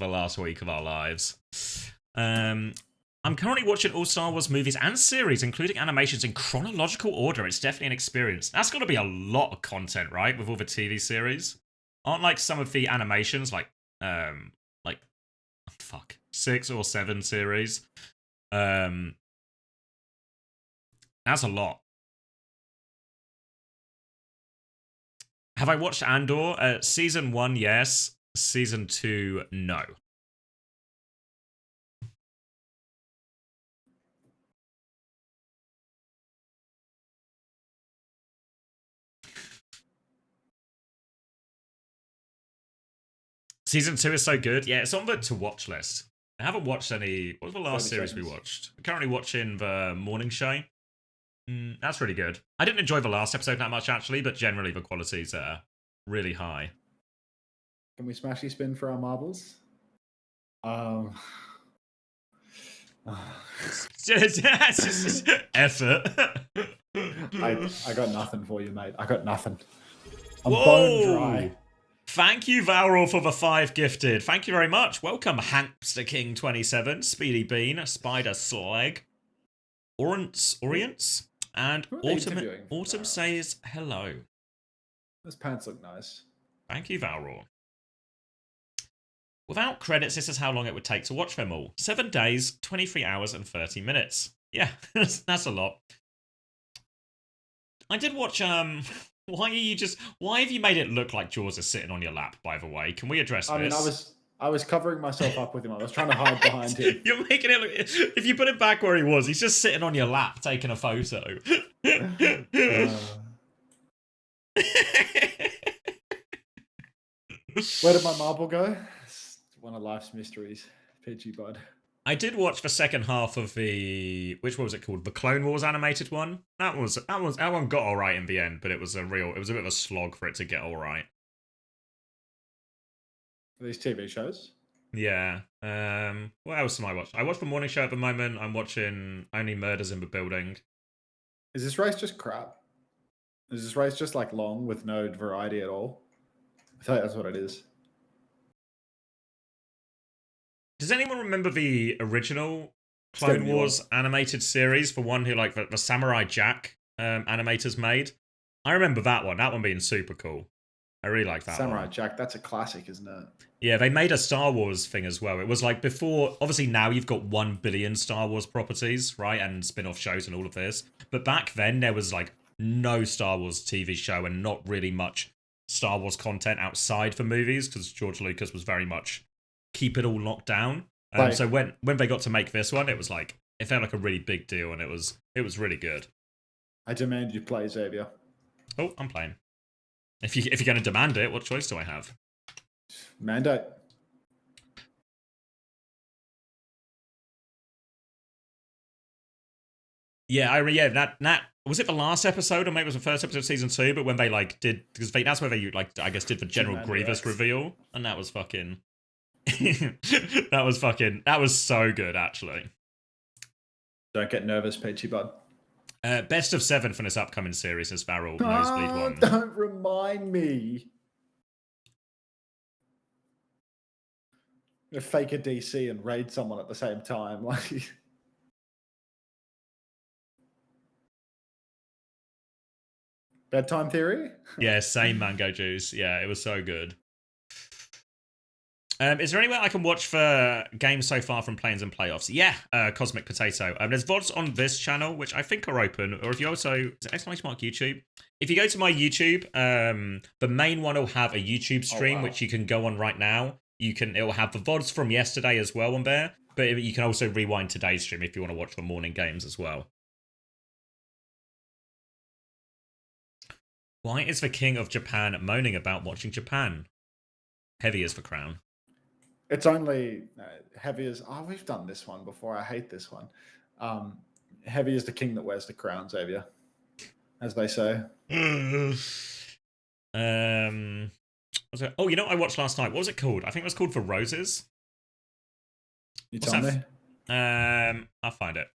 the last week of our lives. I'm currently watching all Star Wars movies and series, including animations in chronological order. It's definitely an experience. That's got to be a lot of content, right? With all the TV series, aren't like some of the animations like 6 or 7 series. That's a lot. Have I watched Andor? Season 1, yes. Season 2, no. Season 2 is so good. Yeah, it's on the to-watch list. I haven't watched any... What was the last series we watched? I'm currently watching the morning show. That's really good. I didn't enjoy the last episode that much, actually, but generally the quality's really high. Can we smashy spin for our marbles? Effort. I got nothing for you, mate. I got nothing. I'm Whoa! bone dry. Thank you, VARREL, for the 5 gifted. Thank you very much. Welcome, Hampster King 27, Speedy Bean, Spider Slag, Orients, and Autumn says hello. Those pants look nice. Thank you, VARREL. Without credits, this is how long it would take to watch them all. 7 days, 23 hours, and 30 minutes. Yeah, that's a lot. I did watch, why have you made it look like Jaws is sitting on your lap, by the way? Can we address this? I mean, I was covering myself up with him. I was trying to hide behind him. You're making it look... If you put it back where he was, he's just sitting on your lap taking a photo. Where did my marble go? It's one of life's mysteries. PG bud. I did watch the second half of the... Which one was it called? The Clone Wars animated one? That one got alright in the end, but it was a bit of a slog for it to get alright. These TV shows? Yeah. What else am I watching? I watch the morning show at the moment. I'm watching Only Murders in the Building. Is this race just crap? Is this race just like long with no variety at all? I feel like that's what it is. Does anyone remember the original Clone Wars animated series, for one who like the Samurai Jack animators made? I remember that one being super cool. I really like that Samurai Jack, that's a classic, isn't it? Yeah, they made a Star Wars thing as well. It was like before, obviously now you've got 1 billion Star Wars properties, right? And spin-off shows and all of this. But back then there was like no Star Wars TV show and not really much Star Wars content outside for movies, because George Lucas was very much keep it all locked down. So when they got to make this one, it was like, it felt like a really big deal, and it was really good. I demand you play, Xavier. Oh, I'm playing. If you're going to demand it, what choice do I have? Mandate. Yeah, that was it the last episode, or maybe it was the first episode of season 2, but when they like did, because that's where they like, I guess, did the General Grievous reveal, and that was fucking that was so good, actually. Don't get nervous, Peachy Bud. Best of 7 for this upcoming series is VARREL Nosebleed 1. Don't remind me. You fake a DC and raid someone at the same time. Like, Bedtime Theory? Yeah, same Mango Juice. Yeah, it was so good. Is there anywhere I can watch for games so far from Planes and Playoffs? Yeah, Cosmic Potato. There's VODs on this channel, which I think are open. Or if you also... Is it exclamation mark YouTube? If you go to my YouTube, the main one will have a YouTube stream, which you can go on right now. It'll have the VODs from yesterday as well on there. But you can also rewind today's stream if you want to watch the morning games as well. Why is the King of Japan moaning about watching Japan? Heavy as the crown. It's only heavy as... Oh, we've done this one before. I hate this one. Heavy is the king that wears the crown, Xavier. As they say. Oh, you know what I watched last night? What was it called? I think it was called For Roses. You tell me? I'll find it.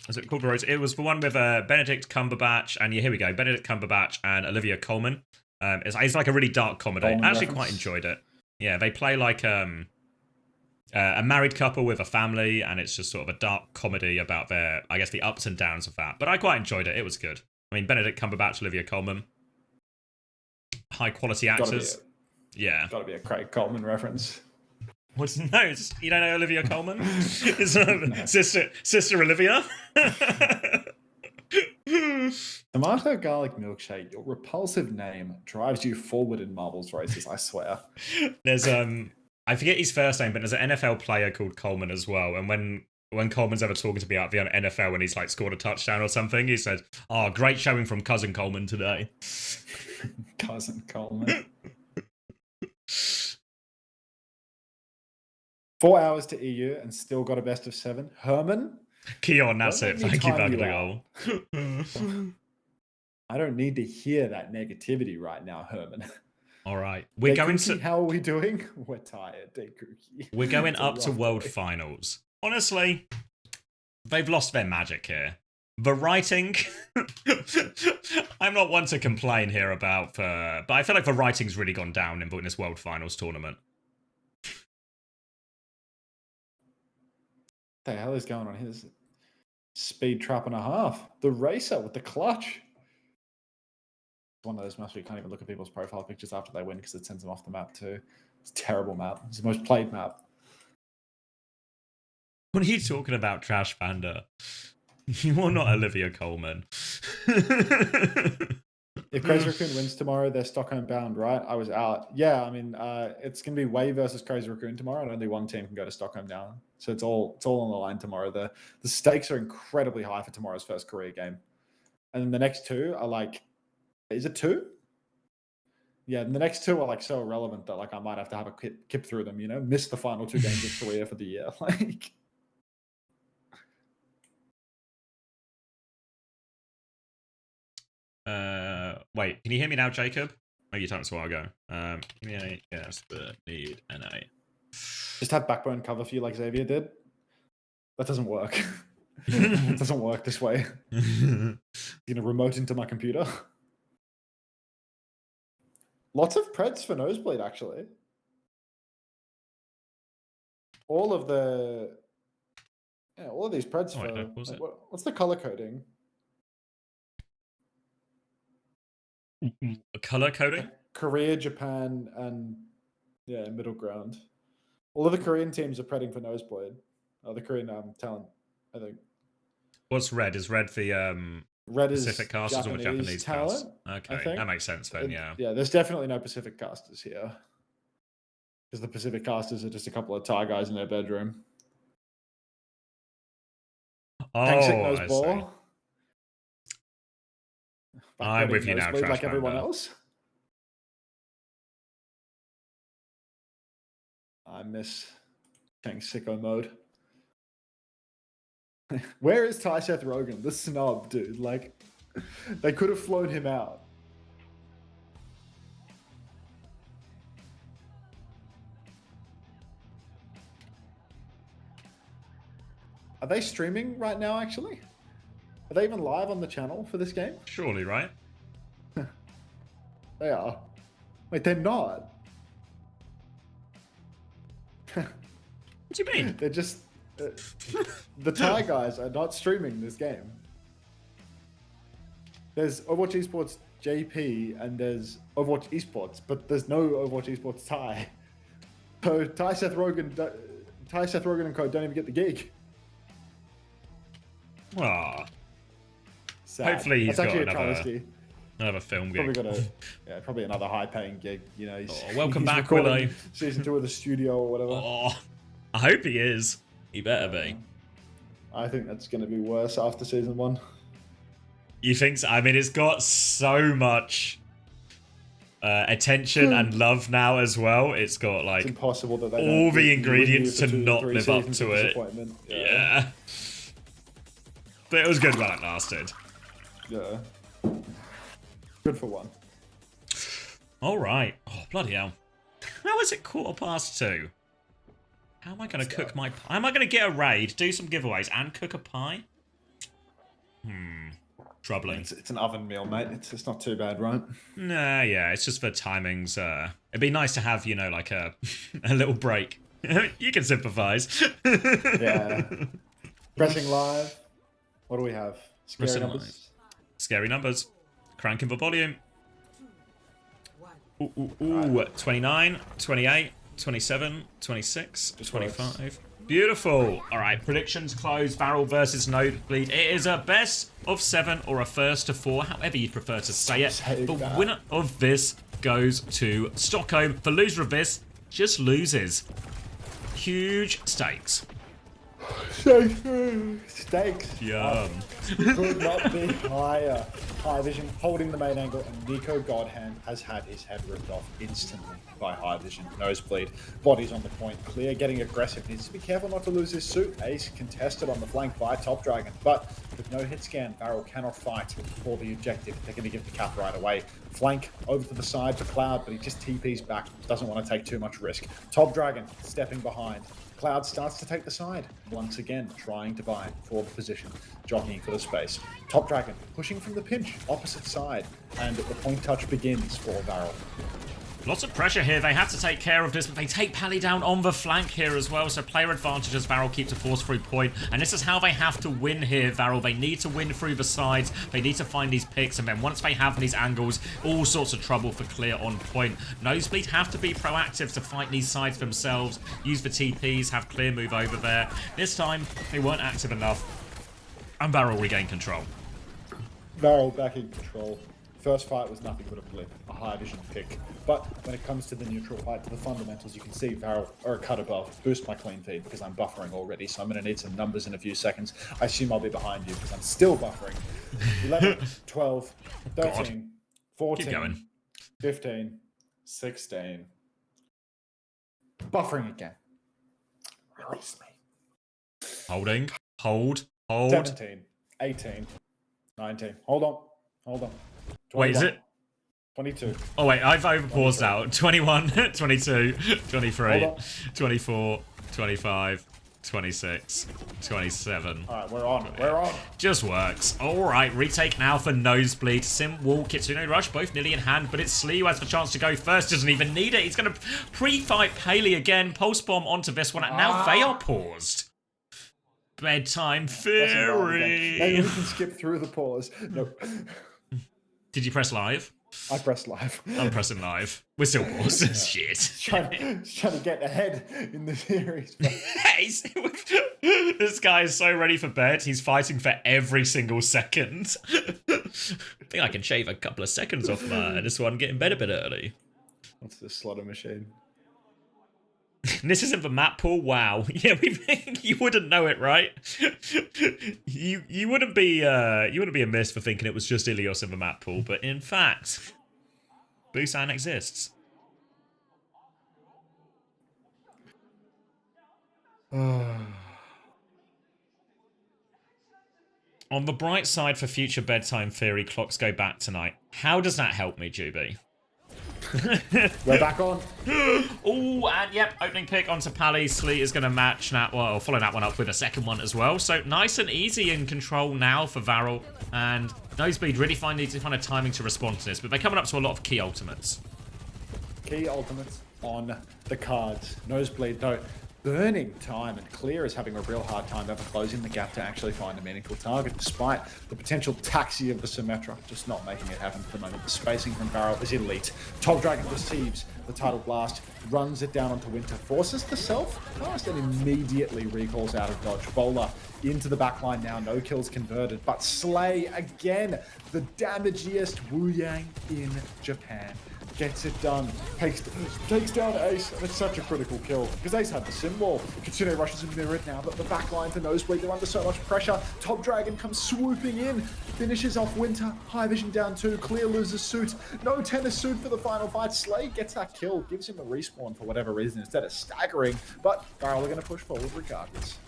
Was it called For Roses? It was the one with Benedict Cumberbatch, and yeah, here we go. Benedict Cumberbatch and Olivia Colman. It's like a really dark comedy. I actually quite enjoyed it. Yeah, they play like a married couple with a family, and it's just sort of a dark comedy about their, I guess, the ups and downs of that. But I quite enjoyed it. It was good. I mean, Benedict Cumberbatch, Olivia Colman, high quality actors. Yeah. Gotta be a Craig Coleman reference. What's no? You don't know Olivia Colman? It's No. sister Olivia. Tomato garlic milkshake. Your repulsive name drives you forward in marbles races. I swear. There's I forget his first name, but there's an NFL player called Coleman as well. And when Coleman's ever talking to me about the NFL when he's like scored a touchdown or something, he said, "Oh, great showing from cousin Coleman today." Cousin Coleman. 4 hours to EU and still got a best of 7. Herman? Keon, that's it. Thank you, time back you the out. goal. I don't need to hear that negativity right now, Herman. All right. We're going Cookie, to... How are we doing? We're tired, Day Cookie. We're going It's a up to rough World day. Finals. Honestly, they've lost their magic here. The writing... I'm not one to complain here about... but I feel like the writing's really gone down in this World Finals tournament. What the hell is going on here? This is speed trap and a half. The racer with the clutch. One of those maps where you can't even look at people's profile pictures after they win because it sends them off the map too. It's a terrible map. It's the most played map. What are you talking about, Trash Panda? You are not Olivia Colman. If Crazy Raccoon wins tomorrow, they're Stockholm bound, right? I was out. Yeah, I mean, it's going to be Way versus Crazy Raccoon tomorrow, and only one team can go to Stockholm down. So it's all on the line tomorrow. The stakes are incredibly high for tomorrow's first Korea game. And then the next two are like, is it 2? Yeah, and the next 2 are like so irrelevant that like I might have to have a kip through them, you know, miss the final 2 games of Korea for the year. Like, wait, can you hear me now, Jacob? Oh, you told us a while ago. Give me a yes, but need an A. just have backbone cover for you like Xavier did. That doesn't work. It doesn't work this way. You know, remote into my computer. Lots of Preds for Nosebleed, actually. All of these Preds Oh, wait, no, for... was it? What's the color coding? Color coding? Korea, Japan, and yeah, middle ground. All of the Korean teams are predding for Nosebleed. Oh, the Korean talent, I think. What's red? Is red the Red Pacific is casters or Japanese talent. casters? Okay, think. that makes sense then, yeah. Yeah, there's definitely no Pacific casters here. Because the Pacific casters are just a couple of Thai guys in their bedroom. Oh, knows I see. ball. I'm with you now, Nosebleed Trash like everyone Panda. else. I miss Chang sicko mode. Where is Ty Seth Rogen? The snub, dude. Like, they could have flown him out. Are they streaming right now, actually? Are they even live on the channel for this game? Surely, right? They are. Wait, they're not. What do you mean? They're just... the Thai guys are not streaming this game. There's Overwatch Esports JP and there's Overwatch Esports, but there's no Overwatch Esports Thai. So Ty Seth Rogen and co don't even get the gig. Aw. Sad. Hopefully he's That's got actually another film Probably gig. probably another high-paying gig. You know, Welcome he's back, recording Willow. Season 2 of the studio or whatever. Oh, I hope he is. He better be. I think that's going to be worse after season 1. You think so? I mean, it's got so much attention and love now as well. It's got like It's impossible that they all don't the renew ingredients for to 2 not 3 live up seasons to of it. disappointment. Yeah. But it was good while it lasted. Yeah. Good for one. All right. Oh, bloody hell. How is it 2:15? How am I going to cook my pie? How am I going to get a raid, do some giveaways, and cook a pie? Troubling. It's an oven meal, mate. It's not too bad, right? Nah, yeah, it's just for timings. It'd be nice to have, you know, like a little break. You can sympathize. Yeah. Pressing live. What do we have? Scary Pressing numbers. live. Scary numbers. Cranking the volume. Ooh, 29, 28, 27, 26, 25. Beautiful. All right, predictions closed. VARREL versus Nosebleed. It is a best of 7 or a first to 4, however you'd prefer to say it. The winner of this goes to Stockholm. The loser of this just loses. Huge stakes. Stakes. Yum. Could not be higher. High Vision holding the main angle, and Nico Godhand has had his head ripped off instantly by High Vision. Nosebleed, bodies on the point, Clear getting aggressive, needs to be careful not to lose his suit. Ace contested on the flank by Top Dragon, but with no hit scan, VARREL cannot fight for the objective. They're going to give the cap right away. Flank over to the side for Cloud, but he just TPs back, doesn't want to take too much risk. Top Dragon stepping behind. Cloud starts to take the side, once again trying to buy for the position, jockeying for the space. Top Dragon pushing from the pinch, opposite side, and the point touch begins for VARREL. Lots of pressure here. They have to take care of this, but they take Pally down on the flank here as well. So player advantage as VARREL keeps a force-free point. And this is how they have to win here, VARREL. They need to win through the sides. They need to find these picks. And then once they have these angles, all sorts of trouble for Clear on point. Nosebleed have to be proactive to fight these sides themselves. Use the TPs, have Clear move over there. This time, they weren't active enough. And VARREL regain control. VARREL back in control. First fight was nothing but a blip, a High Vision pick. But when it comes to the neutral fight, to the fundamentals, you can see VARREL are a cut above. Boost my clean feed because I'm buffering already, so I'm going to need some numbers in a few seconds. I assume I'll be behind you because I'm still buffering. 11, 12, 13, God. 14, 15, 16. Buffering again. Release me. Holding. Hold. 17, 18, 19. Hold on. 21, wait, is it? 22. Oh, wait, I've overpaused out. 21, 22, 23, 24, 25, 26, 27. All right, we're on. Just works. All right, retake now for Nosebleed. Sim, Wall, Kitsune Rush, both nearly in hand, but it's Slee who has the chance to go first. Doesn't even need it. He's going to pre-fight Paley again. Pulse Bomb onto this one, and now they are paused. Bedtime Fury. Maybe we can skip through the pause. No. Did you press live? I pressed live. I'm pressing live. We're still paused. Yeah. Shit. Trying to get ahead in the series. This guy is so ready for bed. He's fighting for every single second. I think I can shave a couple of seconds off this one, get in bed a bit early. What's this slaughter machine? This isn't the map pool. Wow. Yeah, you wouldn't know it, right? You wouldn't be amiss for thinking it was just Ilios in the map pool, but in fact, Busan exists. On the bright side for future bedtime theory, clocks go back tonight. How does that help me, Juby? We're back on. Oh, and yep, opening pick onto Pally. Slee is going to match that, well, follow that one up with a second one as well. So nice and easy in control now for VARREL. And Nosebleed really needs to find a timing to respond to this, but they're coming up to a lot of key ultimates. Key ultimates on the cards. Nosebleed, though, burning time, and Clear is having a real hard time ever closing the gap to actually find a meaningful target, despite the potential taxi of the Symmetra, just not making it happen for the moment. The spacing from VARREL is elite. Top Dragon receives the Tidal Blast, runs it down onto Winter, forces the self-cast, and immediately recalls out of dodge. Bowler into the backline now, no kills converted, but Slay again, the damagiest Wu Yang in Japan. Gets it done, takes down Ace, and it's such a critical kill, because Ace had the symbol. Kitsune rushes in mirrored now, but the backline to Nosebleed, they're under so much pressure. Top Dragon comes swooping in, finishes off Winter, High Vision down 2, Clear loses suit, no tennis suit for the final fight. Slay gets that kill, gives him a respawn for whatever reason instead of staggering, but VARREL are going to push forward regardless.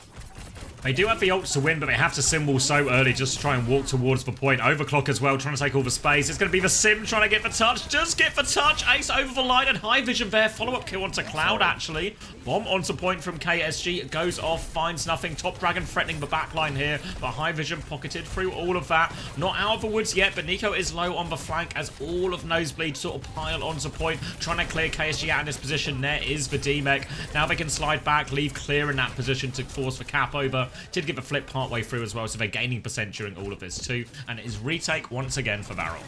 They do have the ults to win, but they have to symbol so early just to try and walk towards the point. Overclock as well, trying to take all the space. It's going to be the Sim trying to get the touch. Just get the touch. Ace over the line and High Vision there. Follow-up kill onto Cloud, actually. Bomb onto point from KSG. Goes off, finds nothing. Top Dragon threatening the backline here, but High Vision pocketed through all of that. Not out of the woods yet, but Nico is low on the flank as all of Nosebleed sort of pile onto point, trying to clear KSG out in this position. There is the D-Mech. Now they can slide back, leave clear in that position to force the cap over. Did give a flip partway through as well, so they're gaining percent during all of this too. And it is retake once again for VARREL.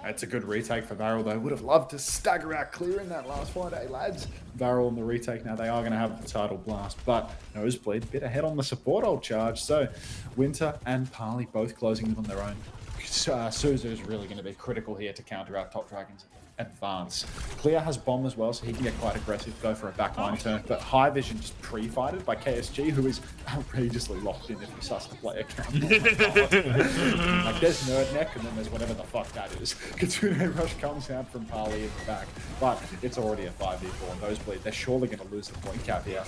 It's a good retake for VARREL, though. Would have loved to stagger out clear in that last fight, eh, lads? VARREL in the retake now. They are going to have the title blast, but Nosebleed a bit ahead on the support ult charge. So Winter and Parley both closing them on their own. Suzu is really going to be critical here to counter out Top Dragon's advance. Clear has bomb as well, so he can get quite aggressive, go for a backline turn. But High Vision just pre-fighted by KSG, who is outrageously locked in if he starts to play a game. Like, there's Nerd Neck, and then there's whatever the fuck that is. Kitsune Rush comes out from Parley in the back, but it's already a 5v4 Nosebleed. They're surely going to lose the point cap here.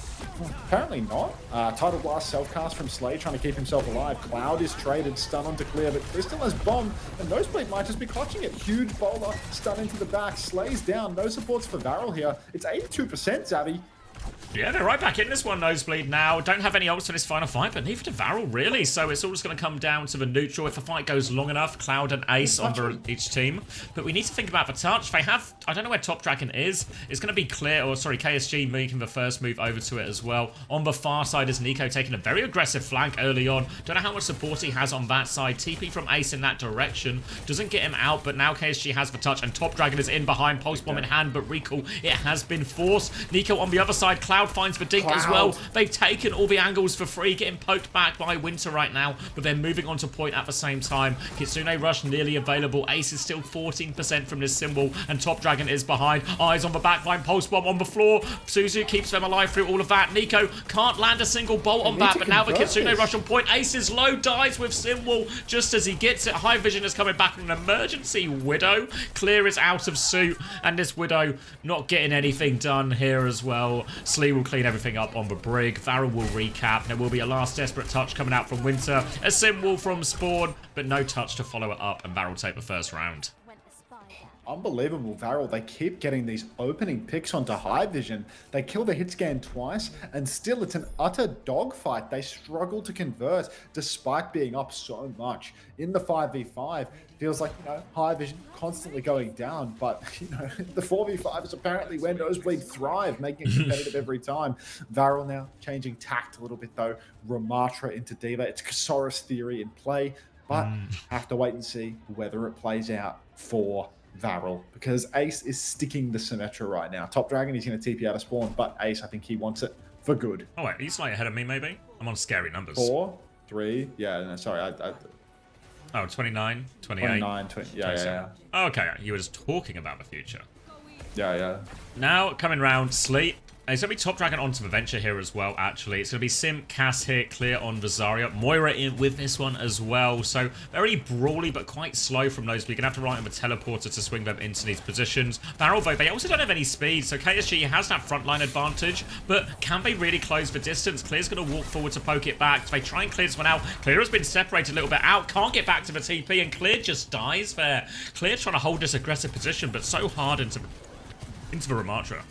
Apparently not. Tidal Blast self-cast from Slay, trying to keep himself alive. Cloud is traded, stun onto Clear, but Clear still has bomb, and Nosebleed might just be clutching it. Huge bowler, stun into the back. Slays down, no supports for VARREL here. It's 82%, Zavvy. Yeah, they're right back in this one, Nosebleed now. Don't have any ults for this final fight, but neither do VARREL, really. So it's all just going to come down to the neutral. If the fight goes long enough, Cloud and Ace on each team. But we need to think about the touch. They have, I don't know where Top Dragon is. It's going to be Clear, or sorry, KSG making the first move over to it as well. On the far side is Nico taking a very aggressive flank early on. Don't know how much support he has on that side. TP from Ace in that direction. Doesn't get him out, but now KSG has the touch, and Top Dragon is in behind, Pulse Bomb in hand, but recall, it has been forced. Nico on the other side, Cloud finds the dink as well. They've taken all the angles for free, getting poked back by Winter right now, but they're moving on to point at the same time. Kitsune Rush nearly available. Ace is still 14% from this symbol, and Top Dragon is behind. Eyes on the backline, Pulse Bomb on the floor. Suzu keeps them alive through all of that. Nico can't land a single bolt on that, but now the Kitsune Rush on point. Ace is low, dies with symbol just as he gets it. High Vision is coming back on an emergency Widow. Clear is out of suit, and this Widow not getting anything done here as well. Slee will clean everything up on the brig. VARREL will recap. There will be a last desperate touch coming out from Winter. A symbol from Spawn, but no touch to follow it up, and VARREL take the first round. Unbelievable, VARREL. They keep getting these opening picks onto High Vision. They kill the hit scan twice, and still it's an utter dogfight. They struggle to convert despite being up so much. In the 5v5, feels like, High Vision constantly going down, but, the 4v5 is apparently where Nosebleed thrive, making it competitive every time. VARREL now changing tact a little bit, though. Ramatra into Diva. It's Kasaurus theory in play, but have to wait and see whether it plays out for VARREL, because Ace is sticking the Symmetra right now. Top Dragon, he's going to TP out of spawn, but Ace, I think he wants it for good. Oh, wait, he's slightly ahead of me, maybe? I'm on scary numbers. 4, 3, yeah, no, sorry. Oh, 29, 28. 29, 20, yeah. Oh, okay, you were just talking about the future. Yeah. Now, coming round, Sleet. It's going to be Top Dragon onto the Venture here as well, actually. It's going to be Sim, Cass here, Clear on the Zarya. Moira in with this one as well. So, very brawly, but quite slow from Nosebleed. You're going to have to rely on the teleporter to swing them into these positions. VARREL, though, they also don't have any speed, so KSG has that frontline advantage, but can they really close the distance? Clear's going to walk forward to poke it back. So they try and clear this one out. Clear has been separated a little bit out, can't get back to the TP, and Clear just dies there. Clear trying to hold this aggressive position, but so hard into the Ramatra.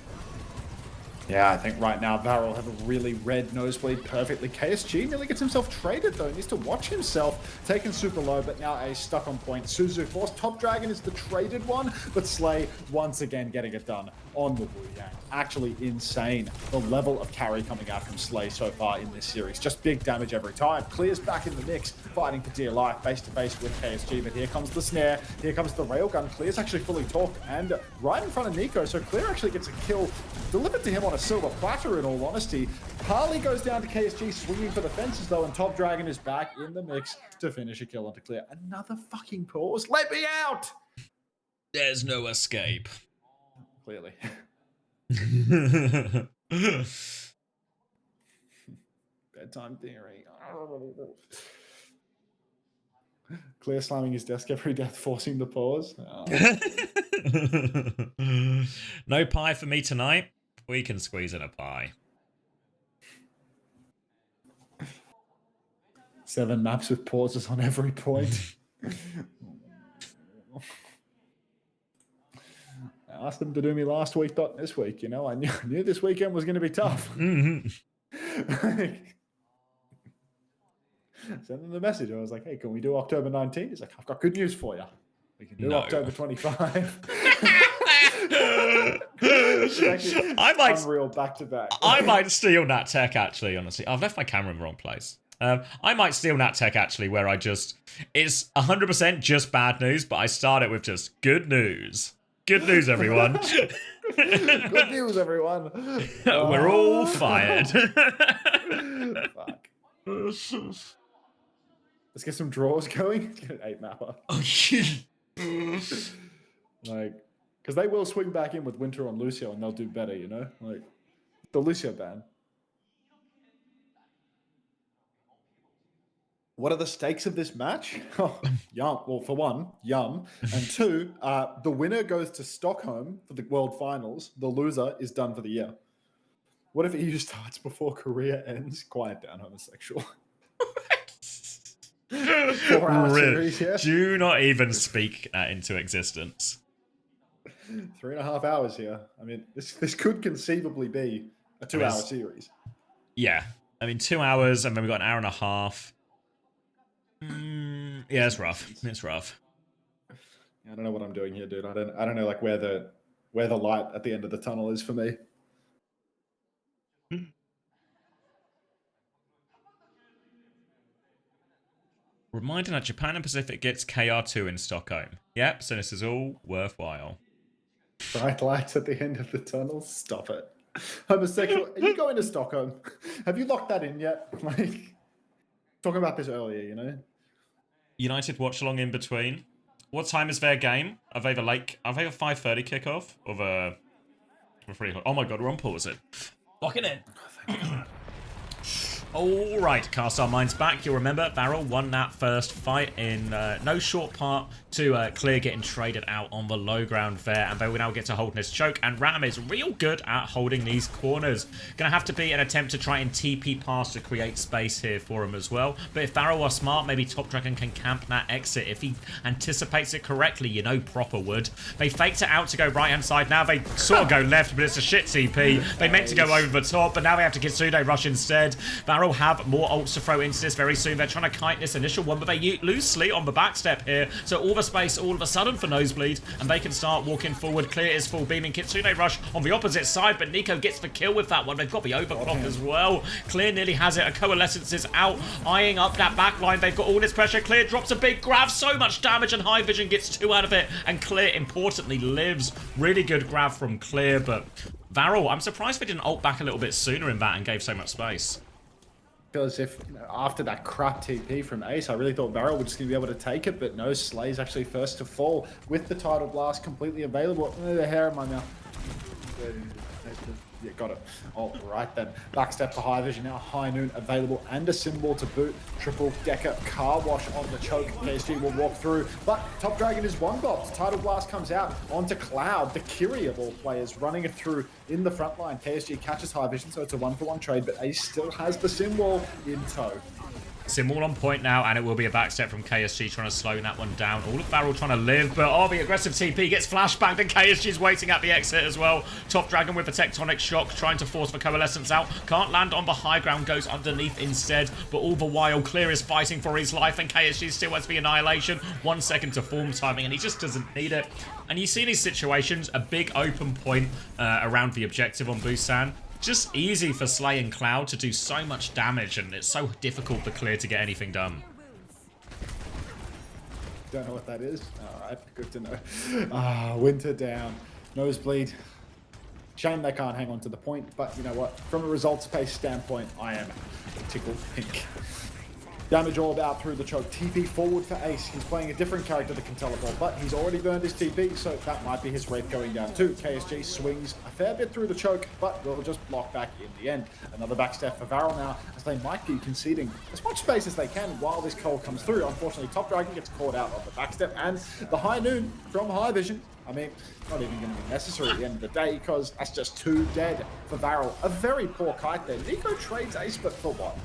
Yeah, I think right now VARREL have a really red Nosebleed perfectly. KSG nearly gets himself traded though. He needs to watch himself. Taken super low, but now Ace stuck on point. Suzu forced. Top Dragon is the traded one, but Slay once again getting it done on the Wu Yang. Actually insane, the level of carry coming out from Slay so far in this series. Just big damage every time. Clear's back in the mix, fighting for dear life, face to face with KSG, but here comes the snare, here comes the railgun. Clear's actually fully torqued and right in front of Nico, so Clear actually gets a kill delivered to him on a silver platter in all honesty. Parley goes down to KSG, swinging for the fences though, and Top Dragon is back in the mix to finish a kill onto Clear. Another fucking pause. Let me out! There's no escape. Clearly. Bedtime theory. Clear slamming his desk every death, forcing the pause. Oh. No pie for me tonight. We can squeeze in a pie. 7 maps with pauses on every point. I asked them to do me last week, not this week. You know, I knew this weekend was going to be tough. Mm-hmm. Send them the message. I was like, hey, can we do October 19th? He's like, I've got good news for you. We can do October 25. I might unreal back to back. I might steal Nat Tech actually, honestly. I've left my camera in the wrong place. I might steal Nat Tech actually, where I just, it's 100% just bad news, but I start it with just good news. Good news, everyone. Good news, everyone. We're all fired. Fuck. Let's get some draws going. Let's get an 8 mapper. Like, because they will swing back in with Winter on Lucio and they'll do better, you know? Like, the Lucio ban. What are the stakes of this match? Oh, yum. Well, for one, yum. And two, the winner goes to Stockholm for the World Finals. The loser is done for the year. What if EU starts before Korea ends? Quiet down, homosexual. 4-hour series, yeah? Do not even speak that into existence. 3.5 hours here. I mean, this could conceivably be a 2-hour series. Yeah. I mean, 2 hours, and then we've got an hour and a half. Yeah, it's rough. It's rough. I don't know what I'm doing here, dude. I don't know like where the light at the end of the tunnel is for me. Reminding that Japan and Pacific gets KR2 in Stockholm. Yep, so this is all worthwhile. Bright lights at the end of the tunnel? Stop it. Homosexual, are you going to Stockholm? Have you locked that in yet? Like, talking about this earlier, you know? United watch along in between. What time is their game? Are they the 5:30 kickoff? Or the... Oh my god, we're on pause it. Lock it in. Oh, thank God. All right, cast our minds back. You'll remember VARREL won that first fight in no short part to Clear getting traded out on the low ground there, and they will now get to hold this choke, and Ram is real good at holding these corners. Gonna have to be an attempt to try and TP pass to create space here for him as well, but if VARREL are smart, maybe Top Dragon can camp that exit. If he anticipates it correctly, you know Proper would. They faked it out to go right hand side, now they sort of go left, but it's a shit TP. They meant to go over the top, but now they have to Kitsune rush instead. VARREL have more ults to throw into this very soon. They're trying to kite this initial one, but they lose Sleet on the backstep here, so all the space all of a sudden for Nosebleed, and they can start walking forward. Clear is full beaming. Kitsune rush on the opposite side, but Nico gets the kill with that one. They've got the overclock as well. Clear nearly has it. A Coalescence is out, eyeing up that back line. They've got all this pressure. Clear drops a big grab, so much damage, and High Vision gets 2 out of it, and Clear importantly lives. Really good grab from Clear, but VARREL, I'm surprised they didn't ult back a little bit sooner in that and gave so much space. Because if after that crap TP from Ace, I really thought VARREL was just going to be able to take it, but no, Slay's actually first to fall with the Tidal Blast completely available. The hair in my mouth. Yeah, got it. All right then. Backstep for High Vision now. High Noon available and a symbol to boot. Triple Decker car wash on the choke. KSG will walk through, but Top Dragon is one box. Tidal Blast comes out onto Cloud. The Kyrie of all players running it through in the front line. KSG catches High Vision, so it's a 1-for-1 trade, but Ace still has the symbol in tow. Symbol on point now, and it will be a backstep from KSG trying to slow that one down. All of VARREL trying to live, but oh, the aggressive TP gets flashbacked, and KSG's waiting at the exit as well. Top Dragon with the Tectonic Shock, trying to force the Coalescence out. Can't land on the high ground, goes underneath instead, but all the while, Clear is fighting for his life, and KSG still has the Annihilation. 1 second to form timing, and he just doesn't need it. And you see in these situations, a big open point around the objective on Busan. Just easy for Slay and Cloud to do so much damage, and it's so difficult for Clear to get anything done. Don't know what that is. Alright, good to know. Winter down. Nosebleed. Shame they can't hang on to the point, but you know what? From a results-based standpoint, I am tickled pink. Damage all about through the choke. TP forward for Ace. He's playing a different character that can teleport, but he's already burned his TP, so that might be his Wraith going down too. KSG swings a fair bit through the choke, but will just block back in the end. Another backstep for VARREL now, as they might be conceding as much space as they can while this call comes through. Unfortunately, Top Dragon gets caught out on the backstep, and the High Noon from High Vision. I mean, not even going to be necessary at the end of the day, because that's just 2 dead for VARREL. A very poor kite there. Nico trades Ace, but for what?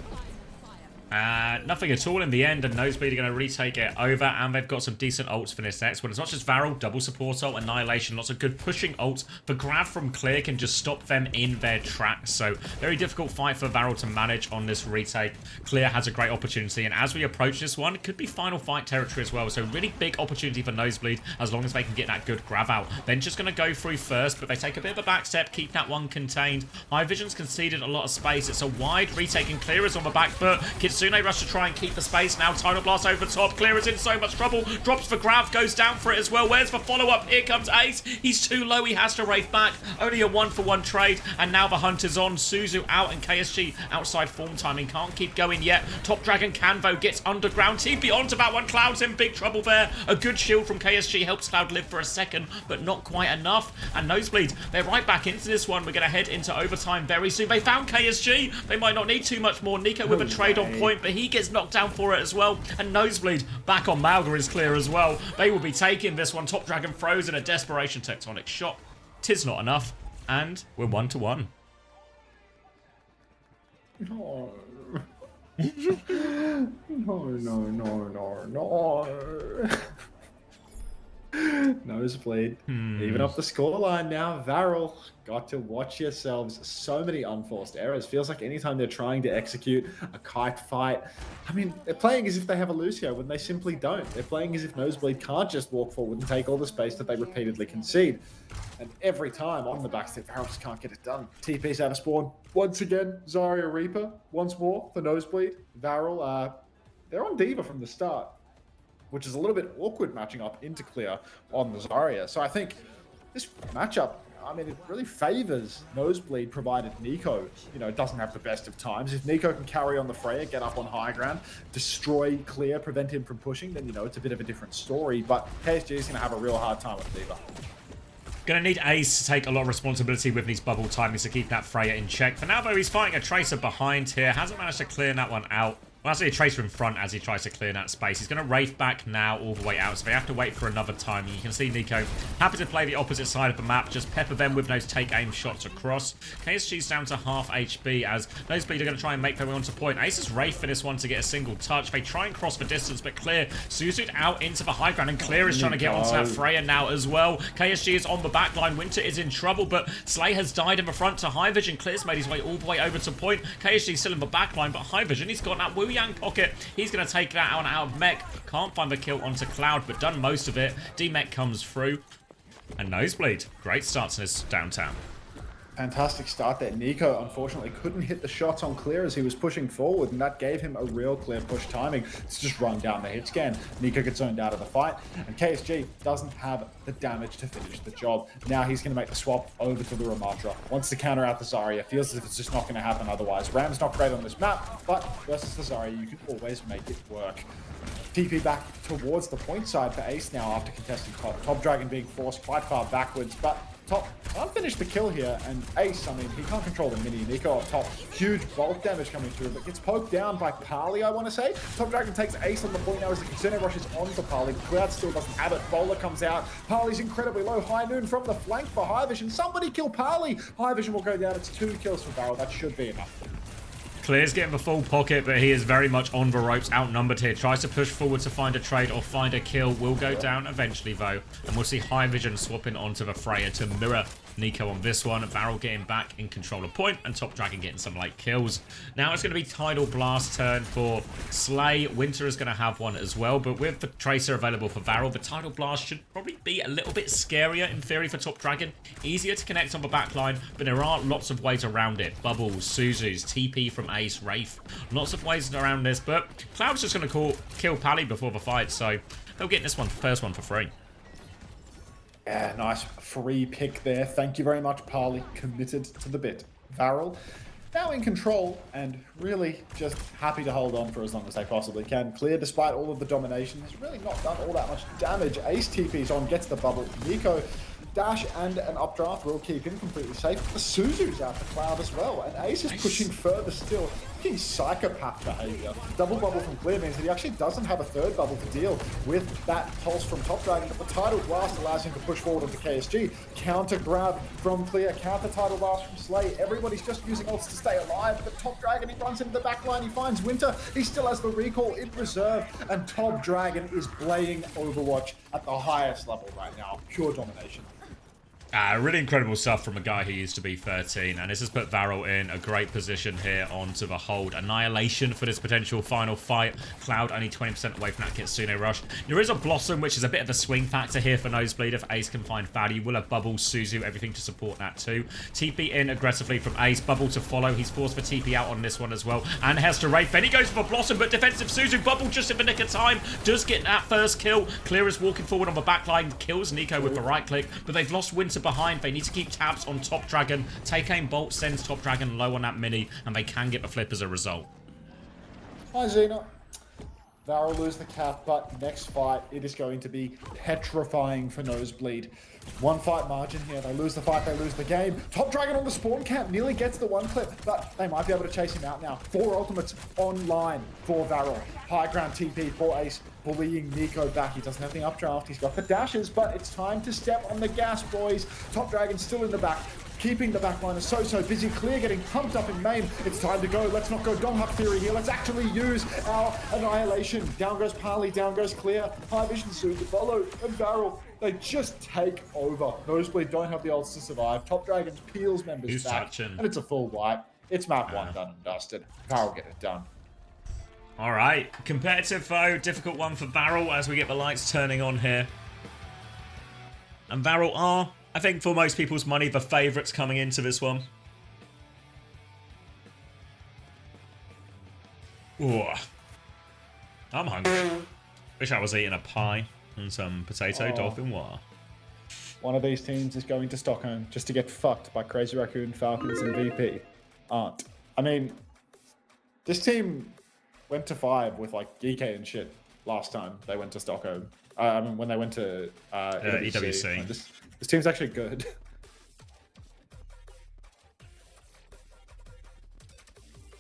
Nothing at all in the end, and Nosebleed are going to retake it over, and they've got some decent ults for this next one. It's not just VARREL, double support ult, Annihilation, lots of good pushing ults. The grab from Clear can just stop them in their tracks, so very difficult fight for VARREL to manage on this retake. Clear has a great opportunity, and as we approach this one, it could be final fight territory as well, so really big opportunity for Nosebleed as long as they can get that good grab out. Then just going to go through first, but they take a bit of a back step, keep that one contained. High Vision's conceded a lot of space. It's a wide retake, and Clear is on the back foot. Kitsune rush to try and keep the space. Now Tidal Blast over the top. Clear is in so much trouble. Drops the grab, goes down for it as well. Where's the follow-up? Here comes Ace. He's too low. He has to rave back. Only a 1-for-1 trade, and now the hunt is on. Suzu out, and KSG outside form timing. Can't keep going yet. Top Dragon Canvo gets underground. TP onto that one. Cloud's in big trouble there. A good shield from KSG helps Cloud live for a second, but not quite enough. And Nosebleed, they're right back into this one. We're going to head into overtime very soon. They found KSG. They might not need too much more. Nico with a trade on point, but he gets knocked down for it as well. And Nosebleed back on Malga is clear as well. They will be taking this one. Top Dragon throws in a desperation tectonic shot. Tis not enough. And we're 1-1. No. No. Nosebleed. Even up the scoreline now. VARREL, got to watch yourselves. So many unforced errors. Feels like anytime they're trying to execute a kite fight, I mean, they're playing as if they have a Lucio when they simply don't. They're playing as if Nosebleed can't just walk forward and take all the space that they repeatedly concede. And every time on the backstep, VARREL just can't get it done. TP's out of spawn. Once again, Zarya Reaper. Once more for Nosebleed. VARREL, they're on Diva from the start, which is a little bit awkward matching up into Clear on the Zarya. So I think this matchup, I mean, it really favors Nosebleed, provided Nico, doesn't have the best of times. If Nico can carry on the Freya, get up on high ground, destroy Clear, prevent him from pushing, then, it's a bit of a different story. But KSG is going to have a real hard time with Diva. Gonna need Ace to take a lot of responsibility with these bubble timings to keep that Freya in check. For now, though, he's fighting a Tracer behind here. Hasn't managed to clear that one out. Well, actually, a Tracer in front as he tries to clear that space. He's going to Wraith back now all the way out, so they have to wait for another time. You can see Nico happy to play the opposite side of the map, just pepper them with those take-aim shots across. KSG's down to half HP as Nosebleed are going to try and make their way onto point. Ace is Wraith for this one to get a single touch. They try and cross the distance, but Clear Suzu'd out into the high ground, and Clear is trying to get onto that Freya now as well. KSG is on the back line. Winter is in trouble, but Slay has died in the front to High Vision. Clear's made his way all the way over to point. KSG still in the back line, but High Vision, he's got that Wu Yang pocket. He's going to take that out of Mech. Can't find the kill onto Cloud, but done most of it. D-Mech comes through. And Nosebleed, great start to this downtown. Fantastic start there. Nico, unfortunately, couldn't hit the shots on Clear as he was pushing forward, and that gave him a real Clear push timing to just run down the hit scan. Nico gets zoned out of the fight, and KSG doesn't have the damage to finish the job. Now he's going to make the swap over to the Ramatra. Wants to counter out the Zarya. Feels as if it's just not going to happen otherwise. Ram's not great on this map, but versus the Zarya, you can always make it work. TP back towards the point side for Ace now after contesting top. Top Dragon being forced quite far backwards, but Top can't finish the kill here, and Ace, I mean, he can't control the mini. Nico up top, huge bulk damage coming through, but gets poked down by Parley, I want to say. Top Dragon takes Ace on the point now as the Kitsune rushes onto Parley. The Cloud still doesn't have it. Bowler comes out. Parley's incredibly low. High Noon from the flank for High Vision. Somebody kill Parley. High Vision will go down. It's 2 kills for VARREL. That should be enough. Clear's getting the full pocket, but he is very much on the ropes, outnumbered here. Tries to push forward to find a trade or find a kill. Will go down eventually, though. And we'll see High Vision swapping onto the Freya to mirror Nico on this one. VARREL getting back in control of point, and Top Dragon getting some late kills. Now it's going to be Tidal Blast turn for Slay. Winter is going to have one as well, but with the Tracer available for VARREL, the Tidal Blast should probably be a little bit scarier in theory for Top Dragon. Easier to connect on the backline, but there are lots of ways around it. Bubbles, Suzu's, TP from Ace, Wraith. Lots of ways around this, but Cloud's just going to kill Pally before the fight, so they'll get this one, first one for free. Yeah, nice free pick there. Thank you very much, Parley. Committed to the bit. VARREL now in control and really just happy to hold on for as long as they possibly can. Clear, despite all of the domination, has really not done all that much damage. Ace TP's on, gets the bubble. Nico, dash and an updraft will keep him completely safe. The Suzu's out the Cloud as well, and Ace is pushing further still. fucking psychopath behavior. Double bubble from Clear means that he actually doesn't have a third bubble to deal with that pulse from Top Dragon, but the Tidal Blast allows him to push forward onto KSG. Counter grab from Clear, counter Tidal Blast from Slay. Everybody's just using ults to stay alive, but Top Dragon, he runs into the back line, he finds Winter, he still has the recall in reserve, and Top Dragon is playing Overwatch at the highest level right now. Pure domination. Really incredible stuff from a guy who used to be 13, and this has put VARREL in a great position here onto the hold. Annihilation for this potential final fight. Cloud only 20% away from that Kitsune Rush. There is a Blossom, which is a bit of a swing factor here for Nosebleed if Ace can find value. Will have Bubble, Suzu, everything to support that too. TP in aggressively from Ace. Bubble to follow. He's forced for TP out on this one as well. And has to Wraith. Then he goes for Blossom, but defensive Suzu. Bubble just in the nick of time. Does get that first kill. Clear is walking forward on the back line. Kills Nico with the right click, but they've lost Winter behind. They need to keep tabs on Top Dragon. Take aim bolt sends Top Dragon low on that mini, and they can get the flip as a result. Hi, Xena. VARREL lose the cap, but next fight, it is going to be petrifying for Nosebleed. One fight margin here. They lose the fight, they lose the game. Top Dragon on the spawn camp nearly gets the one clip, but they might be able to chase him out now. 4 ultimates online for VARREL. High ground TP for Ace, bullying Nico back. He doesn't have the updraft, he's got the dashes, but it's time to step on the gas, boys. Top Dragon still in the back. Keeping the backline so busy. Clear getting pumped up in main. It's time to go. Let's not go Donghuk theory here. Let's actually use our annihilation. Down goes Parley, down goes Clear. High vision soon to follow. And VARREL, they just take over. Nosebleed don't have the ults to survive. Top Dragon's peels members Who's back. touching? And it's a full wipe. It's map 1 done and dusted. VARREL get it done. All right. Competitive though. Difficult one for VARREL as we get the lights turning on here. And VARREL are, I think, for most people's money, the favourites coming into this one. Ooh. I'm hungry. Wish I was eating a pie and some potato dolphin water. One of these teams is going to Stockholm just to get fucked by Crazy Raccoon, Falcons, and VP. Aren't. I mean, this team went to 5 with like GK and shit last time they went to Stockholm. I mean, when they went to EWC. Like, this team's actually good.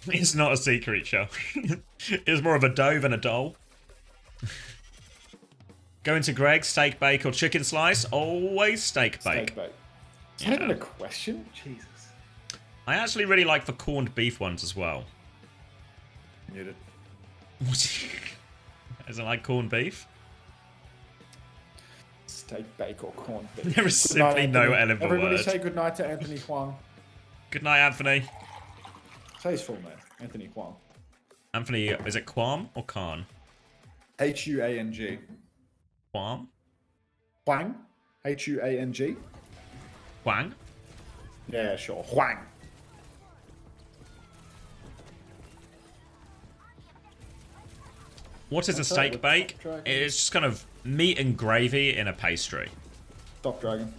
It's not a sea creature. It's more of a dove and a doll. Going to Greg, steak bake or chicken slice? Always steak bake. Steak bake. Is that even a question? Jesus. I actually really like the corned beef ones as well. Muted. Is it like corned beef? Steak bake or corned beef. There is simply no element word. Everybody say goodnight to Anthony Huang. Good night, Anthony. Say his full name. Anthony Huang. Anthony, is it Quam or Khan? Huang. Quam? Huang? Huang? Huang? Yeah, sure. Huang. What is a steak bake? It's just kind of meat and gravy in a pastry. Top Dragon.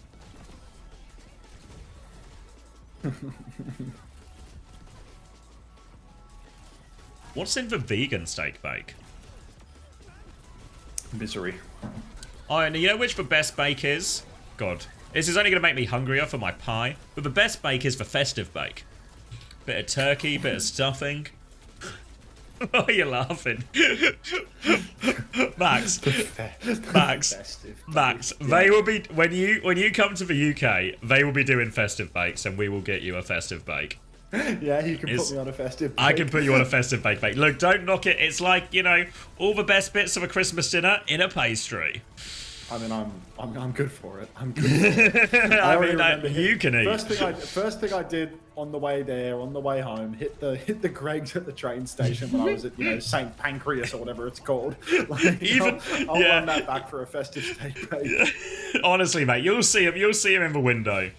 What's in the vegan steak bake? Misery. Oh, and you know which the best bake is? God. This is only going to make me hungrier for my pie. But the best bake is the festive bake. Bit of turkey, bit of stuffing. Why are you laughing? Max. Max. They will be when you come to the UK, they will be doing festive bakes and we will get you a festive bake. Yeah, you can put me on a festive bake. I can put you on a festive bake. Look, don't knock it. It's like, you know, all the best bits of a Christmas dinner in a pastry. I mean, I'm good for it. I'm good for it. I mean, you can eat. First thing I did on the way there, on the way home, hit the Greg's at the train station when I was at St. Pancras or whatever it's called. Like, I'll run that back for a festive steak bake. Honestly, mate, you'll see him. You'll see him in the window.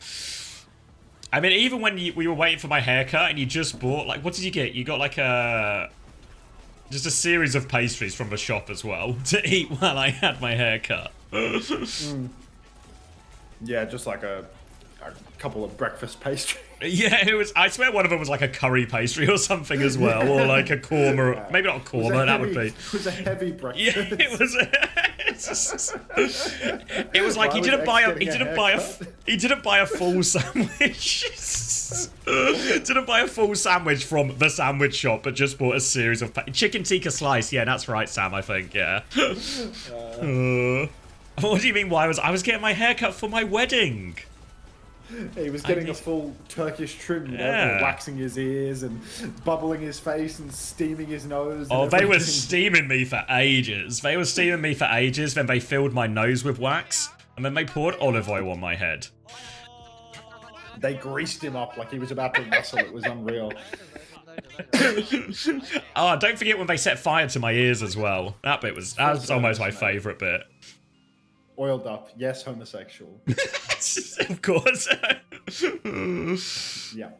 I mean, even when we were waiting for my haircut and you just bought, like, what did you get? You got like just a series of pastries from the shop as well to eat while I had my haircut. Yeah, just like a couple of breakfast pastries. Yeah, it was. I swear one of them was like a curry pastry or something as well, or like a korma. Maybe not a korma. That would be. It was a heavy breakfast. Yeah, it was. It was like Why he was didn't X buy a getting a haircut? he didn't buy a full sandwich. Didn't buy a full sandwich from the sandwich shop, but just bought a series of chicken tikka slice. Yeah, that's right, Sam. I think. Yeah. What do you mean? Why I was getting my haircut for my wedding? He was getting a full Turkish trim, you know, Yeah. waxing his ears and bubbling his face and steaming his nose. Oh, and they were everything. steaming me for ages. Then they filled my nose with wax, and then they poured olive oil on my head. They greased him up like he was about to wrestle. It was unreal. Oh, don't forget when they set fire to my ears as well. That's almost my favourite bit. Oiled up, yes, homosexual. Of course. Yeah.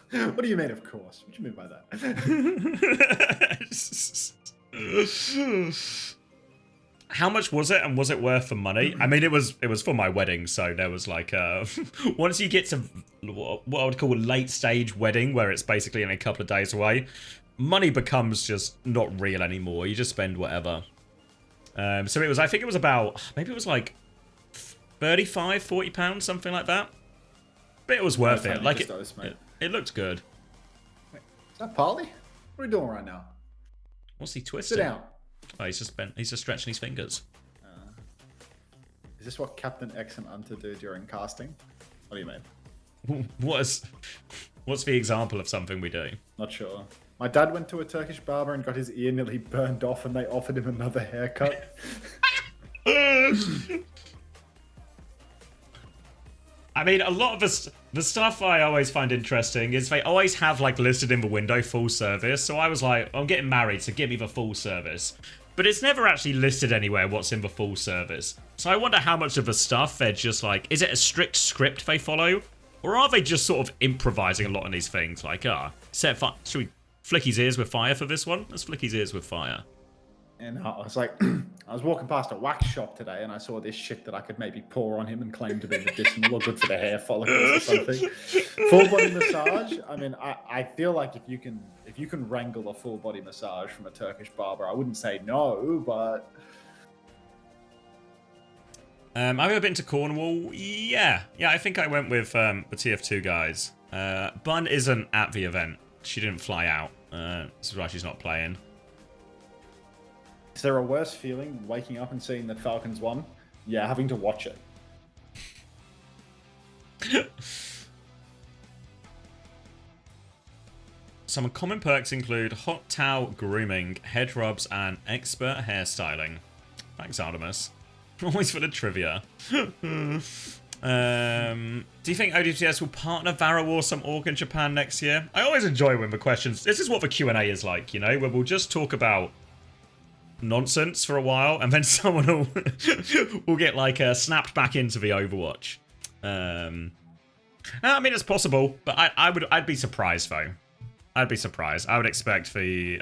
What do you mean, of course? What do you mean by that? How much was it, and was it worth the money? I mean, it was for my wedding, so there was like once you get to what I would call a late stage wedding, where it's basically in a couple of days away, money becomes just not real anymore. You just spend whatever. So it was, I think it was about, maybe it was like 35, 40 pounds, something like that. But it was worth it. Like it looked good. Wait, is that Polly? What are you doing right now? What's he twisting? Sit down. Oh, he's just stretching his fingers. Is this what Captain X and Unter do during casting? What do you mean? What's the example of something we do? Not sure. My dad went to a Turkish barber and got his ear nearly burned off, and they offered him another haircut. I mean, a lot of the stuff I always find interesting is they always have like listed in the window full service. So I was like, I'm getting married, so give me the full service. But it's never actually listed anywhere what's in the full service. So I wonder how much of the stuff they're just like, is it a strict script they follow? Or are they just sort of improvising a lot on these things? Like, set fire. Should we flick his ears with fire for this one? Let's flick his ears with fire. And I was like, I was walking past a wax shop today and I saw this shit that I could maybe pour on him and claim to be medicinal or good for the hair follicles or something. Full body massage. I mean, I feel like if you can wrangle a full body massage from a Turkish barber, I wouldn't say no, but I've ever been to Cornwall. Yeah, I think I went with the TF2 guys. Bun isn't at the event. She didn't fly out. This is why she's not playing. Is there a worse feeling waking up and seeing that Falcons won? Yeah, having to watch it. Some common perks include hot towel grooming, head rubs, and expert hairstyling. Thanks, Artemis. Always for the trivia. Do you think OWCS will partner VARREL or some org in Japan next year? I always enjoy when the questions... This is what the Q&A is like, you know, where we'll just talk about nonsense for a while, and then someone will get like snapped back into the Overwatch. I mean, it's possible, but I'd be surprised though. I'd be surprised. I would expect the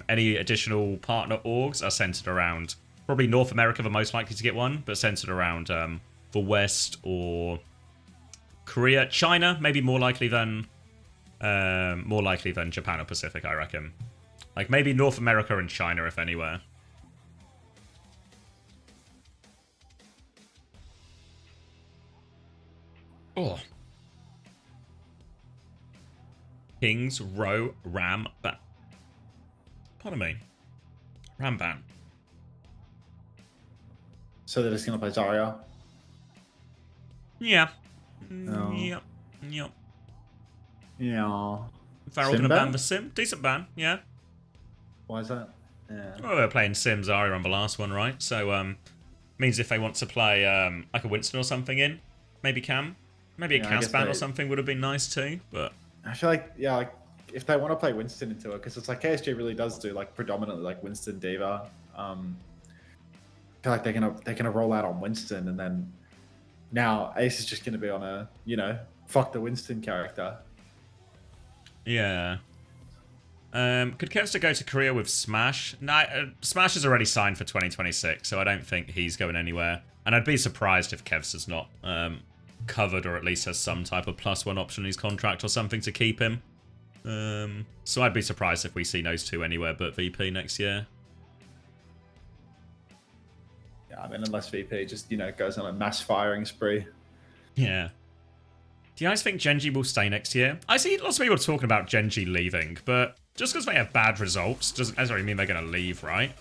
any additional partner orgs are centered around probably North America, the most likely to get one, but centered around the West or Korea, China, maybe more likely than Japan or Pacific. I reckon, like maybe North America and China, if anywhere. Oh. Kings, Row, Ram, Ban. Pardon me. Ram Ban. So they're just going to play Zarya? Yeah. No. Yep. Yeah. VARREL going to ban the Sim. Decent ban, yeah. Why is that? Yeah. Well, they were playing Sim Zarya on the last one, right? So, means if they want to play like a Winston or something in, maybe Cam. Maybe a Cass ban or something would have been nice too, but... I feel like, yeah, like, if they want to play Winston into it, because it's like KSG really does do, like, predominantly, like, Winston Diva. I feel like they're gonna roll out on Winston, and then now Ace is just gonna be on a, you know, fuck the Winston character. Yeah. Could Kevster go to Korea with Smash? No, Smash is already signed for 2026, so I don't think he's going anywhere. And I'd be surprised if Kevster's not covered, or at least has some type of +1 option in his contract or something to keep him. So I'd be surprised if we see those two anywhere but VP next year. Yeah, Yeah, I mean, unless VP just, goes on a mass firing spree. Yeah. Do you guys think Genji will stay next year? I see lots of people talking about Genji leaving, but just because they have bad results doesn't necessarily mean they're going to leave, right?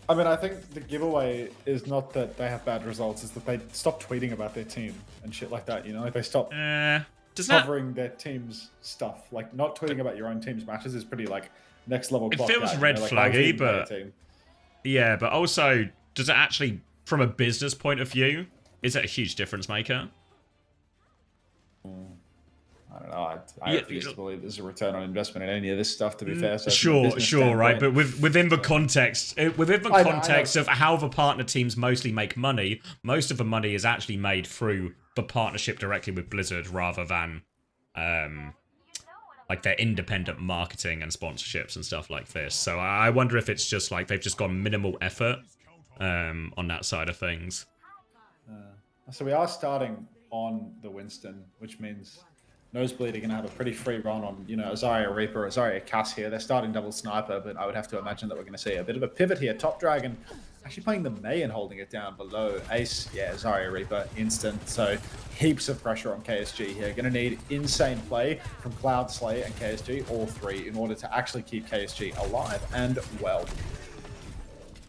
I mean, I think the giveaway is not that they have bad results, it's that they stop tweeting about their team and shit like that, Like they stop covering their team's stuff. Like, not tweeting about your own team's matches is pretty, like, next level. It feels red flaggy, but... Yeah, but also, does it actually, from a business point of view, is it a huge difference maker? I don't know. I refuse to believe there's a return on investment in any of this stuff, to be fair. So sure, right. But within the context, of how the partner teams mostly make money, most of the money is actually made through the partnership directly with Blizzard rather than like their independent marketing and sponsorships and stuff like this. So I wonder if it's just like they've just gone minimal effort on that side of things. So we are starting on the Winston, which means Nosebleed are going to have a pretty free run on, Azaria Reaper, Azaria Cass here. They're starting double sniper, but I would have to imagine that we're going to see a bit of a pivot here. Top Dragon actually playing the Mei and holding it down below. Ace, yeah, Azaria Reaper, instant. So heaps of pressure on KSG here. Going to need insane play from Cloud, Slay, and KSG, all three, in order to actually keep KSG alive and well.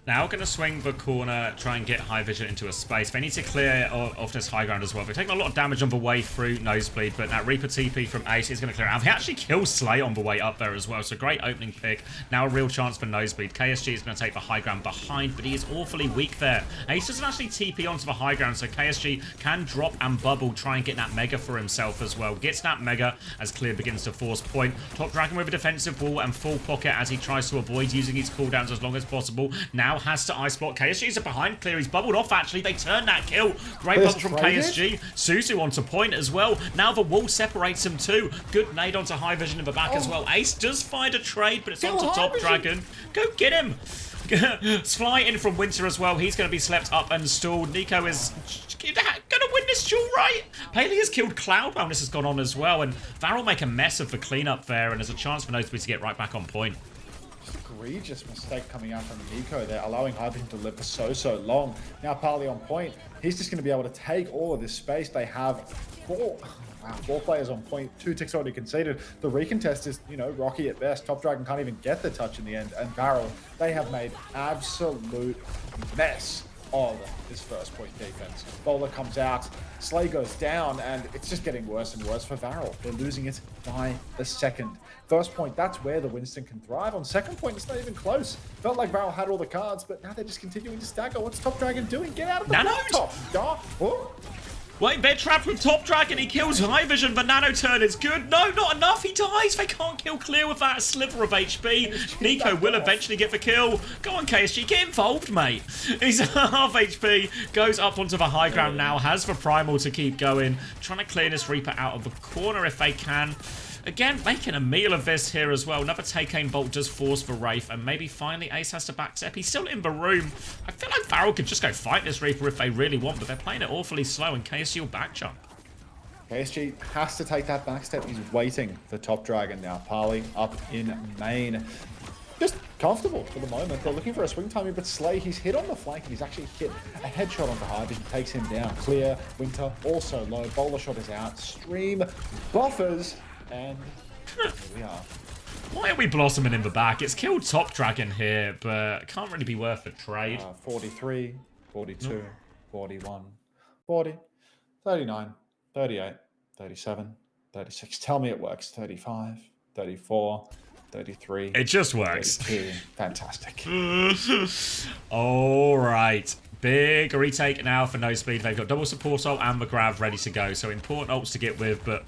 Now going to swing the corner, try and get High Vision into a space. They need to clear off this high ground as well. They're taking a lot of damage on the way through Nosebleed, but that Reaper TP from Ace is going to clear out. They actually kill Slay on the way up there as well, so great opening pick. Now a real chance for Nosebleed. KSG is going to take the high ground behind, but he is awfully weak there. Ace doesn't actually TP onto the high ground, so KSG can drop and bubble, try and get that Mega for himself as well. Gets that Mega as Clear begins to force point. Top Dragon with a defensive wall and full pocket as he tries to avoid using his cooldowns as long as possible. Now has to ice block. KSG's behind Clear. He's bubbled off, actually. They turn that kill. Great bubble from KSG. Suzu onto point as well. Now the wall separates him too. Good nade onto High Vision in the back as well. Ace does find a trade, but it's onto Top Dragon. Go get him. Fly in from Winter as well. He's going to be slept up and stalled. Nico is going to win this duel, right? Paley has killed Cloud while this has gone on as well, and VARREL make a mess of the cleanup there, and there's a chance for Nosebleed to get right back on point. Egregious mistake coming out from Nico there, allowing High Vision to live for so long. Now Parley on point. He's just going to be able to take all of this space. They have four players on point. 2 ticks already conceded. The recontest is, rocky at best. Top Dragon can't even get the touch in the end. And VARREL, they have made absolute mess of this first point defense. Bowler comes out, Slay goes down, and it's just getting worse and worse for VARREL. They're losing it by the second. First point, that's where the Winston can thrive. On second point, it's not even close. Felt like VARREL had all the cards, but now they're just continuing to stagger. What's Top Dragon doing? Get out of the top. Wait, they're trapped with Top Dragon. He kills High Vision. The nano turn is good. No, not enough. He dies. They can't kill Clear with that sliver of HP. Nico will eventually get the kill. Go on, KSG. Get involved, mate. He's half HP. Goes up onto the high ground now. Has the Primal to keep going. Trying to clear this Reaper out of the corner if they can. Again, making a meal of this here as well. Another take-aim bolt does force the Wraith, and maybe finally Ace has to backstep. He's still in the room. I feel like VARREL could just go fight this Reaper if they really want, but they're playing it awfully slow, and KSG will back jump. KSG has to take that backstep. He's waiting for Top Dragon now. Parley up in main. Just comfortable for the moment. They're looking for a swing timing, but Slay, he's hit on the flank, and he's actually hit a headshot onto High Vision, takes him down. Clear, Winter also low. Bowler shot is out. Stream buffers. And here we are. Why are we blossoming in the back? It's killed Top Dragon here, but can't really be worth a trade. 43, 42, 41, 40, 39, 38, 37, 36. Tell me it works. 35, 34, 33. It just works. 32. Fantastic. All right. Big retake now for Nosebleed. They've got double support ult and the grab ready to go. So important ults to get with, but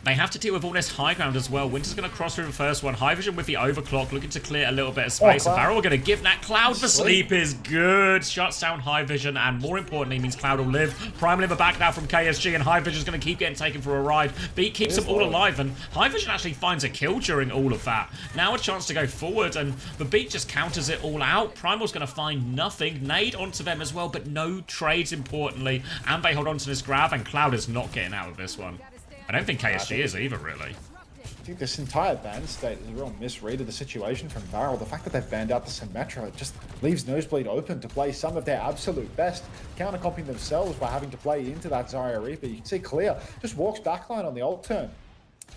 they have to deal with all this high ground as well. Winter's going to cross through the first one. High Vision with the overclock, looking to clear a little bit of space. And VARREL are going to give that Cloud the sleep is good. Shuts down High Vision, and more importantly, means Cloud will live. Primal in the back now from KSG, and High Vision's going to keep getting taken for a ride. Beat keeps them all alive, and High Vision actually finds a kill during all of that. Now a chance to go forward, and the Beat just counters it all out. Primal's going to find nothing. Nade onto them as well, but no trades, importantly. And they hold on to this grab, and Cloud is not getting out of this one. I don't think KSG is either, really. think this entire ban state is a real misread of the situation from VARREL. The fact that they've banned out the Symmetra, it just leaves Nosebleed open to play some of their absolute best, countercomping themselves by having to play into that Zarya Reaper. You can see Clear just walks backline on the ult turn.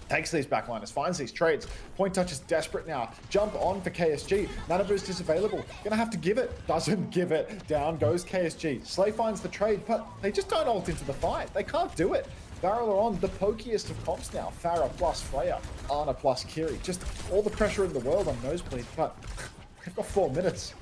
Takes these backliners, finds these trades. Point Touch is desperate now. Jump on for KSG. Mana Boost is available. Gonna have to give it. Doesn't give it. Down goes KSG. Slay finds the trade, but they just don't ult into the fight. They can't do it. VARREL are on the pokiest of comps now. Pharah plus Freya. Ana plus Kiri. Just all the pressure in the world on Nosebleed, but they've got 4 minutes.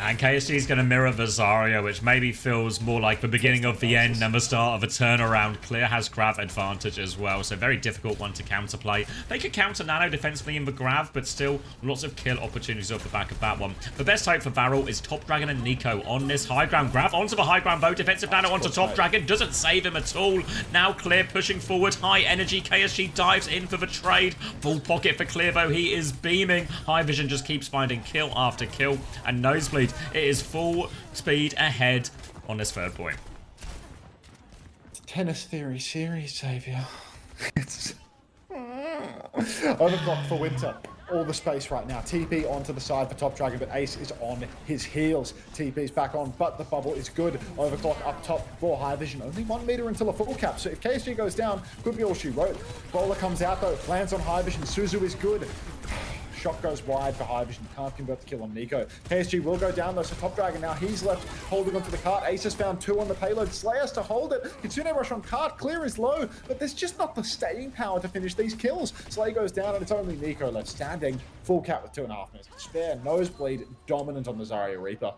And KSG is going to mirror the Zarya, which maybe feels more like the beginning of the end and the start of a turnaround. Clear has Grav advantage as well, so very difficult one to counterplay. They could counter Nano defensively in the Grav, but still lots of kill opportunities off the back of that one. The best hope for VARREL is Top Dragon and Nico on this high ground. Grav onto the high ground bow, defensive Nano onto Top Dragon, doesn't save him at all. Now Clear pushing forward, high energy, KSG dives in for the trade. Full pocket for Clear though, he is beaming. High Vision just keeps finding kill after kill, and Nosebleed, it is full speed ahead on this third point. Tennis Theory series, Xavier. It's overclock for Winter. All the space right now. TP onto the side for Top Dragon, but Ace is on his heels. TP's back on, but the bubble is good. Overclock up top for High Vision. Only 1 meter until a full cap, so if KSG goes down, could be all she wrote. Bowler comes out though, lands on High Vision. Suzu is good. Shot goes wide for High Vision. Can't convert the kill on Nico. KSG will go down though, so Top Dragon now he's left holding onto the cart. Ace has found 2 on the payload. Slay has to hold it. Kitsune rush on cart. Clear is low, but there's just not the staying power to finish these kills. Slay goes down and it's only Nico left standing. Full cap with 2.5 minutes to spare. Nosebleed dominant on the Zarya Reaper.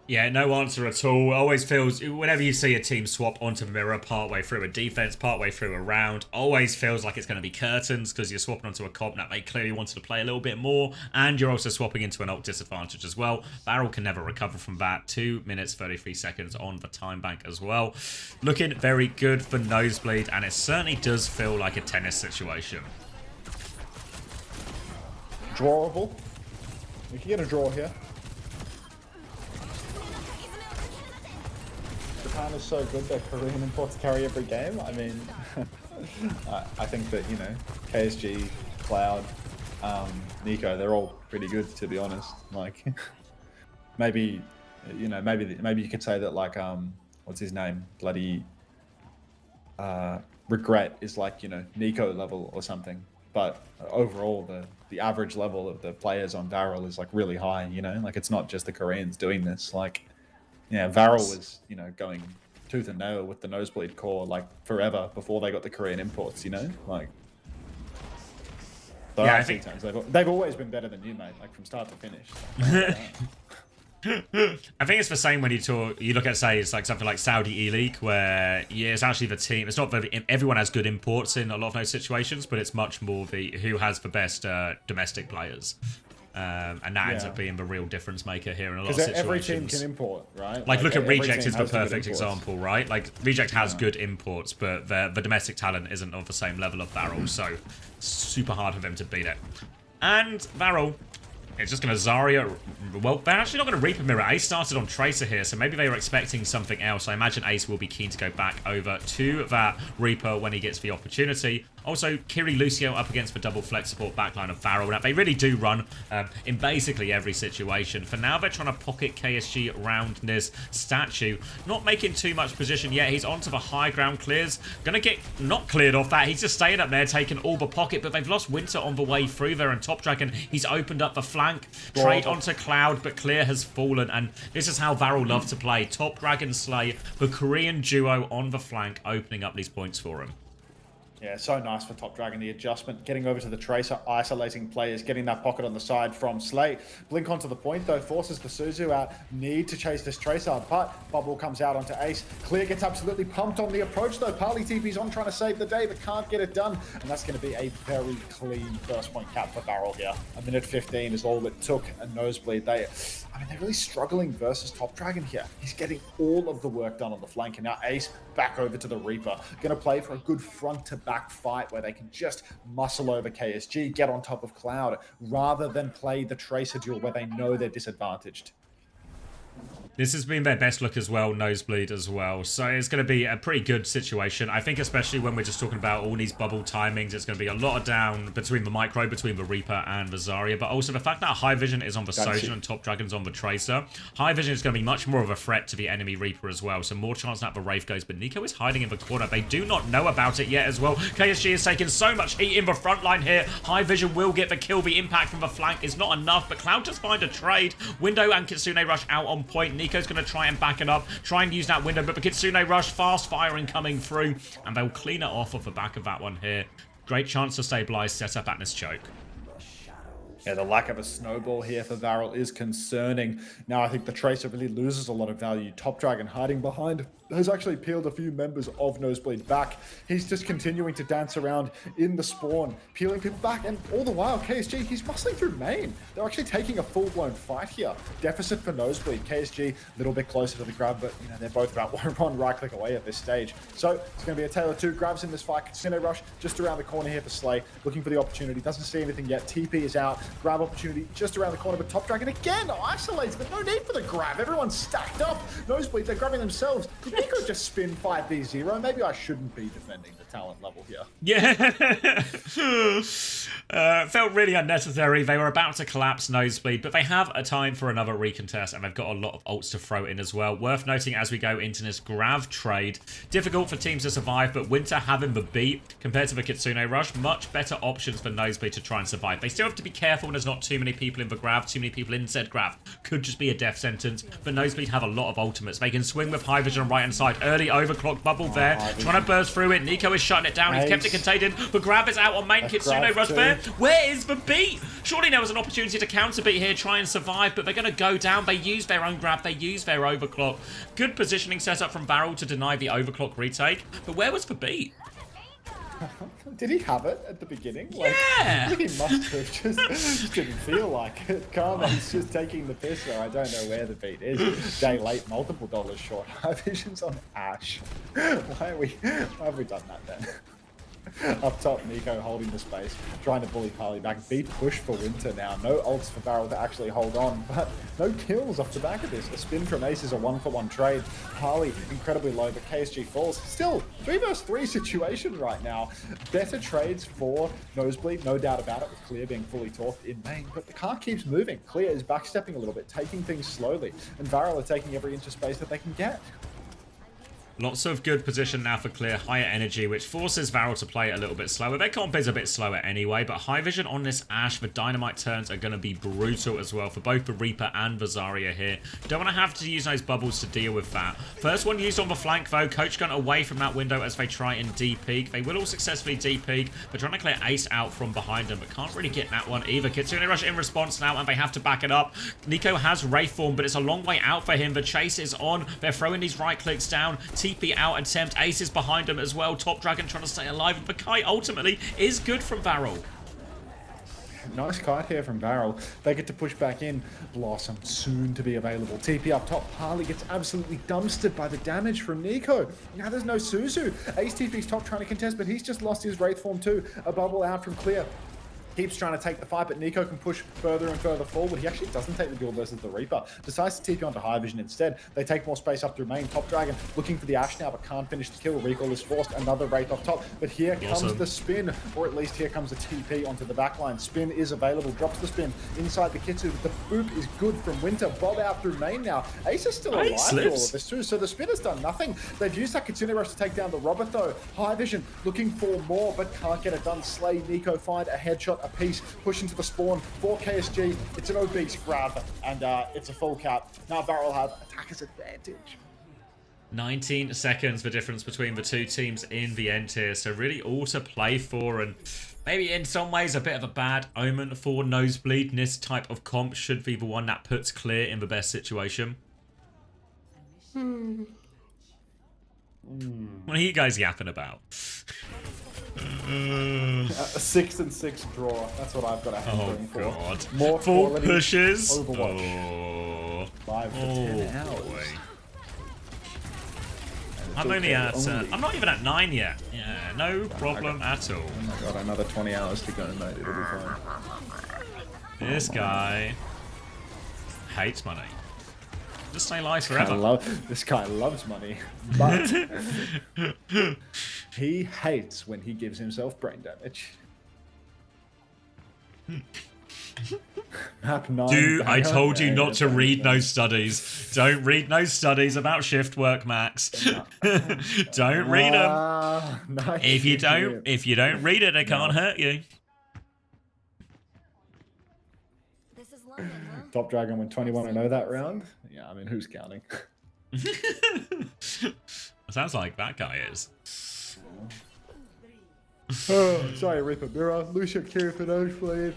Yeah, no answer at all. Always feels, whenever you see a team swap onto Mirror partway through a defense, partway through a round, always feels like it's going to be curtains because you're swapping onto a comp that they clearly wanted to play a little bit more, and you're also swapping into an ult disadvantage as well. VARREL can never recover from that. 2 minutes, 33 seconds on the time bank as well. Looking very good for Nosebleed, and it certainly does feel like a tennis situation. Drawable. We can get a draw here. Japan is so good that Korean imports carry every game. I mean, I think that, you know, KSG, Cloud, Nico, they're all pretty good, to be honest. Like, maybe, you know, maybe you could say that, like, what's his name? Bloody Regret is like, you know, Nico level or something. But overall, the average level of the players on VARREL is like really high, you know? Like, it's not just the Koreans doing this. Like, yeah, VARREL was, you know, going tooth and nail with the Nosebleed core like forever before they got the Korean imports, you know, like. So yeah, I think they've always been better than you, mate, like from start to finish. I think it's the same when you look at, say, it's like something like Saudi E-League, where yeah, it's actually the team. It's not very, everyone has good imports in a lot of those situations, but it's much more the who has the best domestic players. And that ends up being the real difference maker here in a lot of situations. Every team can import, right? Like look at Reject is the perfect example, right? Like Reject has good imports, but the domestic talent isn't of the same level of VARREL, so super hard for them to beat it. And VARREL, it's just going to Zarya. Well, they're actually not going to Reaper Mirror. Ace started on Tracer here, so maybe they were expecting something else. I imagine Ace will be keen to go back over to that Reaper when he gets the opportunity. Also, Kiri Lucio up against the double flex support backline of VARREL. Now, they really do run in basically every situation. For now, they're trying to pocket KSG around this statue. Not making too much position yet. He's onto the high ground. Clears. Going to get not cleared off that. He's just staying up there, taking all the pocket, but they've lost Winter on the way through there. And Top Dragon, he's opened up the flank. Trade onto Cloud, but Clear has fallen. And this is how VARREL love to play. Top Dragon Slay, the Korean duo on the flank, opening up these points for him. Yeah, so nice for Top Dragon, the adjustment, getting over to the Tracer, isolating players, getting that pocket on the side from Slay. Blink onto the point, though, forces the Suzu out. Need to chase this Tracer, but Bubble comes out onto Ace. Clear gets absolutely pumped on the approach, though. Parley TP's on trying to save the day, but can't get it done. And that's going to be a very clean first point cap for VARREL here. 1:15 is all it took, a Nosebleed. They're really struggling versus Top Dragon here. He's getting all of the work done on the flank, and now Ace back over to the Reaper. Going to play for a good front-to-back fight where they can just muscle over KSG, get on top of Cloud, rather than play the Tracer duel where they know they're disadvantaged. This has been their best look as well, Nosebleed as well. So it's going to be a pretty good situation. I think especially when we're just talking about all these bubble timings, it's going to be a lot of down between the Micro, between the Reaper and the Zarya. But also the fact that High Vision is on the Sojourn and Top Dragon's on the Tracer. High Vision is going to be much more of a threat to the enemy Reaper as well. So more chance that the Wraith goes. But Nico is hiding in the corner. They do not know about it yet as well. KSG is taking so much heat in the front line here. High Vision will get the kill. The impact from the flank is not enough. But Cloud just find a trade. Window and Kitsune Rush out on point. Nico's going to try and back it up, try and use that window, but the Kitsune Rush, fast firing coming through, and they'll clean it off the back of that one here. Great chance to stabilize, set up Atlas Choke. Yeah, the lack of a snowball here for VARREL is concerning. Now I think the Tracer really loses a lot of value. Top Dragon hiding behind has actually peeled a few members of Nosebleed back. He's just continuing to dance around in the spawn, peeling people back, and all the while, KSG, he's muscling through main. They're actually taking a full-blown fight here. Deficit for Nosebleed. KSG, a little bit closer to the grab, but you know they're both about one right-click away at this stage. So it's going to be a tale of two grabs in this fight. Kitsune Rush just around the corner here for Slay, looking for the opportunity. Doesn't see anything yet. TP is out. Grab opportunity just around the corner, but Top Dragon again isolates, but no need for the grab. Everyone's stacked up. Nosebleed, they're grabbing themselves. Nico just spin 5v0. Maybe I shouldn't be defending the talent level here. Yeah. Felt really unnecessary. They were about to collapse Nosebleed, but they have a time for another recontest, and they've got a lot of ults to throw in as well. Worth noting as we go into this Grav trade. Difficult for teams to survive, but Winter having the beat compared to the Kitsune Rush, much better options for Nosebleed to try and survive. They still have to be careful when there's not too many people in the Grav, too many people in said Grav. Could just be a death sentence, but Nosebleed have a lot of ultimates. They can swing with High Vision on right hand side. Early overclock bubble there, trying to burst through it. Nico is shutting it down. He's kept it contained. The grab is out on main. Kitsune Rush there. Where is the beat? Surely there was an opportunity to counter beat here, try and survive, but they're going to go down. They use their own grab. They use their overclock. Good positioning setup from VARREL to deny the overclock retake. But where was the beat? Did he have it at the beginning? Like, Yeah! I think he must have just didn't feel like it. He's just taking the piss there. I don't know where the beat is. Day late, multiple dollars short. High Vision's on Ash. Why have we done that then? Up top, Nico holding the space, trying to bully Carly back. Beat push for Winter now. No ults for VARREL to actually hold on, but no kills off the back of this. A spin from Ace is a 1-for-1 trade. Harley incredibly low, but KSG falls. Still, 3 vs 3 situation right now. Better trades for Nosebleed, no doubt about it, with Clear being fully torqued in main, but the car keeps moving. Clear is backstepping a little bit, taking things slowly, and VARREL are taking every inch of space that they can get. Lots of good position now for Clear, higher energy, which forces VARREL to play a little bit slower. Their comp is a bit slower anyway, but High Vision on this Ashe, the Dynamite turns are going to be brutal as well for both the Reaper and the Zarya here. Don't want to have to use those bubbles to deal with that. First one used on the flank though, Coach gun away from that window as they try and D-peak. They will all successfully D-peak, but trying to clear Ace out from behind them, but can't really get that one either. Kitsune Rush in response now, and they have to back it up. Nico has Wraith form, but it's a long way out for him. The chase is on. They're throwing these right clicks down. TP out and attempt. Ace is behind him as well. Top Dragon trying to stay alive. And the kite ultimately is good from VARREL. Nice kite here from VARREL. They get to push back in. Blossom soon to be available. TP up top. Harley gets absolutely dumpstered by the damage from Nico. Now there's no Suzu. Ace TP's top trying to contest, but he's just lost his Wraith form too. A bubble out from Clear. Keeps trying to take the fight, but Nico can push further and further forward. He actually doesn't take the duel versus the Reaper. Decides to TP onto High Vision instead. They take more space up through main. Top Dragon looking for the Ashe now, but can't finish the kill. Recall is forced. Another Wraith off top. But here comes the spin, or at least here comes the TP onto the backline. Spin is available. Drops the spin inside the Kitsu. The boop is good from Winter. Bob out through main now. Ace is still alive through all of this too, so the spin has done nothing. They've used that Kitsune Rush to take down the Robert though. High Vision looking for more, but can't get it done. Slay, Nico find a headshot apiece. Push into the spawn for KSG. It's an OWCS grab, and it's a full cap. Now VARREL have attacker's advantage. 19 seconds the difference between the two teams in the end here, so really all to play for, and maybe in some ways a bit of a bad omen for Nosebleed. And this type of comp should be the one that puts Clear in the best situation. What are you guys yapping about? A 6-6 draw. That's what I've got a hankering for. Oh god. More full pushes. Overwatch. 5 to 10 hours. Boy. I'm only at I'm not even at 9 yet. Yeah, no problem at all. Oh my god, another 20 hours to go, mate. It'll be fine. This guy hates money. Just stay alive I forever. this guy loves money, but he hates when he gives himself brain damage. Map 9 Dude, I banger. told you Yeah, not yeah, to banger, read banger. no studies. Don't read no studies about shift work, Max. Don't read them. Nice. If you don't read it, it can't hurt you. This is London, huh? Top Dragon went 21-0 that round. Yeah, I mean, who's counting? Sounds like that guy is. Oh, sorry, Reaper Mirror. Lucia Kiri for Nosebleed.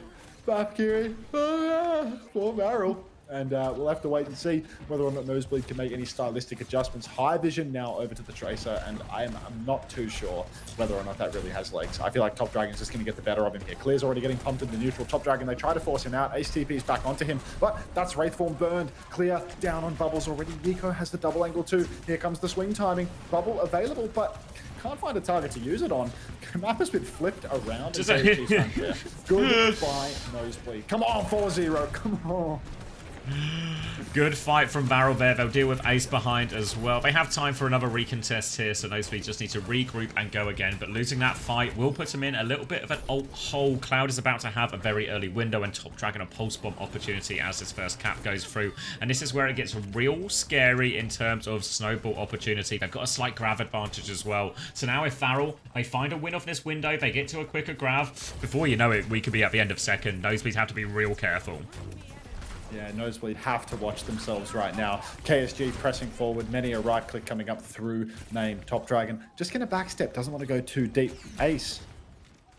Bap Kiri for VARREL. And we'll have to wait and see whether or not Nosebleed can make any stylistic adjustments. High vision now over to the Tracer, and I'm not too sure whether or not that really has legs. I feel like Top Dragon's just going to get the better of him here. Clear's already getting pumped into neutral. Top Dragon, they try to force him out. Ace TP's back onto him, but that's Wraithform burned. Clear down on Bubbles already. Nico has the double angle too. Here comes the swing timing. Bubble available, but can't find a target to use it on. The map has been flipped around. Goodbye, Nosebleed. Come on, 4-0. Come on. Good fight from VARREL there. They'll deal with Ace behind as well. They have time for another recontest here, so Nosebleed just need to regroup and go again. But losing that fight will put him in a little bit of an alt hole. Cloud is about to have a very early window, and Top Dragon a pulse bomb opportunity as his first cap goes through. And this is where it gets real scary in terms of snowball opportunity. They've got a slight grav advantage as well. So now if VARREL, they find a win off this window, they get to a quicker grav. Before you know it, we could be at the end of second. Nosebleed have to be real careful. Yeah, Nosebleed have to watch themselves right now. KSG pressing forward. Many a right click coming up through name Top Dragon. Just gonna backstep. Doesn't want to go too deep. Ace.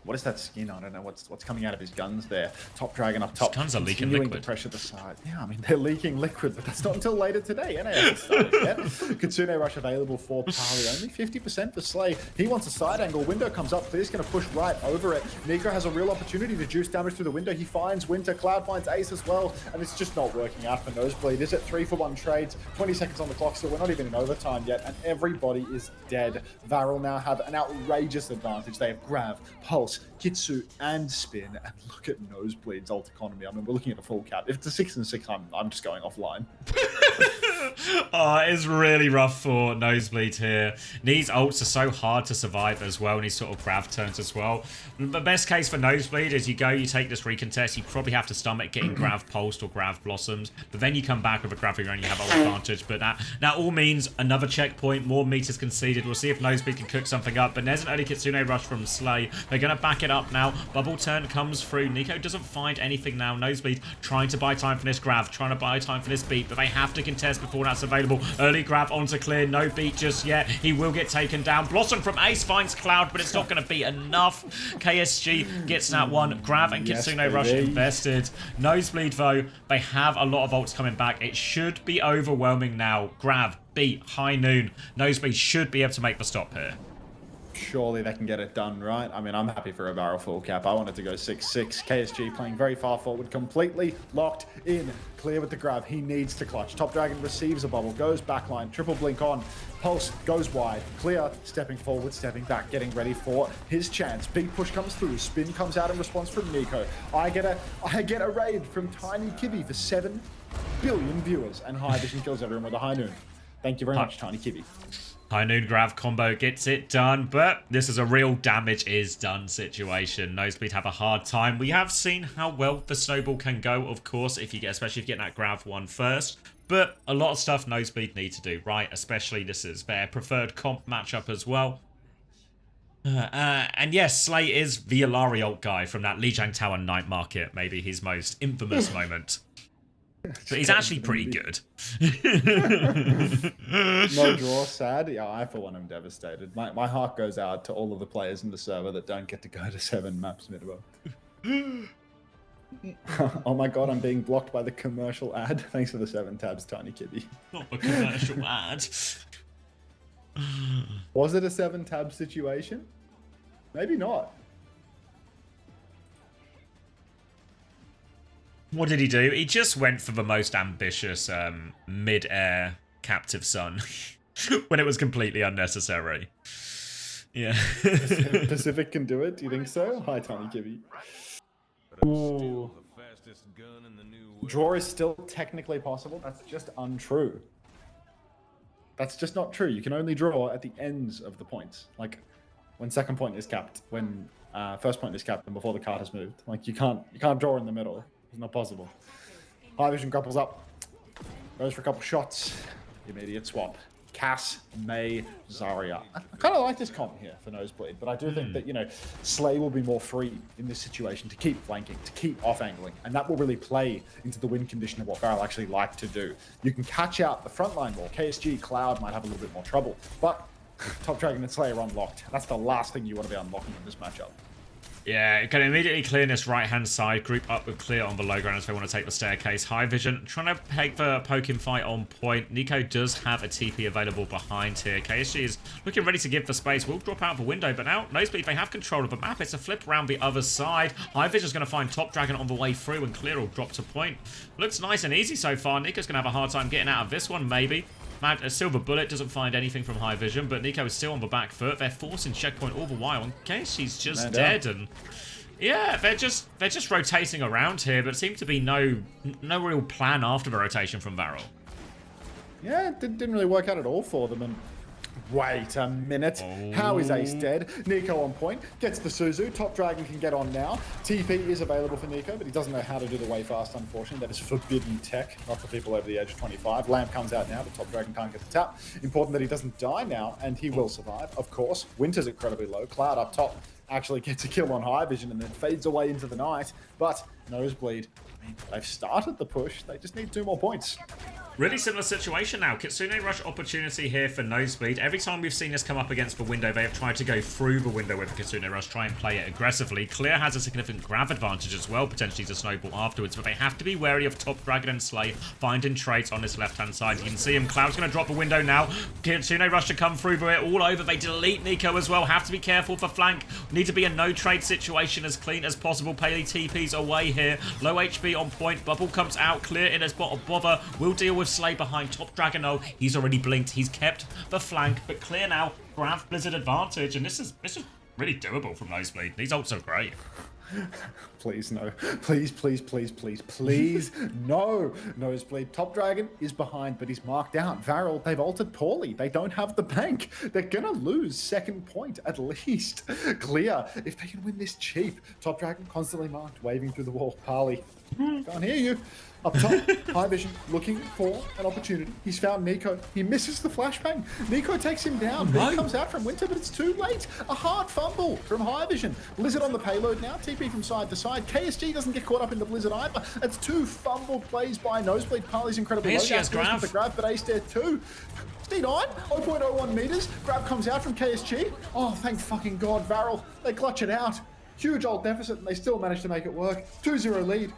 What is that skin? I don't know what's coming out of his guns there. Top Dragon up top. His guns are leaking continuing liquid. To pressure the side. Yeah, I mean, they're leaking liquid, but that's not until later today. NA hasn't started yet. Kitsune Rush available for Pali. Only 50% for Slay. He wants a side angle. Window comes up. Clear's going to push right over it. Nico has a real opportunity to juice damage through the window. He finds Winter. Cloud finds Ace as well. And it's just not working out for Nosebleed. Is it 3-for-1 trades? 20 seconds on the clock still. We're not even in overtime yet. And everybody is dead. VARREL now have an outrageous advantage. They have Grav, Pulse, Kitsu, and Spin. And look at Nosebleed's ult economy. I mean, we're looking at a full cap. If it's a 6 and 6, I'm just going offline. Oh, it's really rough for Nosebleed here. These ults are so hard to survive as well, and these sort of grav turns as well. The best case for Nosebleed is you go, you take this recontest, you probably have to stomach getting grav pulsed or grav blossomed, but then you come back with a grav and you have ult advantage. But that all means another checkpoint, more meters conceded. We'll see if Nosebleed can cook something up, but there's an early Kitsune rush from Slay. They're going to back it up now. Bubble turn comes through. Nico doesn't find anything now. Nosebleed trying to buy time for this grav, trying to buy time for this beat, but they have to contest before that's available. Early grab onto Clear, no beat just yet. He will get taken down. Blossom from Ace finds Cloud, but it's not going to be enough. KSG gets that one. Grav and Kitsune Rush invested. Nosebleed, though, they have a lot of ults coming back. It should be overwhelming now. Grav, beat, high noon. Nosebleed should be able to make the stop here. Surely they can get it done, right? I mean, I'm happy for a VARREL full cap. I wanted to go 6-6. KSG playing very far forward, completely locked in. Clear with the grab. He needs to clutch. Top Dragon receives a bubble, goes backline, triple blink on. Pulse goes wide. Clear stepping forward, stepping back, getting ready for his chance. Big push comes through. Spin comes out in response from Nico. I get a raid from Tiny Kibby for 7 billion viewers, and High Vision kills everyone with a high noon. Thank you very much, Tiny Kibby. High noon grav combo gets it done, but this is a real damage is done situation. Nosebleed have a hard time. We have seen how well the snowball can go, of course, especially if you get that grav one first. But a lot of stuff Nosebleed need to do, right? Especially this is their preferred comp matchup as well. And yes, Slay is the Alari ult guy from that Lijiang Tower Night Market, maybe his most infamous moment. But he's actually pretty good. No draw, sad. Yeah, I for one am devastated. My heart goes out to all of the players in the server that don't get to go to 7 maps midway. Oh my god, I'm being blocked by the commercial ad. Thanks for the 7 tabs, Tiny Kibby. Not a commercial ad. Was it a 7 tab situation? Maybe not. What did he do? He just went for the most ambitious mid-air captive son when it was completely unnecessary. Yeah. Pacific can do it. Do you think so? Hi, Tiny Kibby. Ooh. fastest gun in the new world. Draw is still technically possible. That's just untrue. That's just not true. You can only draw at the ends of the points. Like when second point is capped, when first point is capped, and before the card has moved. Like you can't draw in the middle. It's not possible. High vision grapples up. Goes for a couple shots. Immediate swap. Cass, May, Zarya. I kind of like this comp here for Nosebleed, but I do think that, you know, Slay will be more free in this situation to keep flanking, to keep off-angling, and that will really play into the win condition of what VARREL actually like to do. You can catch out the frontline more. KSG, Cloud might have a little bit more trouble, but Top Dragon and Slay are unlocked. That's the last thing you want to be unlocking in this matchup. Yeah, it can immediately clear this right-hand side, group up with Clear on the low ground if they want to take the staircase. High vision, trying to take the poking fight on point. Nico does have a TP available behind here. KSG is looking ready to give the space. Will drop out of the window, but now Nosebleed, they have control of the map. It's a flip around the other side. High vision's going to find Top Dragon on the way through, and Clear will drop to point. Looks nice and easy so far. Nico's going to have a hard time getting out of this one, maybe. A Silver Bullet doesn't find anything from High Vision, but Nico is still on the back foot. They're forcing checkpoint all the while, and KSG's just dead, and yeah, they're just rotating around here, but it seems to be no real plan after the rotation from VARREL. Yeah, it didn't really work out at all for them. And wait a minute. How is Ace dead? Nico on point. Gets the Suzu. Top Dragon can get on now. TP is available for Nico, but he doesn't know how to do the way fast, unfortunately. That is forbidden tech, not for people over the age of 25. Lamp comes out now, but Top Dragon can't get the tap. Important that he doesn't die now, and he will survive, of course. Winter's incredibly low. Cloud up top actually gets a kill on High Vision and then fades away into the night. But Nosebleed, I mean, they've started the push. They just need 2 more points. Really similar situation now. Kitsune rush opportunity here for Nosebleed. Every time we've seen this come up against the window, they have tried to go through the window with the Kitsune rush, try and play it aggressively. Clear has a significant grab advantage as well, potentially to snowball afterwards, but they have to be wary of Top Dragon and Slay finding traits on this left-hand side. You can see him. Cloud's going to drop the window now. Kitsune rush to come through it all over. They delete Nico as well. Have to be careful for flank. Need to be a no-trade situation as clean as possible. Paley TP's away here. Low HP on point. Bubble comes out. Clear in a spot of bother. Will deal with Slay behind Top Dragon. Oh, he's already blinked. He's kept the flank, but Clear now grabs Blizzard advantage, and this is really doable from Nosebleed. These ults are great. Please no. Please, please, please, please, please no. Nosebleed. Top Dragon is behind, but he's marked out. VARREL, they've altered poorly. They don't have the bank. They're gonna lose second point at least. Clear, if they can win this cheap. Top Dragon constantly marked, waving through the wall. Parley, can't hear you. Up top, High Vision looking for an opportunity. He's found Nico. He misses the flashbang. Nico takes him down. But he comes out from Winter, but it's too late. A hard fumble from High Vision. Blizzard on the payload now. TP from side to side. KSG doesn't get caught up in the Blizzard either. It's 2 fumble plays by Nosebleed. Parley's incredibly low. PSG has grab. The grab, but Ace there too. Speed on, 0.01 meters. Grab comes out from KSG. Oh, thank fucking God, VARREL. They clutch it out. Huge ult deficit, and they still manage to make it work. 2-0 lead.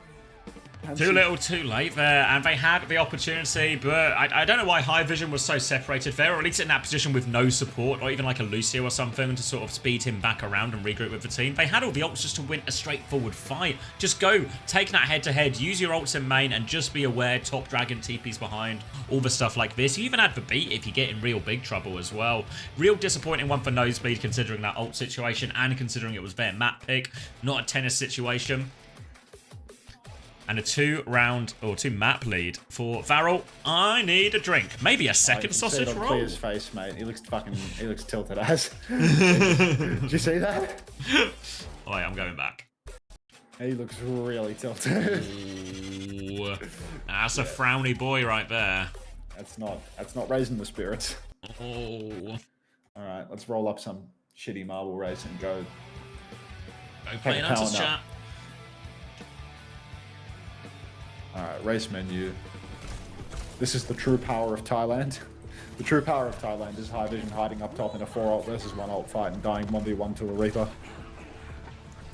Too little, too late there, and they had the opportunity, but I don't know why High Vision was so separated there, or at least in that position with no support, or even like a Lucio or something to sort of speed him back around and regroup with the team. They had all the ults just to win a straightforward fight. Just go, take that head-to-head, use your ults in main, and just be aware Top Dragon TP's behind, all the stuff like this. You even had the beat if you get in real big trouble as well. Real disappointing one for Nosebleed considering that ult situation, and considering it was their map pick, not a tennis situation. And a 2 map lead for VARREL. I need a drink. Maybe a second sausage roll. Clear's face, mate. He looks tilted as. Did you see that? Oh, yeah, I'm going back. He looks really tilted. Ooh, that's a frowny boy right there. That's not raising the spirits. Oh. All right, let's roll up some shitty marble race and go. Go play an Hunter's chat. Alright, race menu. This is the true power of Thailand. The true power of Thailand is High Vision hiding up top in a 4 ult versus 1 ult fight and dying 1v1 to a Reaper.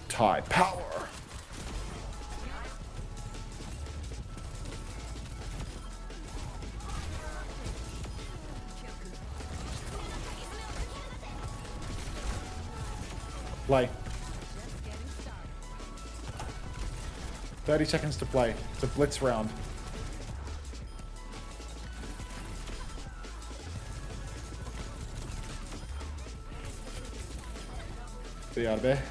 Thai power! Play. 30 seconds to play. It's a blitz round. Be out of there.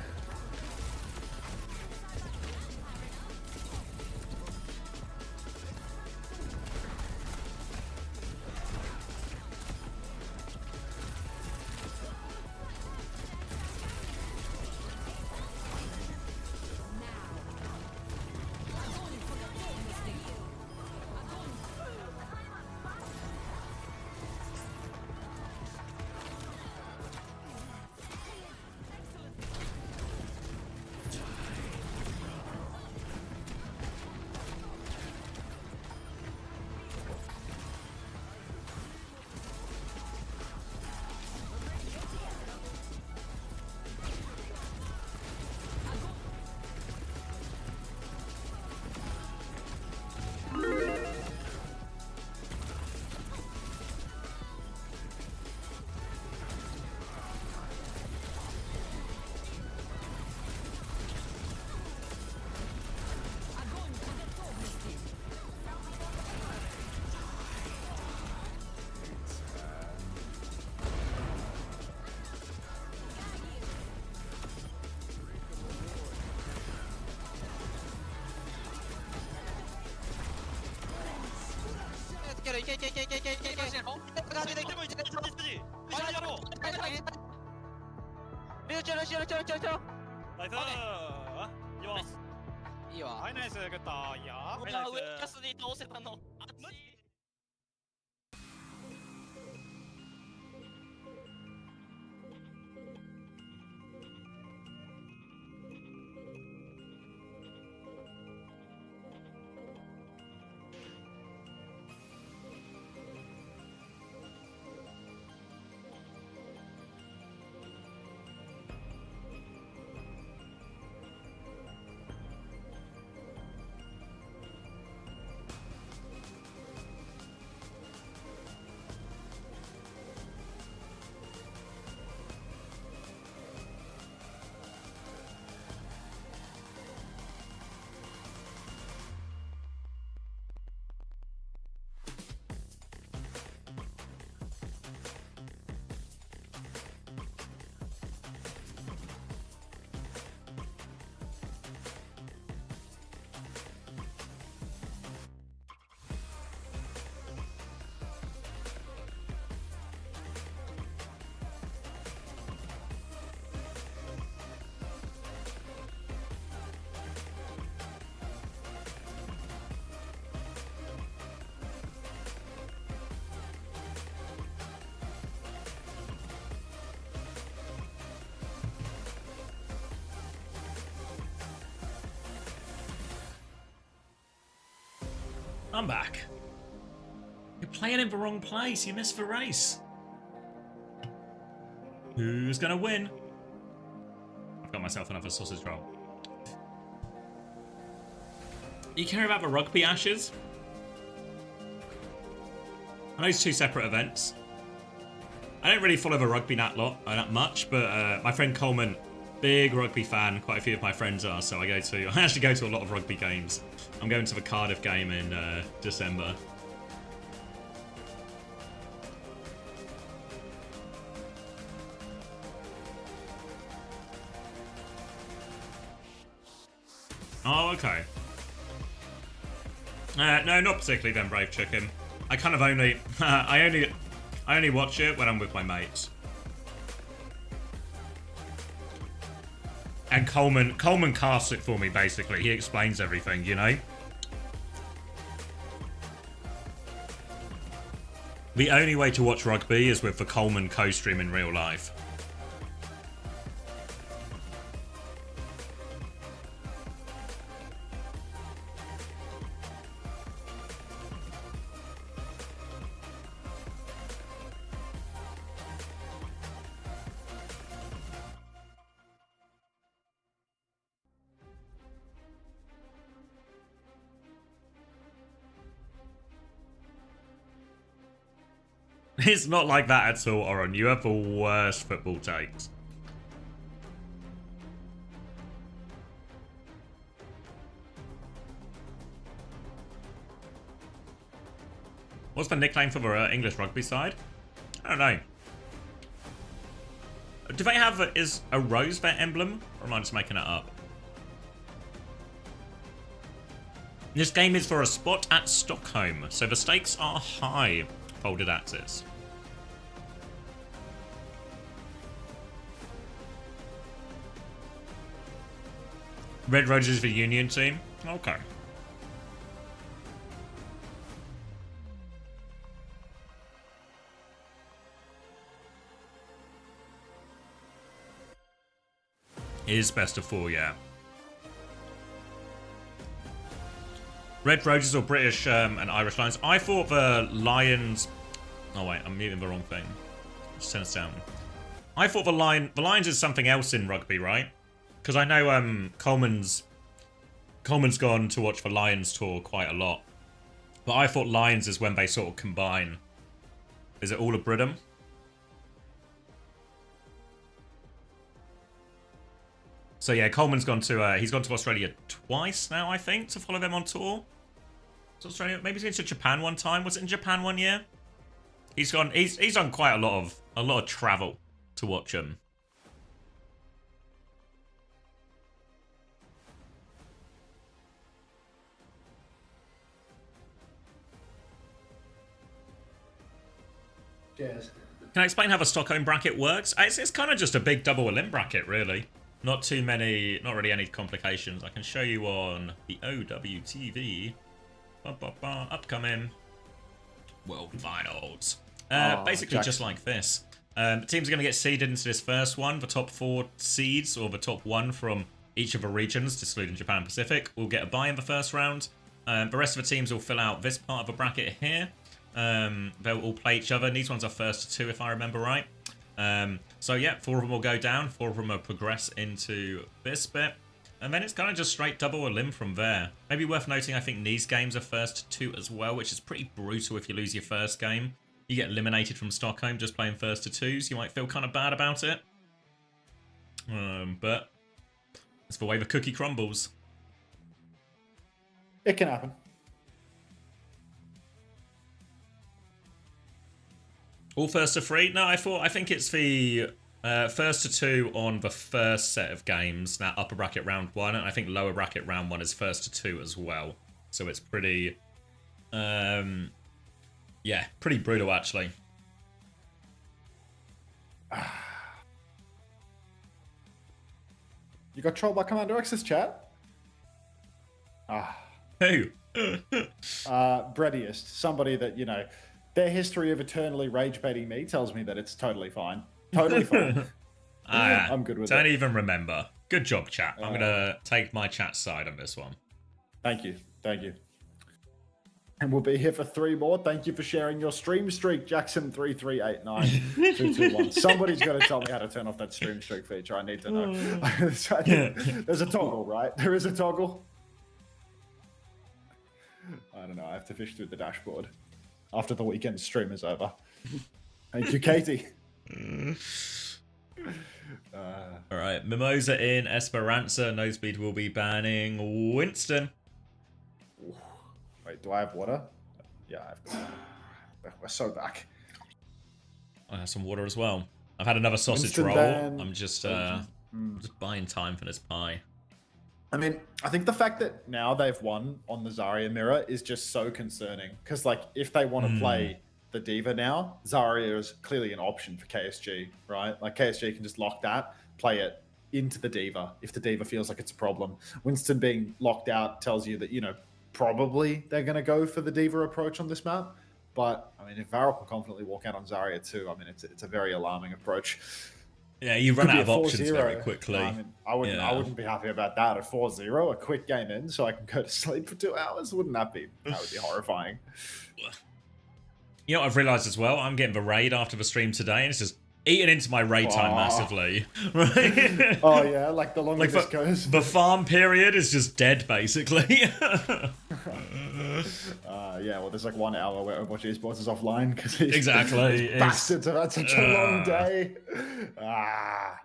いいわ。はい、ナイス、グッド。いいよ。はい、ナイス。うわ、上キャスに倒せたの。熱い。I'm back. You're playing in the wrong place. You missed the race. Who's gonna win? I've got myself another sausage roll. You care about the rugby ashes? I know it's two separate events. I don't really follow the rugby that much, but my friend Coleman, big rugby fan. Quite a few of my friends are, so I actually go to a lot of rugby games. I'm going to the Cardiff game in December. Oh, okay. No, not particularly then, Brave Chicken. I kind of only, I only watch it when I'm with my mates. And Coleman casts it for me, basically. He explains everything, you know? The only way to watch rugby is with the Coleman co-stream in real life. It's not like that at all, Oren. You have the worst football takes. What's the nickname for the English rugby side? I don't know. Do they have is a rose their emblem? Or am I just making it up? This game is for a spot at Stockholm, so the stakes are high. Folded axis. Red Roses for Union team? Okay. It is best of 4, yeah. Red Roses or British and Irish Lions. I thought the Lions... Oh wait, I'm muting the wrong thing. Just turn this down. I thought the Lions is something else in rugby, right? Because I know Coleman's gone to watch the Lions tour quite a lot. But I thought Lions is when they sort of combine. Is it all of Britain? So yeah, Coleman's gone to he's gone to Australia twice now, I think, to follow them on tour. To Australia, maybe he's been to Japan one time. Was it in Japan one year? He's done quite a lot of travel to watch them. Cheers. Can I explain how the Stockholm bracket works? It's kind of just a big double elim bracket, really. Not really any complications. I can show you on the OWTV. Upcoming World Finals. Basically Jackson. just like this. The teams are going to get seeded into this first one. The top 4 seeds, or the top 1 from each of the regions, excluding Japan and Pacific, will get a bye in the first round. The rest of the teams will fill out this part of the bracket here. They'll all play each other. These ones are first to 2, if I remember right. So yeah, 4 of them will go down. 4 of them will progress into this bit. And then it's kind of just straight double elim from there. Maybe worth noting, I think these games are first to 2 as well, which is pretty brutal if you lose your first game. You get eliminated from Stockholm just playing first to 2s. You might feel kind of bad about it. But it's the way the cookie crumbles. It can happen. All first to 3? No, I think it's the first to 2 on the first set of games. Now upper bracket round 1, and I think lower bracket round 1 is first to 2 as well. So it's pretty, yeah, pretty brutal actually. You got trolled by CommanderX's chat? Who? Breadiest. Somebody that, you know, their history of eternally rage baiting me tells me that it's totally fine. Totally fine. I'm good with it. Don't even remember. Good job, chat. I'm gonna take my chat side on this one. Thank you. Thank you. And we'll be here for 3 more. Thank you for sharing your stream streak, Jackson3389221. Somebody's got to tell me how to turn off that stream streak feature. I need to know. There's a toggle, right? There is a toggle. I don't know. I have to fish through the dashboard after the weekend stream is over. Thank you, Katie. All right, Mimosa in Esperanza. Nosebleed will be banning Winston. Wait, do I have water? Yeah, I have water. We're so back. I have some water as well. I've had another sausage Winston roll. ban. I'm just buying time for this pie. I mean, I think the fact that now they've won on the Zarya mirror is just so concerning. Because, like, if they want to play the Diva now, Zarya is clearly an option for KSG, right? Like, KSG can just lock that, play it into the Diva if the Diva feels like it's a problem. Winston being locked out tells you that, you know, probably they're going to go for the Diva approach on this map. But, I mean, if VARREL can confidently walk out on Zarya too, I mean, it's a very alarming approach. Yeah, you run Could out be of a options 4-0. very quickly. I mean, I wouldn't be happy about that. At 4-0, a quick game in, so I can go to sleep for 2 hours. Wouldn't that be? That would be horrifying. You know what I've realised as well? I'm getting the raid after the stream today, and it's just eating into my raid time massively. Right? Oh yeah, like the longer this goes. The farm period is just dead, basically. Yeah, well, there's like 1 hour where Overwatch Esports is offline because Exactly. these bastards have had such a long day. Yeah.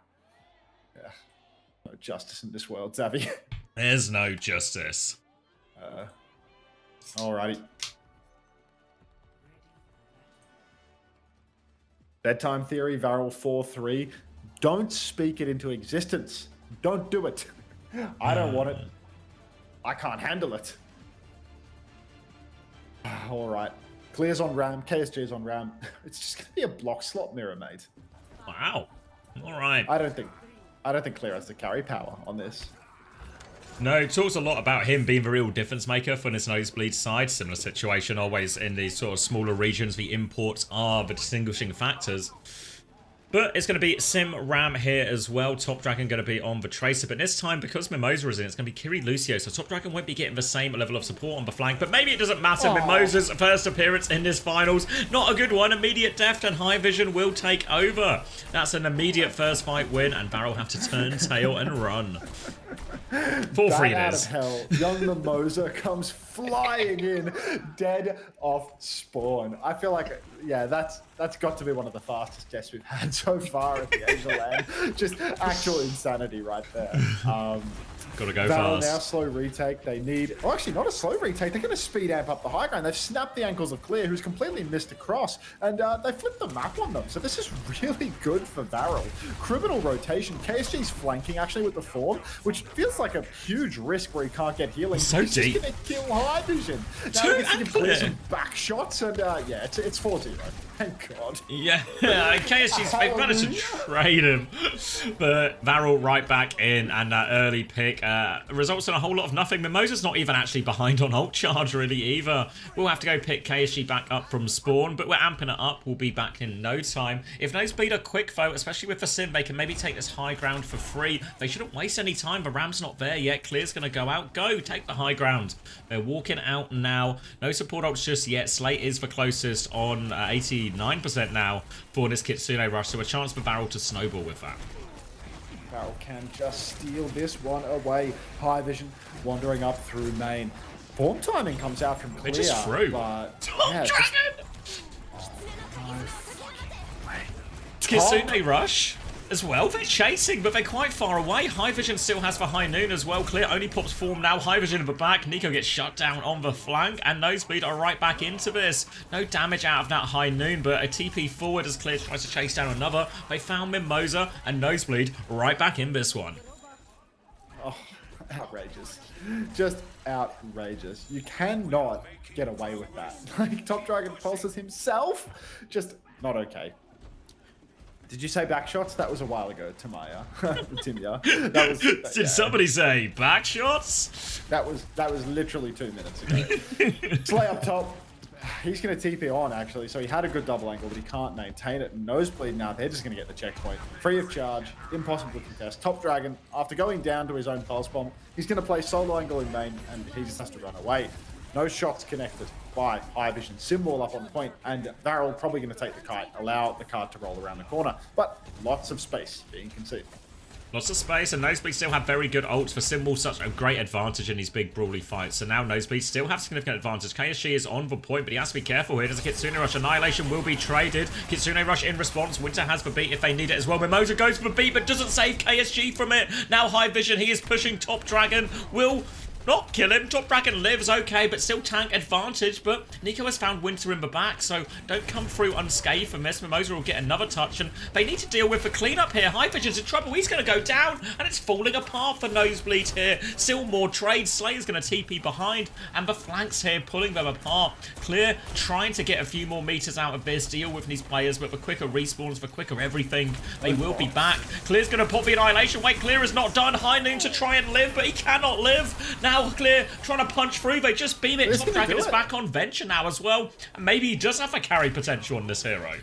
No justice in this world, Zavi. There's no justice. Alrighty. Bedtime theory, VARREL 4-3. Don't speak it into existence. Don't do it. I don't want it. I can't handle it. All right. Clear's on RAM. KSG's on RAM. It's just going to be a block slot mirror, mate. Wow. All right. I don't think Clear has the carry power on this. No, it talks a lot about him being the real difference maker for this Nosebleed side. Similar situation always in these sort of smaller regions. The imports are the distinguishing factors. But it's going to be Sim Ram here as well. Top Dragon going to be on the Tracer. But this time, because Mimosa is in, it's going to be Kiri Lucio. So Top Dragon won't be getting the same level of support on the flank. But maybe it doesn't matter. Mimosa's first appearance in this finals. Not a good one. Immediate Deft and High Vision will take over. That's an immediate first fight win. And VARREL have to turn tail and run. 4-3 it is. Out of hell, young Mimosa comes flying in, dead off spawn. I feel like, yeah, that's got to be one of the fastest deaths we've had so far at the Asia Land. Just actual insanity right there. Gotta go VARREL fast. now slow retake. They need, oh, actually not a slow retake. They're going to speed amp up the high ground. They've snapped the ankles of Clear, who's completely missed across, and they flipped the map on them. So this is really good for VARREL. Criminal rotation. KSG's flanking actually with the form, which feels like a huge risk where he can't get healing. So He's just going to kill High Vision. Now he gets to give Clear some back shots, and yeah, it's 4-0. Thank God. Yeah, KSG's managed to trade him. But VARREL right back in, and that early pick results in a whole lot of nothing. Mimosa's not even actually behind on ult charge really either. We'll have to go pick KSG back up from spawn, but we're amping it up. We'll be back in no time. If Nosebleed are quick though, especially with the sim, they can maybe take this high ground for free. They shouldn't waste any time. The Ram's not there yet. Clear's going to go out. Go, take the high ground. They're walking out now. No support ults just yet. Slate is the closest on 89% now for this Kitsune rush, so a chance for VARREL to snowball with that. VARREL can just steal this one away. High vision wandering up through main. Form timing comes out from Clear. They just threw. But Top yeah, Dragon! no fucking way. Kitsune rush as well. They're chasing, but they're quite far away. High vision still has the high noon as well. Clear only pops form now. High vision in the back. Nico gets shut down on the flank, and Nosebleed are right back into this. No damage out of that high noon, but a TP forward as Clear tries to chase down another. They found Mimosa, and Nosebleed right back in this one. Oh, outrageous. Just outrageous. You cannot get away with that. Like, Top Dragon pulses himself. Just not okay. Did you say back shots? That was a while ago, Tamaya. Timya. That was, Did somebody say back shots? That was literally 2 minutes ago. Slay up top. He's going to TP on, actually. So he had a good double angle, but he can't maintain it. Nosebleed now, they're just going to get the checkpoint. Free of charge, impossible to contest. Top Dragon, after going down to his own pulse bomb, he's going to play solo angle in main, and he just has to run away. No shots connected by High Vision. Symbol up on point, and VARREL probably going to take the kite, allow the cart to roll around the corner. But lots of space being conceded. Lots of space, and Nosebleed still have very good ults for Symbol, such a great advantage in these big brawly fights. So now Nosebleed still have significant advantage. KSG is on the point, but he has to be careful here. There's a Kitsune Rush. Annihilation will be traded. Kitsune Rush in response. Winter has the beat if they need it as well. Mimosa goes for the beat, but doesn't save KSG from it. Now High Vision, he is pushing Top Dragon. Will not kill him. Top Dragon lives, okay, but still tank advantage. But Nico has found Winter in the back, so don't come through unscathed from this. Mimosa will get another touch, and they need to deal with the cleanup here. High Vision's in trouble. He's going to go down, and it's falling apart for Nosebleed here. Still more trades. Slayer's going to TP behind, and the flanks here pulling them apart. Clear trying to get a few more meters out of this, deal with these players, but the quicker respawns, the quicker everything, they will be back. Clear's going to pop the Annihilation. Wait, Clear is not done. High Noon to try and live, but he cannot live. Now Clear trying to punch through. They just beam it. Top Dragon is back on Venture now as well. And maybe he does have a carry potential on this hero.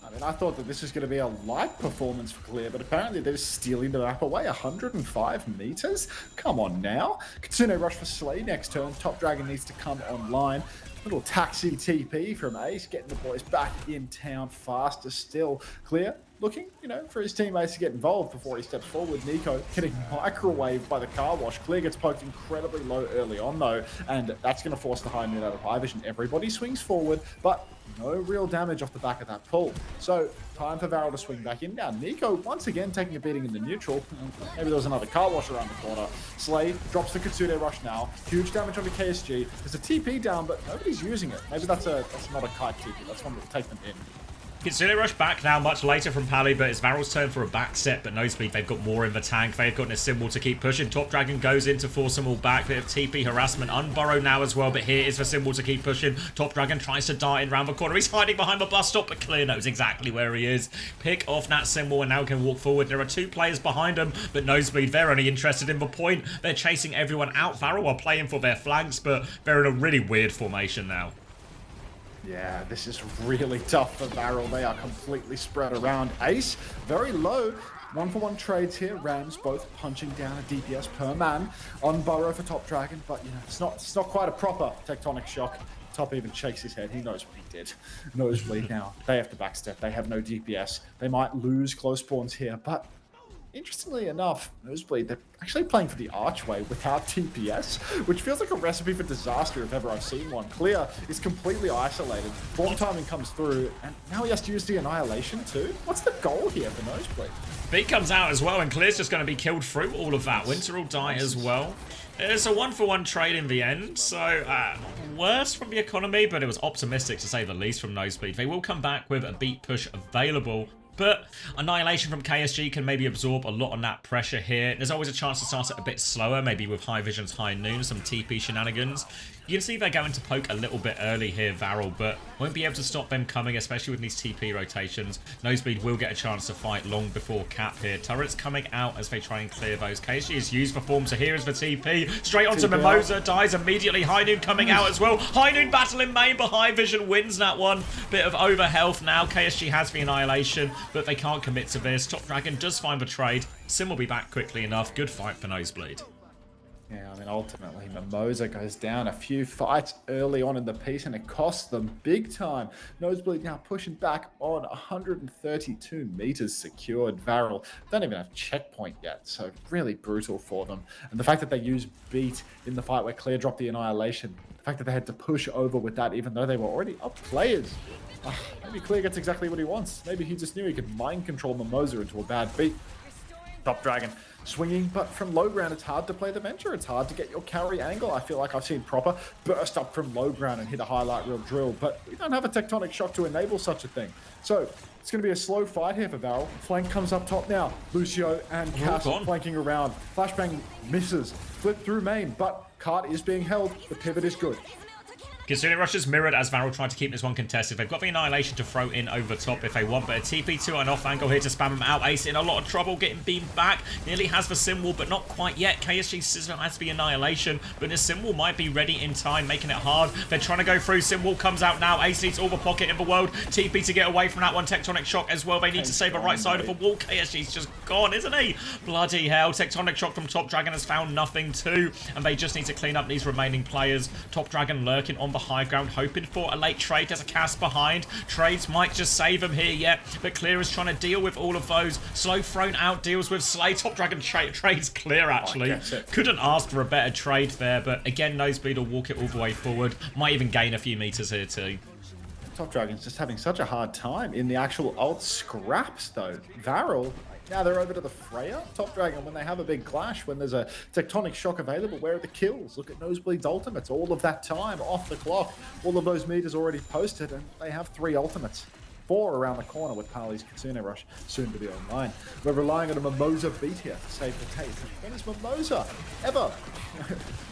I mean, I thought that this was going to be a light performance for Clear, but apparently they're just stealing the map away. 105 meters? Come on now. Kitsune Rush for Slay next turn. Top Dragon needs to come online. Little taxi TP from Ace, getting the boys back in town faster still. Clear looking, for his teammates to get involved before he steps forward. Nico getting microwaved by the car wash. Clear gets poked incredibly low early on though, and that's going to force the high noon out of High Vision. Everybody swings forward, but no real damage off the back of that pull. So time for VARREL to swing back in. Now Nico once again taking a beating in the neutral. Maybe there was another car wash around the corner. Slay drops the Kitsune Rush now. Huge damage on the KSG. There's a TP down, but nobody's using it. Maybe that's not a kite TP. That's one that will take them in. Kitsune Rush back now, much later from Pally, but it's VARREL's turn for a back set, but Nosebleed, they've got more in the tank. They've gotten a symbol to keep pushing. Top Dragon goes in to force them all back. Bit of TP harassment. Unburrow now as well, but here is the symbol to keep pushing. Top Dragon tries to dart in round the corner. He's hiding behind the bus stop, but Clear knows exactly where he is. Pick off that symbol and now can walk forward. There are two players behind him, but Nosebleed, they're only interested in the point. They're chasing everyone out. VARREL are playing for their flanks, but they're in a really weird formation now. Yeah, this is really tough for VARREL. They are completely spread around. Ace, very low. 1-for-1 trades here. Rams both punching down a DPS per man on Burrow for Top Dragon, but it's not quite a proper tectonic shock. Top even shakes his head. He knows what he did. Nosebleed now. They have to backstep. They have no DPS. They might lose close spawns here, but interestingly enough, Nosebleed, they're actually playing for the archway without TPS, which feels like a recipe for disaster if ever I've seen one. Clear is completely isolated. Form timing comes through, and now he has to use the Annihilation too. What's the goal here for Nosebleed? Beat comes out as well, and Clear's just going to be killed through all of that. Winter will die as well. It's a 1-for-1 trade in the end, so worse from the economy, but it was optimistic to say the least from Nosebleed. They will come back with a beat push available, but Annihilation from KSG can maybe absorb a lot on that pressure here. There's always a chance to start it a bit slower, maybe with High Vision's High Noon, some TP shenanigans. You can see they're going to poke a little bit early here, VARREL, but won't be able to stop them coming, especially with these TP rotations. Nosebleed will get a chance to fight long before cap here. Turrets coming out as they try and clear those. KSG is used for form, so here is the TP. Straight onto Mimosa, dies immediately. High Noon coming out as well. High Noon battling main, but High Vision wins that one. Bit of over health now. KSG has the annihilation, but they can't commit to this. Top Dragon does find the trade. Sim will be back quickly enough. Good fight for Nosebleed. Yeah, I mean, ultimately, Mimosa goes down a few fights early on in the piece, and it costs them big time. Nosebleed now pushing back on 132 meters secured. VARREL don't even have checkpoint yet, so really brutal for them. And the fact that they use beat in the fight where Clear dropped the annihilation, the fact that they had to push over with that, even though they were already up players. Maybe Clear gets exactly what he wants. Maybe he just knew he could mind control Mimosa into a bad beat. Top Dragon swinging, but from low ground, it's hard to play the Venture. It's hard to get your carry angle. I feel like I've seen Proper burst up from low ground and hit a highlight reel drill, but we don't have a tectonic shock to enable such a thing. So it's going to be a slow fight here for VARREL. Flank comes up top now. Lucio and Cass flanking around. Flashbang misses. Flip through main, but cart is being held. The pivot is good. Kitsune Rush is mirrored as VARREL tried to keep this one contested. They've got the Annihilation to throw in over top if they want, but a TP2 and off angle here to spam him out. Ace in a lot of trouble, getting beamed back. Nearly has the Sim Wall, but not quite yet. KSG still has the Annihilation, but the Sim Wall might be ready in time, making it hard. They're trying to go through. Sim Wall comes out now. Ace needs all the pocket in the world. TP to get away from that one. Tectonic Shock as well. They need to save the right side of the wall. KSG's just gone, isn't he? Bloody hell. Tectonic Shock from Top Dragon has found nothing too, and they just need to clean up these remaining players. Top Dragon lurking on the high ground, hoping for a late trade. There's a cast behind. Trades might just save him here yet, but Clear is trying to deal with all of those. Slow thrown out, deals with Slay. Top Dragon trades Clear, actually. Couldn't ask for a better trade there, but again, Nosebleed will walk it all the way forward. Might even gain a few meters here too. Top Dragon's just having such a hard time in the actual ult scraps, though. VARREL, now they're over to the Freya. Top Dragon, when they have a big clash, when there's a tectonic shock available, where are the kills? Look at Nosebleed's ultimates. All of that time off the clock. All of those meters already posted, and they have 3 ultimates. 4 around the corner with Parley's Kitsune Rush soon to be online. We're relying on a Mimosa beat here to save the tape. When has Mimosa ever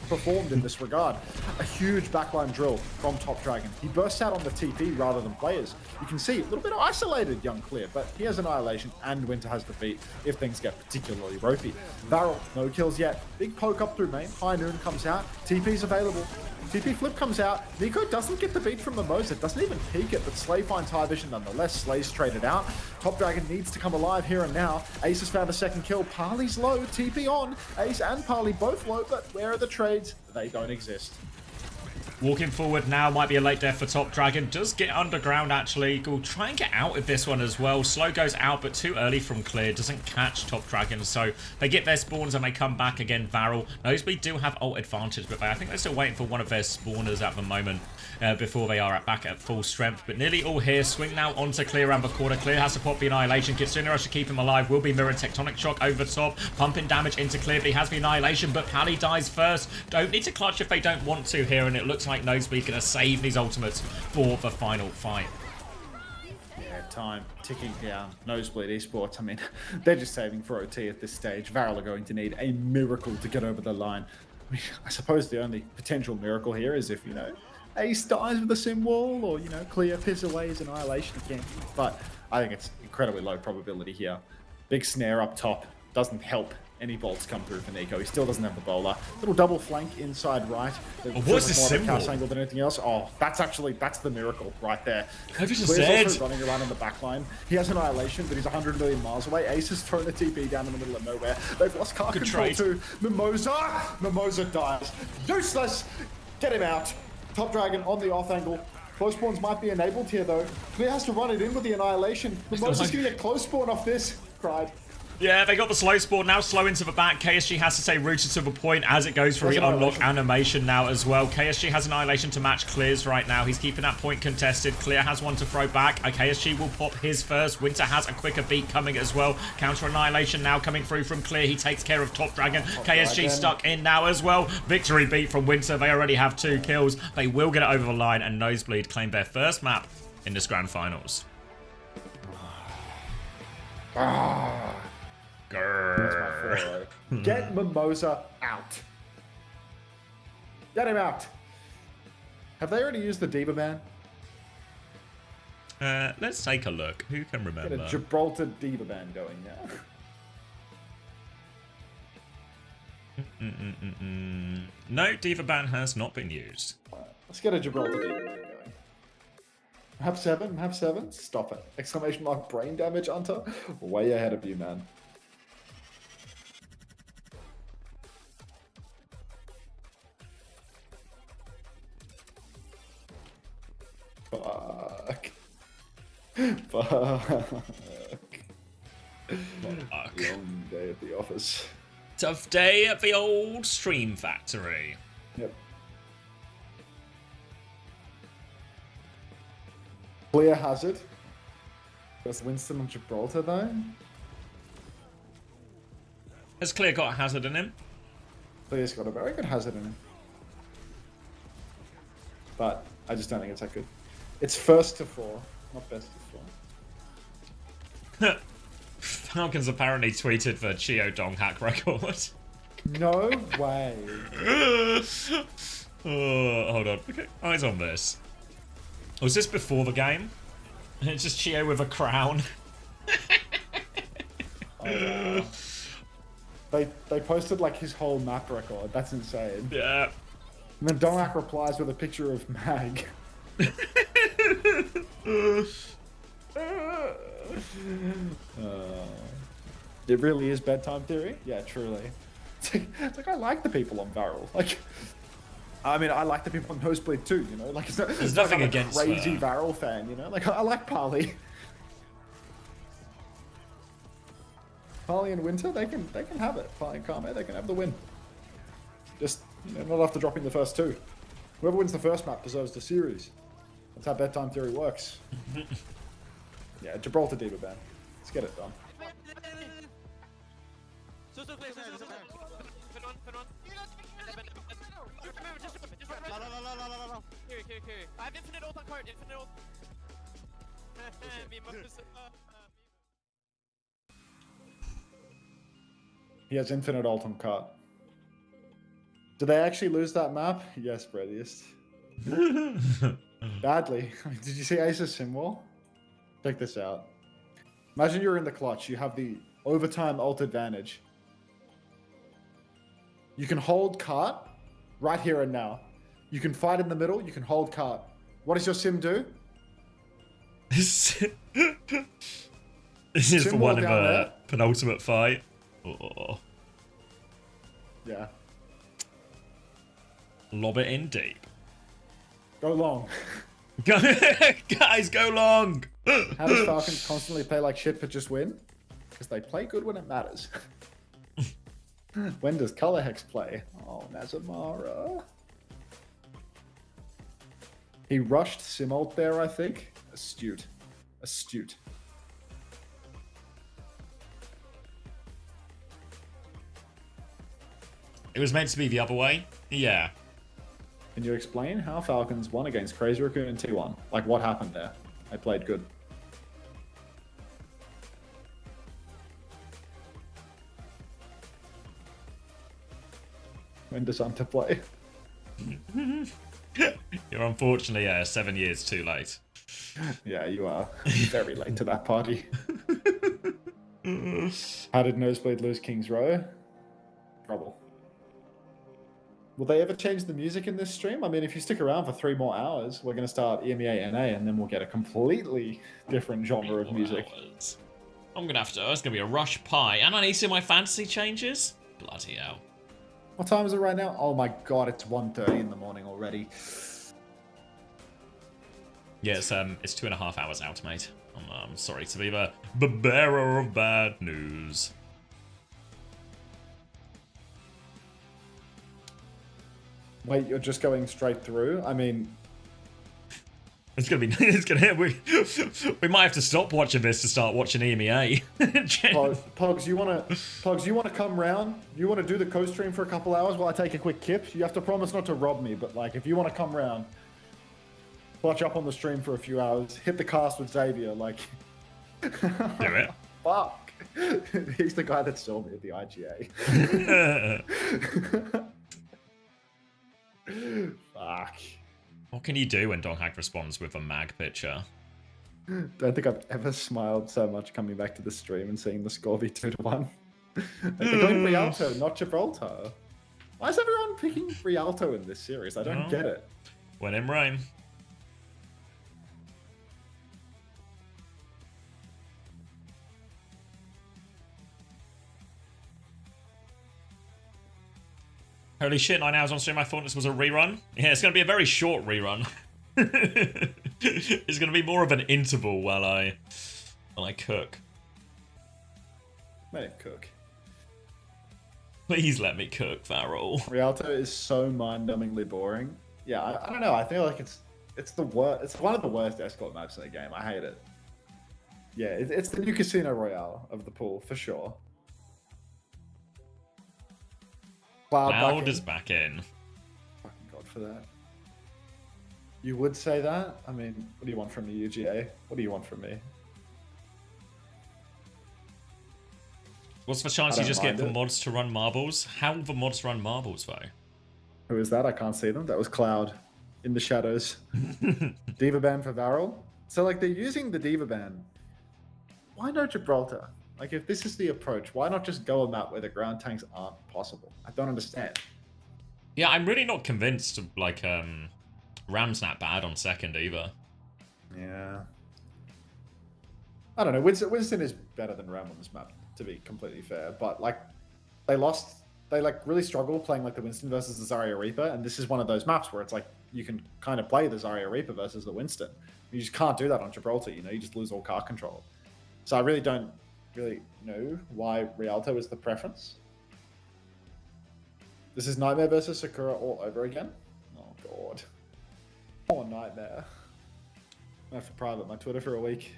performed in this regard? A huge backline drill from Top Dragon. He bursts out on the TP rather than players. You can see a little bit isolated, young Clear, but he has Annihilation and Winter has the beat if things get particularly ropey. VARREL, no kills yet. Big poke up through main. High Noon comes out. TP's available. TP flip comes out. Nico doesn't get the beat from Mimosa. Doesn't even peek it, but Slay finds high vision nonetheless. Slay's traded out. Top Dragon needs to come alive here and now. Ace has found a second kill. Parley's low. TP on. Ace and Parley both low, but where are the trades? They don't exist. Walking forward now might be a late death for Top Dragon. Does get underground, actually. Will try and get out of this one as well. Slow goes out, but too early from Clear. Doesn't catch Top Dragon, so they get their spawns and they come back again. VARREL. Nosebleed do have ult advantage, but I think they're still waiting for one of their spawners at the moment before they are back at full strength. But nearly all here. Swing now onto Clear and the corner. Clear has to pop the Annihilation. Kitsune Rush to keep him alive. Will be mirrored. Tectonic Shock over top. Pumping damage into Clear, but he has the Annihilation, but Pally dies first. Don't need to clutch if they don't want to here, and it looks like Nosebleed going to save these ultimates for the final fight. Yeah, time ticking down. Nosebleed Esports, I mean, they're just saving for OT at this stage. VARREL are going to need a miracle to get over the line. I mean, I suppose the only potential miracle here is if, you know, Ace dies with a Sim Wall, or, you know, Clear piss away his Annihilation again. But I think it's incredibly low probability here. Big snare up top doesn't help any bolts come through for Nico. He still doesn't have the bowler. Little double flank inside right. What's the symbol? Angle than anything else. Oh, that's the miracle right there. Have you just Clear's also running around on the back line. He has Annihilation, but he's 100 million miles away. Ace has thrown a TP down in the middle of nowhere. They've lost car control to Mimosa. Mimosa dies. Useless. Get him out. Top Dragon on the off angle. Close spawns might be enabled here though. Clear has to run it in with the Annihilation. Mimosa's going to get close spawn off this. Cried. Yeah, they got the slow spawn, now slow into the back. KSG has to stay rooted to the point as it goes for the unlock animation now as well. KSG has Annihilation to match Clear's right now. He's keeping that point contested. Clear has one to throw back. KSG will pop his first. Winter has a quicker beat coming as well. Counter Annihilation now coming through from Clear. He takes care of Top Dragon. KSG stuck in now as well. Victory beat from Winter. They already have 2 kills. They will get it over the line, and Nosebleed claim their first map in this grand finals. Get Mimosa out. Get him out. Have they already used the Diva ban? Let's take a look. Who can Get remember? a Gibraltar Diva ban going now. No, Diva ban has not been used. Let's get a Gibraltar Diva ban going. Map 7, map 7. Stop it! Exclamation mark! Brain damage, Hunter. Way ahead of you, man. Fuck. Fuck. Fuck. Long day at the office. Tough day at the old stream factory. Yep. Clear hazard. There's Winston on Gibraltar though. Has Clear got a hazard in him? Clear's got a very good hazard in him. But I just don't think it's that good. It's first to 4, not best to 4. Falcons apparently tweeted the Chio Dong hack record. No way. Oh, hold on. Okay, eyes on this. Was this before the game? It's just Chio with a crown. Oh, wow. They posted like his whole map record. That's insane. Yeah. And then Dongak replies with a picture of Mag. It really is bedtime theory? Yeah, truly. It's like I like the people on VARREL. Like, I mean, I like the people on Nosebleed too, you know? Like, it's not, There's like nothing I'm against a crazy her. VARREL fan, you know? Like, I like Parley. Parley and Winter, they can have it. Parley and Kame, they can have the win. Just, you know, not after dropping the first 2. Whoever wins the first map deserves the series. That's how bedtime theory works. Yeah, Gibraltar Diva ban. Let's get it done. I have infinite ult on card, infinite ult. He has infinite ult on cart. Did they actually lose that map? Yes, Brediest. Badly. Did you see Ace's symbol? Check this out. Imagine you're in the clutch. You have the overtime ult advantage. You can hold cart right here and now. You can fight in the middle. You can hold cart. What does your sim do? This is Symbol one of down a there. penultimate fight. Oh. Yeah. Lob it in deep. Go long. Guys, go long! How does Falcons constantly play like shit but just win? Because they play good when it matters. When does Color Hex play? Oh, Nazamara. He rushed Simult there, I think. Astute. Astute. It was meant to be the other way. Yeah. Can you explain how Falcons won against Crazy Raccoon in T1? Like, what happened there? They played good. When does Hunter play? You're unfortunately 7 years too late. Yeah, you are very late to that party. How did Nosebleed lose King's Row? Trouble. Will they ever change the music in this stream? I mean, if you stick around for 3 more hours, we're going to start EMEA NA, and then we'll get a completely different genre of music. I'm going to have to... It's going to be a rush pie. And I need to see my fantasy changes? Bloody hell. What time is it right now? Oh my god, it's 1:30 in the morning already. Yeah, it's 2.5 hours out, mate. I'm sorry to be the bearer of bad news. Wait, you're just going straight through? I mean... It's gonna be... we might have to stop watching this to start watching EMEA. Pogs, you wanna come round? You wanna do the co-stream for a couple hours while I take a quick kip? You have to promise not to rob me, but like, if you wanna come round, clutch up on the stream for a few hours, hit the cast with Xavier, like... Do it. Fuck! He's the guy that saw me at the IGA. Fuck. What can you do when Donghack responds with a mag picture? Don't think I've ever smiled so much coming back to the stream and seeing the score be 2-1. They're going Rialto, not Gibraltar. Why is everyone picking Rialto in this series? I don't get it. When in Rome. Holy shit, 9 hours on stream, I thought this was a rerun. Yeah, it's going to be a very short rerun. It's going to be more of an interval while I cook. Let it cook. Please let me cook, Varrel. Rialto is so mind-numbingly boring. Yeah, I don't know. I feel like it's the worst. It's one of the worst escort maps in the game. I hate it. Yeah, it's the new Casino Royale of the pool for sure. Cloud is back in. Fucking God for that. You would say that? I mean, what do you want from me, UGA? What do you want from me? What's the chance you just get the mods to run marbles? How will the mods run marbles, though? Who is that? I can't see them. That was Cloud in the shadows. Diva ban for VARREL. So, like, they're using the Diva ban. Why no Gibraltar? Like, if this is the approach, why not just go a map where the ground tanks aren't possible? I don't understand. Yeah, I'm really not convinced of, like, Ram's not bad on second either. Yeah. I don't know. Winston is better than Ram on this map, to be completely fair. But, like, they really struggle playing, like, the Winston versus the Zarya Reaper. And this is one of those maps where it's like, you can kind of play the Zarya Reaper versus the Winston. You just can't do that on Gibraltar, you know? You just lose all card control. So I really don't know why Rialto is the preference. This is Nightmare versus Sakura all over again? Oh, God. Oh, Nightmare. I have to private my Twitter for a week.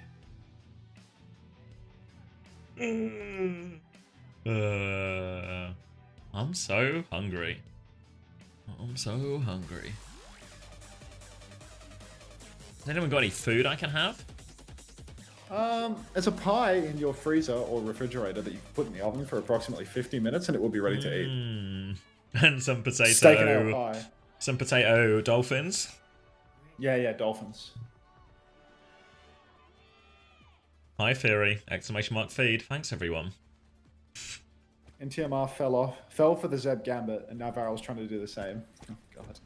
I'm so hungry. I'm so hungry. Has anyone got any food I can have? There's a pie in your freezer or refrigerator that you can put in the oven for approximately 50 minutes and it will be ready to eat. And some potato. Steak and ale pie. Some potato dolphins. Yeah, dolphins. Hi, Theory! Exclamation mark feed. Thanks, everyone. NTMR fell for the Zeb Gambit, and now VARREL's trying to do the same. Oh, God.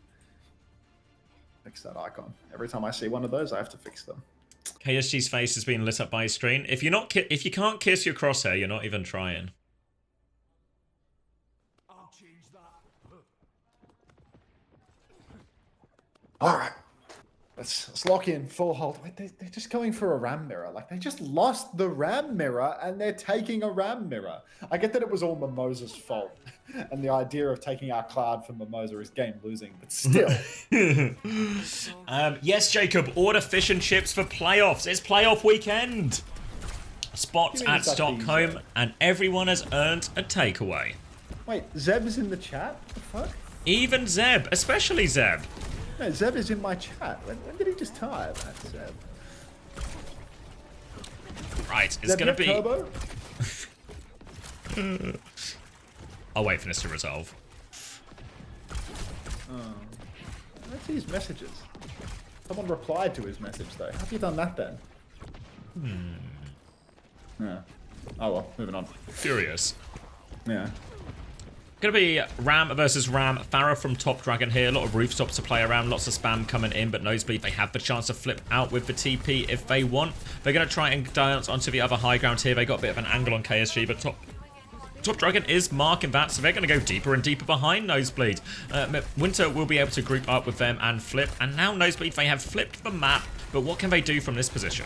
Fix that icon. Every time I see one of those, I have to fix them. KSG's face is being lit up by his screen. If you can't kiss your crosshair, you're not even trying. I'll change that. All right. Let's lock in full hold. Wait, they're just going for a RAM mirror. Like, they just lost the RAM mirror and they're taking a RAM mirror. I get that it was all Mimosa's fault. And the idea of taking our Cloud from Mimosa is game losing, but still. Yes, Jacob, order fish and chips for playoffs. It's playoff weekend. Spots at Stockholm, and everyone has earned a takeaway. Wait, Zeb is in the chat? What the fuck? Even Zeb, especially Zeb. No, Zeb is in my chat. When did he just type that, Zeb? Right, it's going to be... Turbo? I'll wait for this to resolve. Let's see his messages. Someone replied to his message, though. How have you done that, then? Yeah. Oh, well, moving on. Furious. Yeah. Gonna be Ram versus Ram. Farah from Top Dragon here. A lot of rooftops to play around. Lots of spam coming in, but Nosebleed, they have the chance to flip out with the TP if they want. They're gonna try and dance onto the other high ground here. They got a bit of an angle on KSG, but Top Dragon is marking that, so they're going to go deeper and deeper behind Nosebleed. Winter will be able to group up with them and flip, and now Nosebleed, they have flipped the map, but what can they do from this position?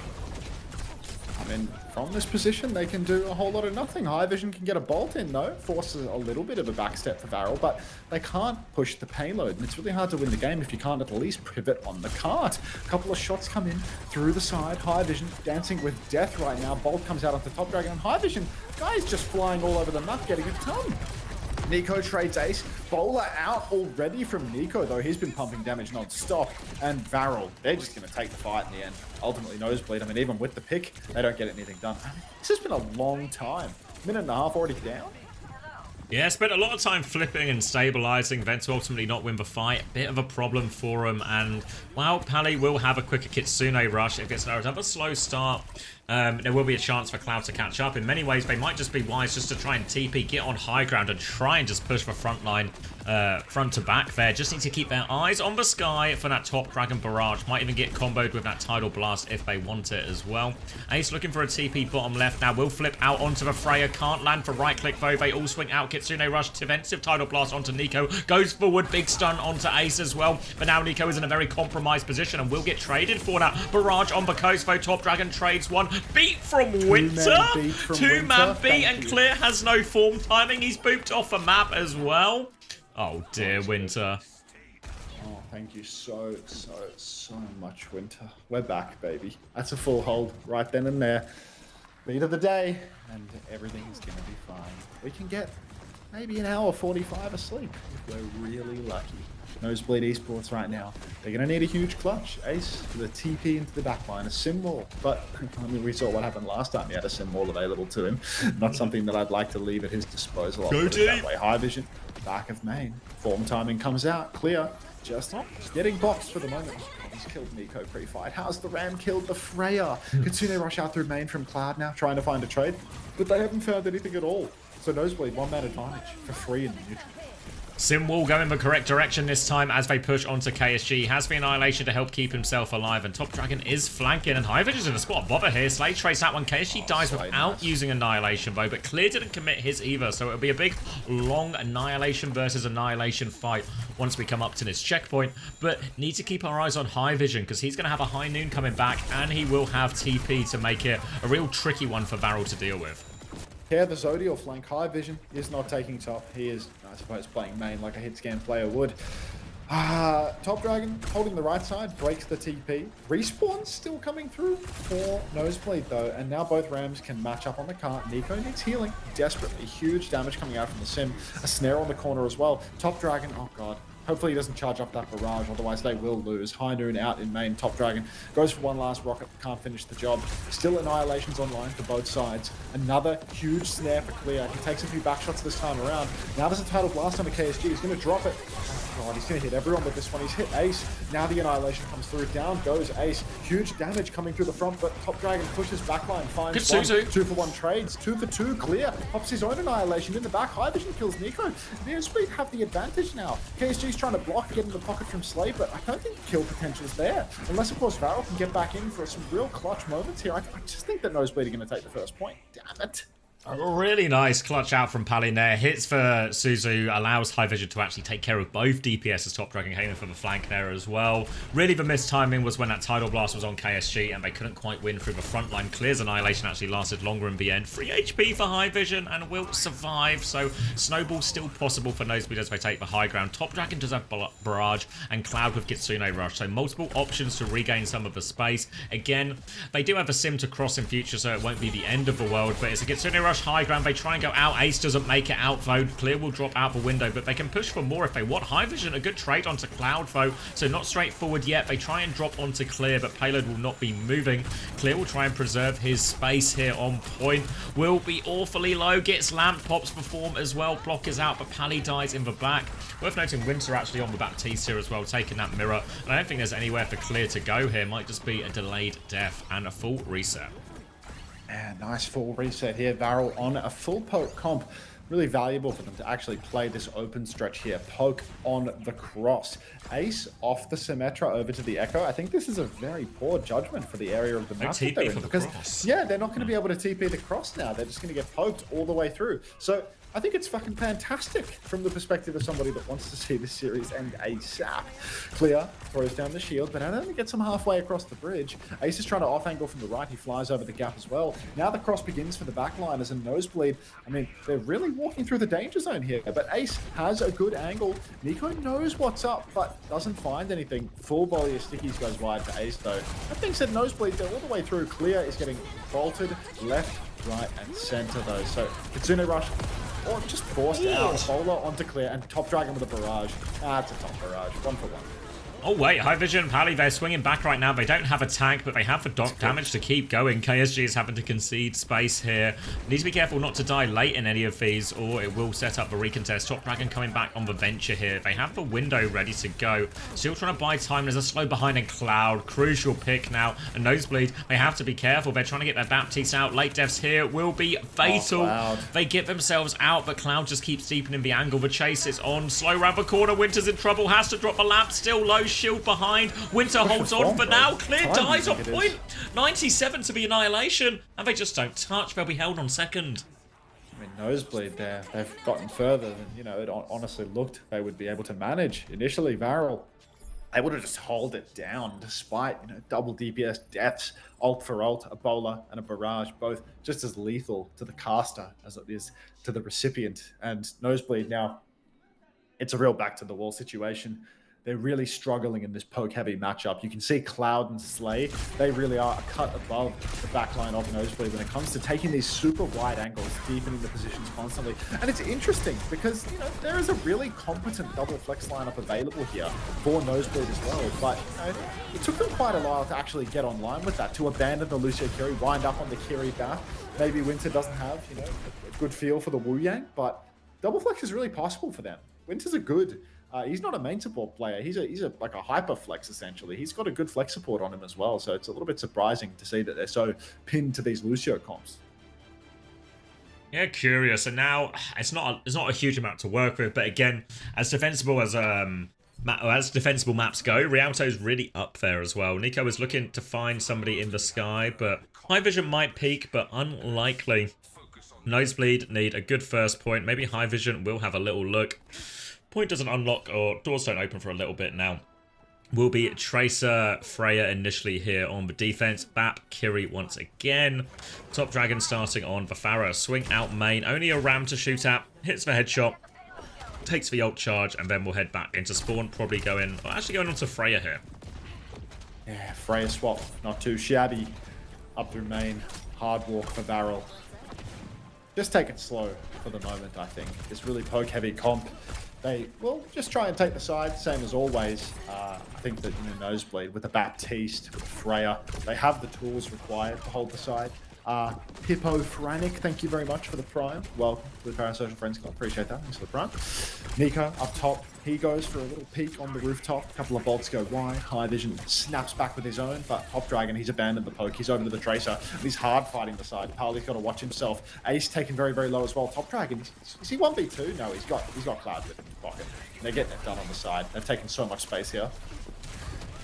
I mean, from this position, they can do a whole lot of nothing. High Vision can get a bolt in, though. Forces a little bit of a backstep for VARREL, but they can't push the payload. And it's really hard to win the game if you can't at least pivot on the cart. A couple of shots come in through the side. High Vision dancing with death right now. Bolt comes out onto Top Dragon. And High Vision, guy's just flying all over the map, getting a ton. Nico trades ace. Bowler out already from Nico, though. He's been pumping damage non-stop. And VARREL, they're just going to take the fight in the end. Ultimately, Nosebleed, I mean, even with the pick, they don't get anything done. I mean, this has been a long time. Minute and a half already down. Yeah, spent a lot of time flipping and stabilizing, then to ultimately not win the fight. A bit of a problem for him, and while Pally will have a quicker Kitsune rush, if it gets another slow start, there will be a chance for Cloud to catch up. In many ways, they might just be wise just to try and TP, get on high ground, and try and just push the front line, front to back there. Just need to keep their eyes on the sky for that top Dragon Barrage. Might even get comboed with that Tidal Blast if they want it as well. Ace looking for a TP bottom left now. Will flip out onto the Freya. Can't land for right click though. They all swing out. Kitsune rush, defensive Tidal Blast onto Nico. Goes forward, big stun onto Ace as well. But now Nico is in a very compromised position and will get traded for that Barrage on the coast though. Top Dragon trades one. Beat from Winter. Two-man beat, and Clear has no form timing. He's booped off a map as well. Oh dear, Winter. Oh, thank you so much, Winter. We're back, baby. That's a full hold right then and there. Lead of the day, and everything's gonna be fine. We can get maybe an hour 45 of sleep if we're really lucky. Nosebleed Esports right now. They're going to need a huge clutch. Ace for the TP into the backline, a sim wall. But I mean, we saw what happened last time. He had a sim wall available to him. Not something that I'd like to leave at his disposal. Go deep. That way. High vision, back of main. Form timing comes out. Clear. Just getting boxed for the moment. He's killed Nico pre-fight. How's the Ram killed the Freya? Kitsune rush out through main from Cloud now, trying to find a trade. But they haven't found anything at all. So Nosebleed, one-man advantage for free in the neutral. Simwall going the correct direction this time as they push onto KSG. Has the Annihilation to help keep himself alive, and Top Dragon is flanking, and High Vision's in the spot bother here. Slay trace that one. KSG dies without using Annihilation though, but Clear didn't commit his either, so it'll be a big long Annihilation versus Annihilation fight once we come up to this checkpoint. But need to keep our eyes on High Vision because he's going to have a High Noon coming back, and he will have TP to make it a real tricky one for VARREL to deal with. Here, the Zodial flank. High Vision is not taking top. He is, I suppose, playing main like a hit scan player would. Top Dragon holding the right side, breaks the TP. Respawn's still coming through for Nosebleed though, and now both Rams can match up on the cart. Nico needs healing desperately. Huge damage coming out from the sim. A snare on the corner as well. Top Dragon, oh god. Hopefully he doesn't charge up that barrage, otherwise they will lose. High Noon out in main. Top Dragon goes for one last rocket, can't finish the job. Still Annihilations online for both sides. Another huge snare for Clear. He takes a few back shots this time around. Now there's a Tidal Blast on the KSG. He's going to drop it. Oh god, he's going to hit everyone with this one. He's hit Ace. Now the Annihilation comes through. Down goes Ace. Huge damage coming through the front, but Top Dragon pushes backline, finds one. 2-for-1 trades. 2-for-2 Clear. Pops his own Annihilation in the back. High Vision kills Nico. Nosebleed have the advantage now. KSG's trying to block, get in the pocket from Slay, but I don't think kill potential is there. Unless, of course, VARREL can get back in for some real clutch moments here. I just think that Nosebleed are going to take the first point. Damn it. A really nice clutch out from Palin there. Hits for Suzu, allows High Vision to actually take care of both DPS as Top Dragon came in for the flank there as well. Really the missed timing was when that Tidal Blast was on KSG and they couldn't quite win through the front line. Clear's Annihilation actually lasted longer in the end. 3 HP for High Vision and will survive, so Snowball still possible for Nosebleed as they take the high ground. Top Dragon does have Barrage and Cloud with Kitsune Rush, so multiple options to regain some of the space. Again, they do have a sim to cross in future, so it won't be the end of the world, but it's a Kitsune Rush high ground. They try and go out. Ace doesn't make it out though. Clear will drop out the window, but they can push for more if they want. High Vision, a good trade onto Cloud though, so not straightforward yet. They try and drop onto Clear, but Payload will not be moving. Clear will try and preserve his space here on point. Will be awfully low. Gets lamp, pops for form as well. Block is out, but Pally dies in the back. Worth noting Winter actually on the Baptiste here as well, taking that mirror. And I don't think there's anywhere for Clear to go here. Might just be a delayed death and a full reset. Yeah, nice full reset here. VARREL on a full poke comp. Really valuable for them to actually play this open stretch here. Poke on the cross. Ace off the Symmetra over to the Echo. I think this is a very poor judgment for the area of the map that they're in, because yeah, they're not going to be able to TP the cross now. They're just going to get poked all the way through. So I think it's fucking fantastic from the perspective of somebody that wants to see this series end ASAP. Clear throws down the shield, but only gets him halfway across the bridge. Ace is trying to off angle from the right. He flies over the gap as well. Now the cross begins for the backliners and Nosebleed. I mean, they're really walking through the danger zone here, but Ace has a good angle. Nico knows what's up, but doesn't find anything. Full volley of stickies goes wide for Ace though. That being said, Nosebleed, they're all the way through. Clear is getting bolted left, right, and center though. So Kitsune Rush, or just forced out. Bowler onto Clear, and Top Dragon with a barrage. It's a top barrage. 1-for-1. Oh wait, High Vision, Pally, they're swinging back right now. They don't have a tank, but they have the dock damage to keep going. KSG is having to concede space here. Need to be careful not to die late in any of these, or it will set up a recontest. Top Dragon coming back on the Venture here. They have the window ready to go. Still trying to buy time. There's a slow behind in Cloud. Crucial pick now. A Nosebleed. They have to be careful. They're trying to get their Baptiste out. Late deaths here will be fatal. They get themselves out, but Cloud just keeps deepening the angle. The chase is on. Slow round the corner. Winter's in trouble. Has to drop a lamp. Still low. Shield behind. Winter holds on for now. Clear dies on point. 97 to the Annihilation. And they just don't touch. They'll be held on second. I mean, Nosebleed there. They've gotten further than, you know, it honestly looked they would be able to manage. Initially, VARREL, they would have just hauled it down despite, you know, double DPS deaths, ult for ult, a bowler and a barrage, both just as lethal to the caster as it is to the recipient. And Nosebleed now, it's a real back to the wall situation. They're really struggling in this poke-heavy matchup. You can see Cloud and Slay, they really are a cut above the backline of Nosebleed when it comes to taking these super wide angles, deepening the positions constantly. And it's interesting because, you know, there is a really competent double flex lineup available here for Nosebleed as well. But, you know, it took them quite a while to actually get online with that, to abandon the Lucio Kiri, wind up on the Kiri back. Maybe Winter doesn't have, you know, a good feel for the Wu Yang, but double flex is really possible for them. Winter's a good... he's not a main support player. He's a like a hyper flex essentially. He's got a good flex support on him as well. So it's a little bit surprising to see that they're so pinned to these Lucio comps. Yeah, curious. And now it's not a huge amount to work with, but again, as defensible as defensible maps go, Rialto's really up there as well. Nico is looking to find somebody in the sky, but High Vision might peek, but unlikely. Nosebleed need a good first point. Maybe High Vision will have a little look. Point doesn't unlock, or doors don't open for a little bit now. Will be Tracer, Freya initially here on the defense. Bap, Kiri once again. Top Dragon starting on the Pharaoh. Swing out main. Only a ram to shoot at. Hits the headshot. Takes the ult charge, and then we'll head back into spawn. Probably going on to Freya here. Yeah, Freya swap. Not too shabby. Up through main. Hard walk for VARREL. Just take it slow for the moment, I think. This really poke-heavy comp. They will just try and take the side, same as always. I think that, you know, Nosebleed with the Baptiste, with Freya, they have the tools required to hold the side. Hippo Franic, thank you very much for the prime. Welcome to the Parasocial Friends Club. Appreciate that. Thanks for the prime. Nico up top. He goes for a little peek on the rooftop. A couple of bolts go wide. High Vision snaps back with his own, but Top Dragon, he's abandoned the poke. He's over to the Tracer, and he's hard fighting the side. Parley's got to watch himself. Ace taken very, very low as well. Top Dragon, is he 1v2? No, he's got Cloud with him in his pocket. They're getting it done on the side. They've taken so much space here.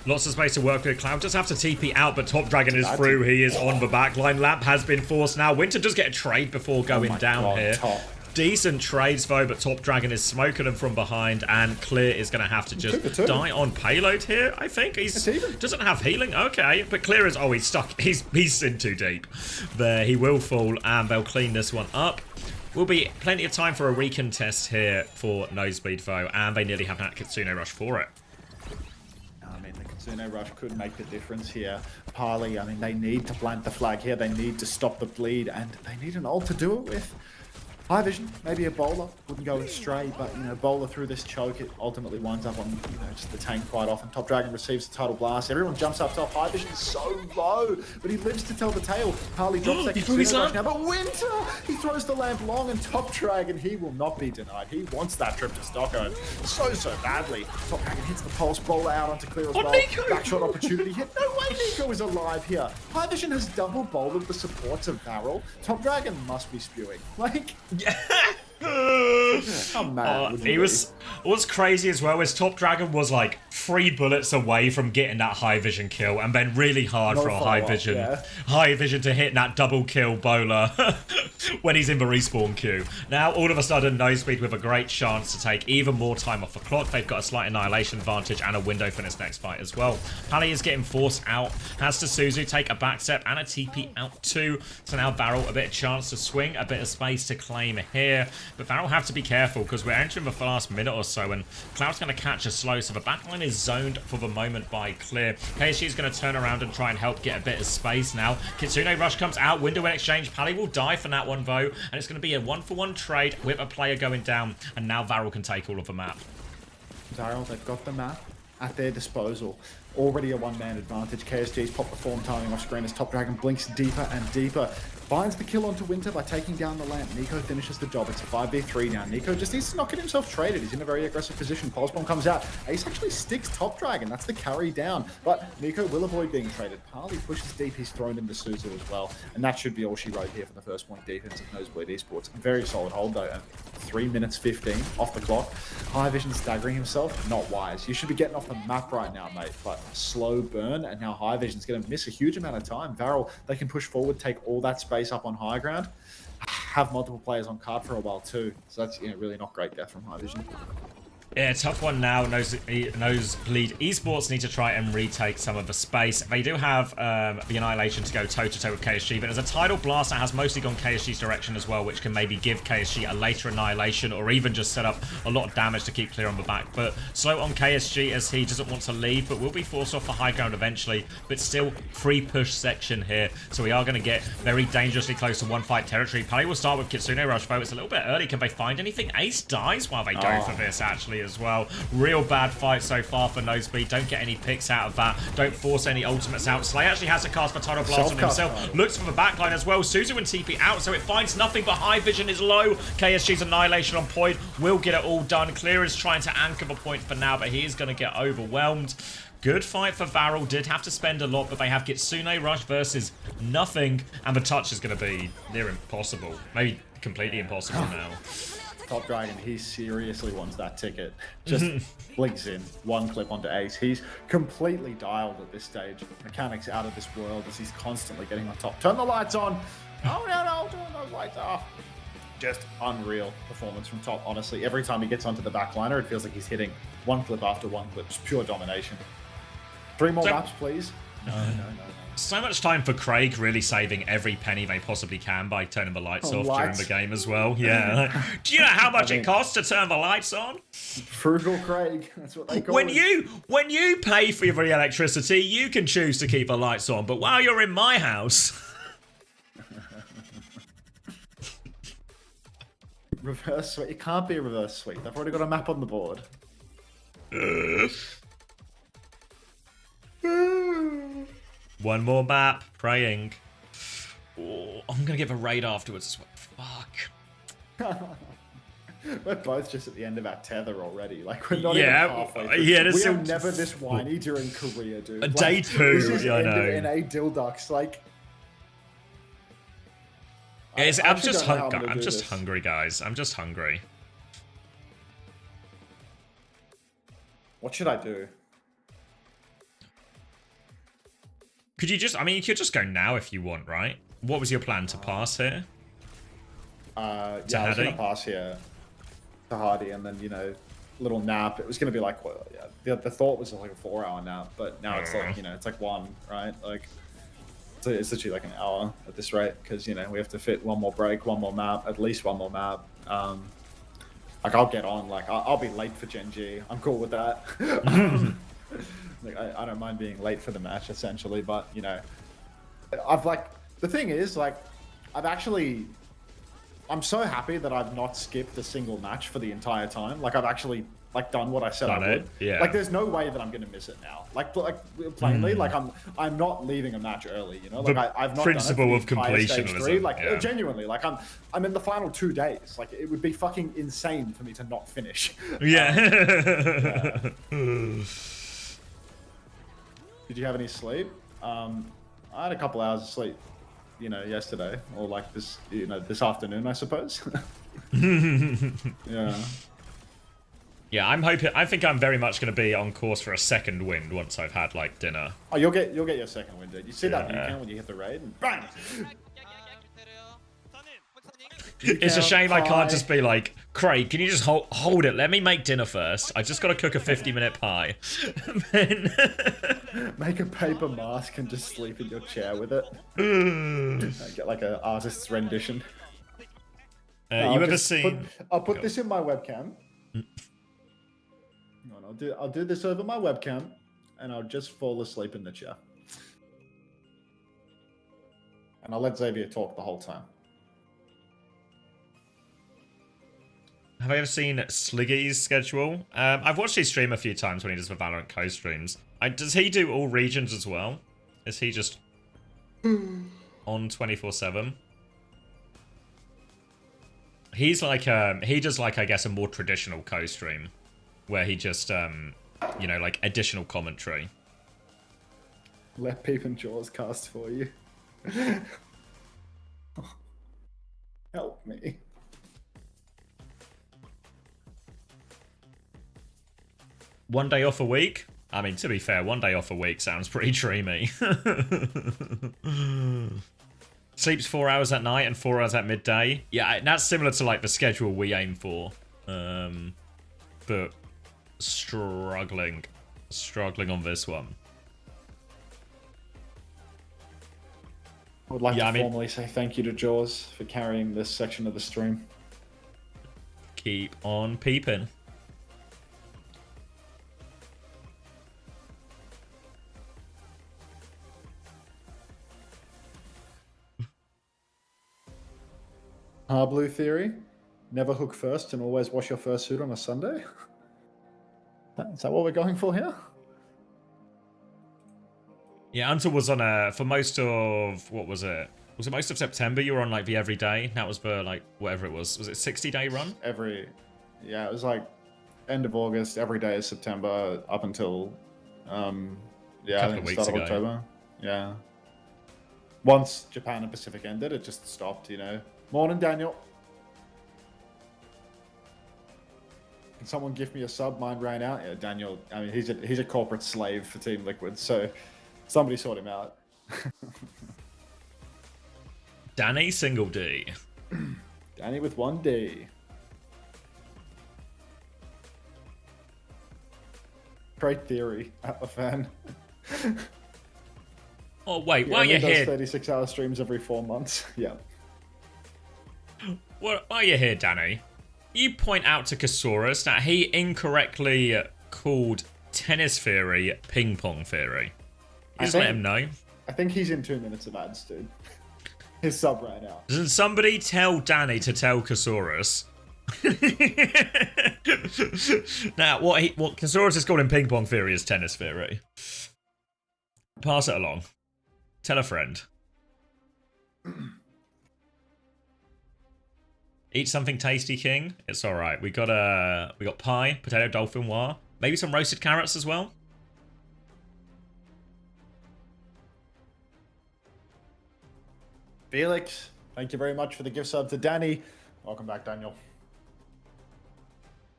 Lots of space to work with. Cloud just have to TP out, but Top Dragon is through. He is on the backline. Lamp has been forced now. Winter does get a trade before going down here. Top. Decent trades though, but Top Dragon is smoking them from behind, and Clear is going to have to just die on payload here, I think. He doesn't have healing. Okay, but Clear is... Oh, he's stuck. He's in too deep. There, he will fall, and they'll clean this one up. Will be plenty of time for a recontest here for Nosebleed though, and they nearly have that Kitsune Rush for it. I mean, the Kitsune Rush could make the difference here. Parley, I mean, they need to plant the flag here. They need to stop the bleed, and they need an ult to do it with. High Vision, maybe a bowler, wouldn't go astray, but, you know, bowler through this choke, it ultimately winds up on, you know, just the tank quite often. Top Dragon receives the Tidal Blast. Everyone jumps up top. High Vision is so low, but he lives to tell the tale. Harley drops that Kitsune Rush now, but Winter, he throws the lamp long, and Top Dragon, he will not be denied. He wants that trip to Stockholm so badly. Top Dragon hits the pulse, bowler out onto Clear as well. Backshot opportunity hit. No way Nico is alive here. High Vision has double bowled the supports of VARREL. Top Dragon must be spewing. Like... How mad what's crazy as well is Top Dragon was like 3 bullets away from getting that High Vision kill, and then really hard for a High Vision to hit that double kill bowler when he's in the respawn queue. Now all of a sudden Nosebleed with a great chance to take even more time off the clock. They've got a slight annihilation advantage and a window for this next fight as well. Pally is getting forced out, has to Suzu take a back step and a TP out too. So now VARREL a bit of chance to swing, a bit of space to claim here. But VARREL have to be careful because we're entering the last minute or so, and Cloud's going to catch a slow, so the backline is zoned for the moment by Clear. KSG is going to turn around and try and help get a bit of space now. Kitsune Rush comes out, window in exchange. Pally will die for that one though, and it's going to be a 1-for-1 trade with a player going down, and now VARREL can take all of the map. VARREL, they've got the map. at their disposal. Already a one-man advantage. KSG's popped the form timing off screen as Top Dragon blinks deeper and deeper. Finds the kill onto Winter by taking down the lamp. Nico finishes the job. It's a 5v3 now. Nico just needs to not get himself traded. He's in a very aggressive position. Pulse Bomb comes out. Ace actually sticks Top Dragon. That's the carry down. But Nico will avoid being traded. Parley pushes deep. He's thrown into Suzu as well. And that should be all she wrote here for the first point defense of Nosebleed Esports. Very solid hold though. And 3 minutes 15 off the clock. High Vision staggering himself. Not wise. You should be getting off the map right now, mate. But a slow burn. And now High Vision's going to miss a huge amount of time. VARREL, they can push forward, take all that space up on high ground, have multiple players on card for a while too. So that's really not great death from High Vision. Yeah, tough one now. Nosebleed Esports need to try and retake some of the space. They do have the Annihilation to go toe-to-toe with KSG, but there's a Tidal Blast that has mostly gone KSG's direction as well, which can maybe give KSG a later Annihilation or even just set up a lot of damage to keep clear on the back. But slow on KSG as he doesn't want to leave, but will be forced off the high ground eventually. But still, free push section here. So we are going to get very dangerously close to one fight territory. Pally will start with Kitsune Rush, though. It's a little bit early. Can they find anything? Ace dies while they go for this, actually, as well. Real bad fight so far for Nosebleed. Don't get any picks out of that. Don't force any ultimates out. Slay actually has a cast for Tidal Blast on himself. Looks for the backline as well. Suzu and TP out, so it finds nothing, but High Vision is low. KSG's Annihilation on point. Will get it all done. Clear is trying to anchor the point for now, but he is going to get overwhelmed. Good fight for VARREL. Did have to spend a lot, but they have Kitsune Rush versus nothing, and the touch is going to be near impossible. Maybe completely impossible now. Top Dragon, he seriously wants that ticket. Just blinks in, one clip onto Ace. He's completely dialed at this stage. Mechanics out of this world as he's constantly getting on top. Turn the lights on. Oh, no, turn those lights off. Just unreal performance from Top, honestly. Every time he gets onto the backliner, it feels like he's hitting one clip after one clip. Just pure domination. 3 more laps, please. No. So much time for Craig really saving every penny they possibly can by turning the lights off during the game as well. Yeah. Do you know how much it costs to turn the lights on? Frugal Craig. That's what they call when it. When you pay for your electricity, you can choose to keep the lights on. But while you're in my house... Reverse sweep. It can't be a reverse sweep. They've already got a map on the board. One more map. Praying. Oh, I'm going to give a raid afterwards as well. Fuck. We're both just at the end of our tether already. Like, we're not even halfway through. Yeah, we are never this whiny during Korea, dude. Day 2, this is I end know. of NA Dildux. Like, I'm just hungry, guys. I'm just hungry. What should I do? Could you just... I mean, you could just go now if you want, right? What was your plan? To pass here? Yeah, I was going to pass here to Hardy and then, little nap. It was going to be like, well, yeah, the thought was like a 4-hour nap, but now it's like, it's like 1, right? Like, it's literally like an hour at this rate because, we have to fit one more break, one more map, at least one more map. Like, I'll get on. Like, I'll be late for Gen G. I'm cool with that. Like, I don't mind being late for the match, essentially, but, the thing is, like, I'm so happy that I've not skipped a single match for the entire time. Like, I've actually, done what I said I would. Yeah. Like, there's no way that I'm going to miss it now. Like plainly, like, I'm not leaving a match early, Like, I've not principle done it of completionism. Like, genuinely, like, I'm in the final 2 days. Like, it would be fucking insane for me to not finish. Yeah. Did you have any sleep? I had a couple hours of sleep, yesterday, or like this, this afternoon, I suppose. Yeah. Yeah, I think I'm very much going to be on course for a second wind once I've had like dinner. Oh, you'll get your second wind, dude. You see that recount when you hit the raid and bang. It's a shame I can't just be like, Craig, can you just hold it? Let me make dinner first. I just got to cook a 50-minute pie. Then... Make a paper mask and just sleep in your chair with it. Get like an artist's rendition. You ever seen... I'll put this in my webcam. I'll do this over my webcam, and I'll just fall asleep in the chair. And I'll let Xavier talk the whole time. Have I ever seen Sliggy's schedule? I've watched his stream a few times when he does the Valorant co-streams. Does he do all regions as well? Is he just on 24/7? He's like, he does like, I guess, a more traditional co-stream where he just, you know, like additional commentary. Let Peep and Jaws cast for you. Help me. One day off a week? I mean, to be fair, 1 day off a week sounds pretty dreamy. Sleeps 4 hours at night and 4 hours at midday. Yeah, that's similar to like the schedule we aim for. But struggling on this one. I would like to formally say thank you to Jaws for carrying this section of the stream. Keep on peeping. Blue theory. Never hook first and always wash your first suit on a Sunday. Is that what we're going for here? Yeah, Until was on for most of, what was it? Was it most of September you were on like the everyday? That was for like, whatever it was. Was it 60-day run? Yeah, it was like end of August, every day is September up until, yeah, I think the start of October. Yeah. Once Japan and Pacific ended, it just stopped, you know. Morning, Daniel. Can someone give me a sub? Mine ran out. Yeah, Daniel, I mean, he's a corporate slave for Team Liquid, so somebody sort him out. Danny, single D. Danny with 1 D. Great theory, a fan. Oh, wait, why are you here? 36-hour streams every 4 months. Yeah. Why are you here, Danny? You point out to Kasaurus that he incorrectly called tennis theory ping pong theory. You just let him know. I think he's in 2 minutes of ads, dude. His sub ran out. Doesn't somebody tell Danny to tell Kasaurus? Now, what Kasaurus is calling ping pong theory is tennis theory. Pass it along. Tell a friend. Eat something tasty, King. It's all right. We got pie, potato dauphinoise, maybe some roasted carrots as well. Felix, thank you very much for the gift sub to Danny. Welcome back, Daniel.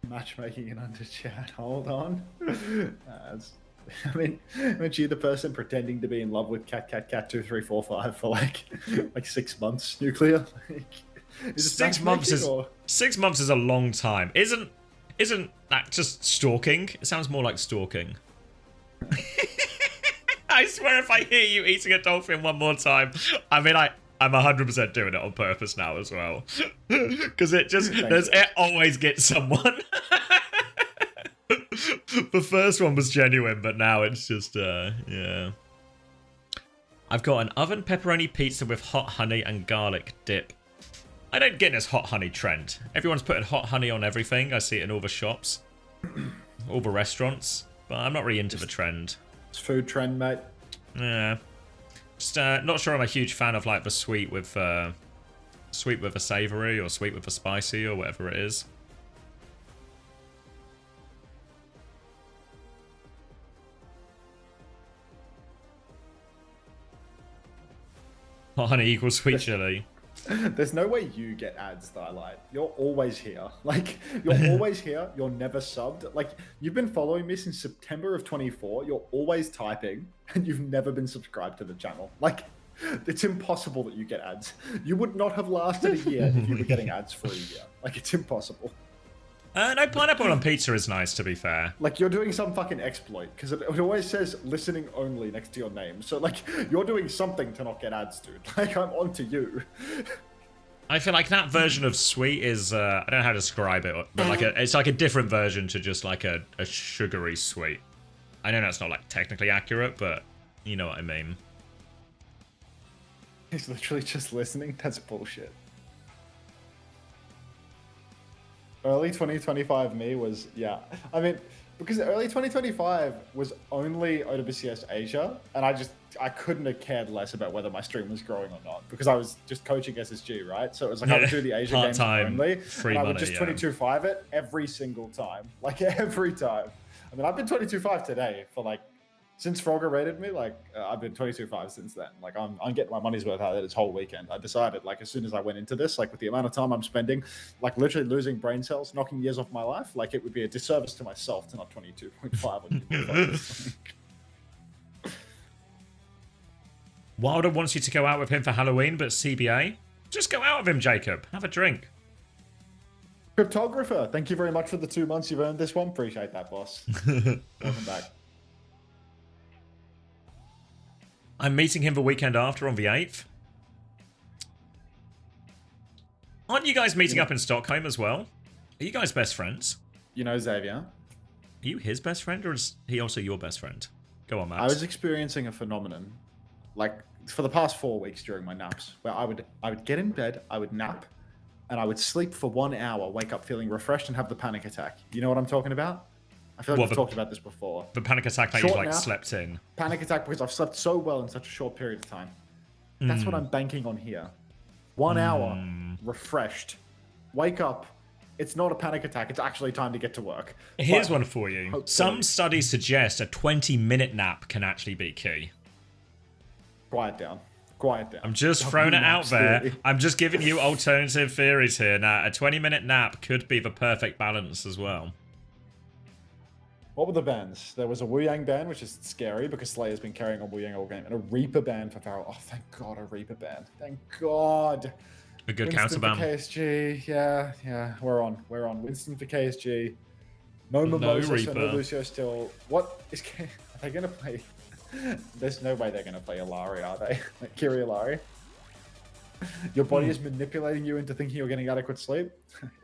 Matchmaking in under chat. Hold on. I mean, aren't you the person pretending to be in love with cat 2345 for like 6 months? Nuclear. Is 6 months is 6 months is a long time. Isn't that just stalking? It sounds more like stalking. I swear, if I hear you eating a dolphin one more time, I mean, I'm 100% doing it on purpose now as well, because it always gets someone. The first one was genuine, but now it's just yeah. I've got an oven pepperoni pizza with hot honey and garlic dip. I don't get this hot honey trend. Everyone's putting hot honey on everything. I see it in all the shops, all the restaurants, but I'm not really into the trend. It's food trend, mate. Yeah. Just not sure I'm a huge fan of like the sweet with a savory or sweet with a spicy or whatever it is. Hot honey equals sweet chili. There's no way you get ads, Starlight. You're always here. Like, you're always here. You're never subbed. Like, you've been following me since September of 24. You're always typing, and you've never been subscribed to the channel. Like, it's impossible that you get ads. You would not have lasted a year if you were getting ads for a year. Like, it's impossible. No, pineapple on pizza is nice, to be fair. Like, you're doing some fucking exploit, because it always says listening only next to your name. So, like, you're doing something to not get ads, dude. Like, I'm on to you. I feel like that version of sweet is, I don't know how to describe it, but like it's like a different version to just like a sugary sweet. I know that's not like technically accurate, but you know what I mean. He's literally just listening? That's bullshit. Early 2025 me was, yeah. I mean, because early 2025 was only OWCS Asia, and I couldn't have cared less about whether my stream was growing or not, because I was just coaching SSG, right? So it was like I would do the Asia games Part-time, only, free and I would money, just yeah. 22.5 it every single time. Like, every time. I mean, I've been 22.5 today for like, since Frogger rated me, like I've been 22.5 since then. Like I'm getting my money's worth out of it this whole weekend. I decided, like, as soon as I went into this, like with the amount of time I'm spending, like literally losing brain cells, knocking years off my life, like it would be a disservice to myself to not 22.5 on YouTube. Wilder wants you to go out with him for Halloween, but CBA, just go out with him, Jacob. Have a drink. Cryptographer, thank you very much for the 2 months you've earned this one. Appreciate that, boss. Welcome back. I'm meeting him the weekend after on the 8th. Aren't you guys meeting up in Stockholm as well? Are you guys best friends? You know Xavier? Are you his best friend, or is he also your best friend? Go on, Max. I was experiencing a phenomenon, like for the past 4 weeks during my naps, where I would get in bed, I would nap, and I would sleep for 1 hour, wake up feeling refreshed, and have the panic attack. You know what I'm talking about? I feel like we've talked about this before. The panic attack that Short you like nap, slept in. Panic attack because I've slept so well in such a short period of time. That's what I'm banking on here. 1 hour, refreshed, wake up. It's not a panic attack. It's actually time to get to work. Here's But one for you. hopefully- Some studies suggest a 20-minute nap can actually be key. Quiet down. Quiet down. I'm just throwing it out there. Absolutely. I'm just giving you alternative theories here. Now, a 20-minute nap could be the perfect balance as well. What were the bans? There was a Wu Yang ban, which is scary because Slayer's been carrying on Wu Yang all game, and a Reaper ban for VARREL. Oh, thank God, a Reaper ban. Thank God. A good Winston counter ban. for KSG. Yeah. We're on. Winston for KSG. No Mimosa, so no Reaper. Lucio still. What is... Are they going to play... There's no way they're going to play Ilari, are they? Like Kiri Ilari? Your body is manipulating you into thinking you're getting adequate sleep.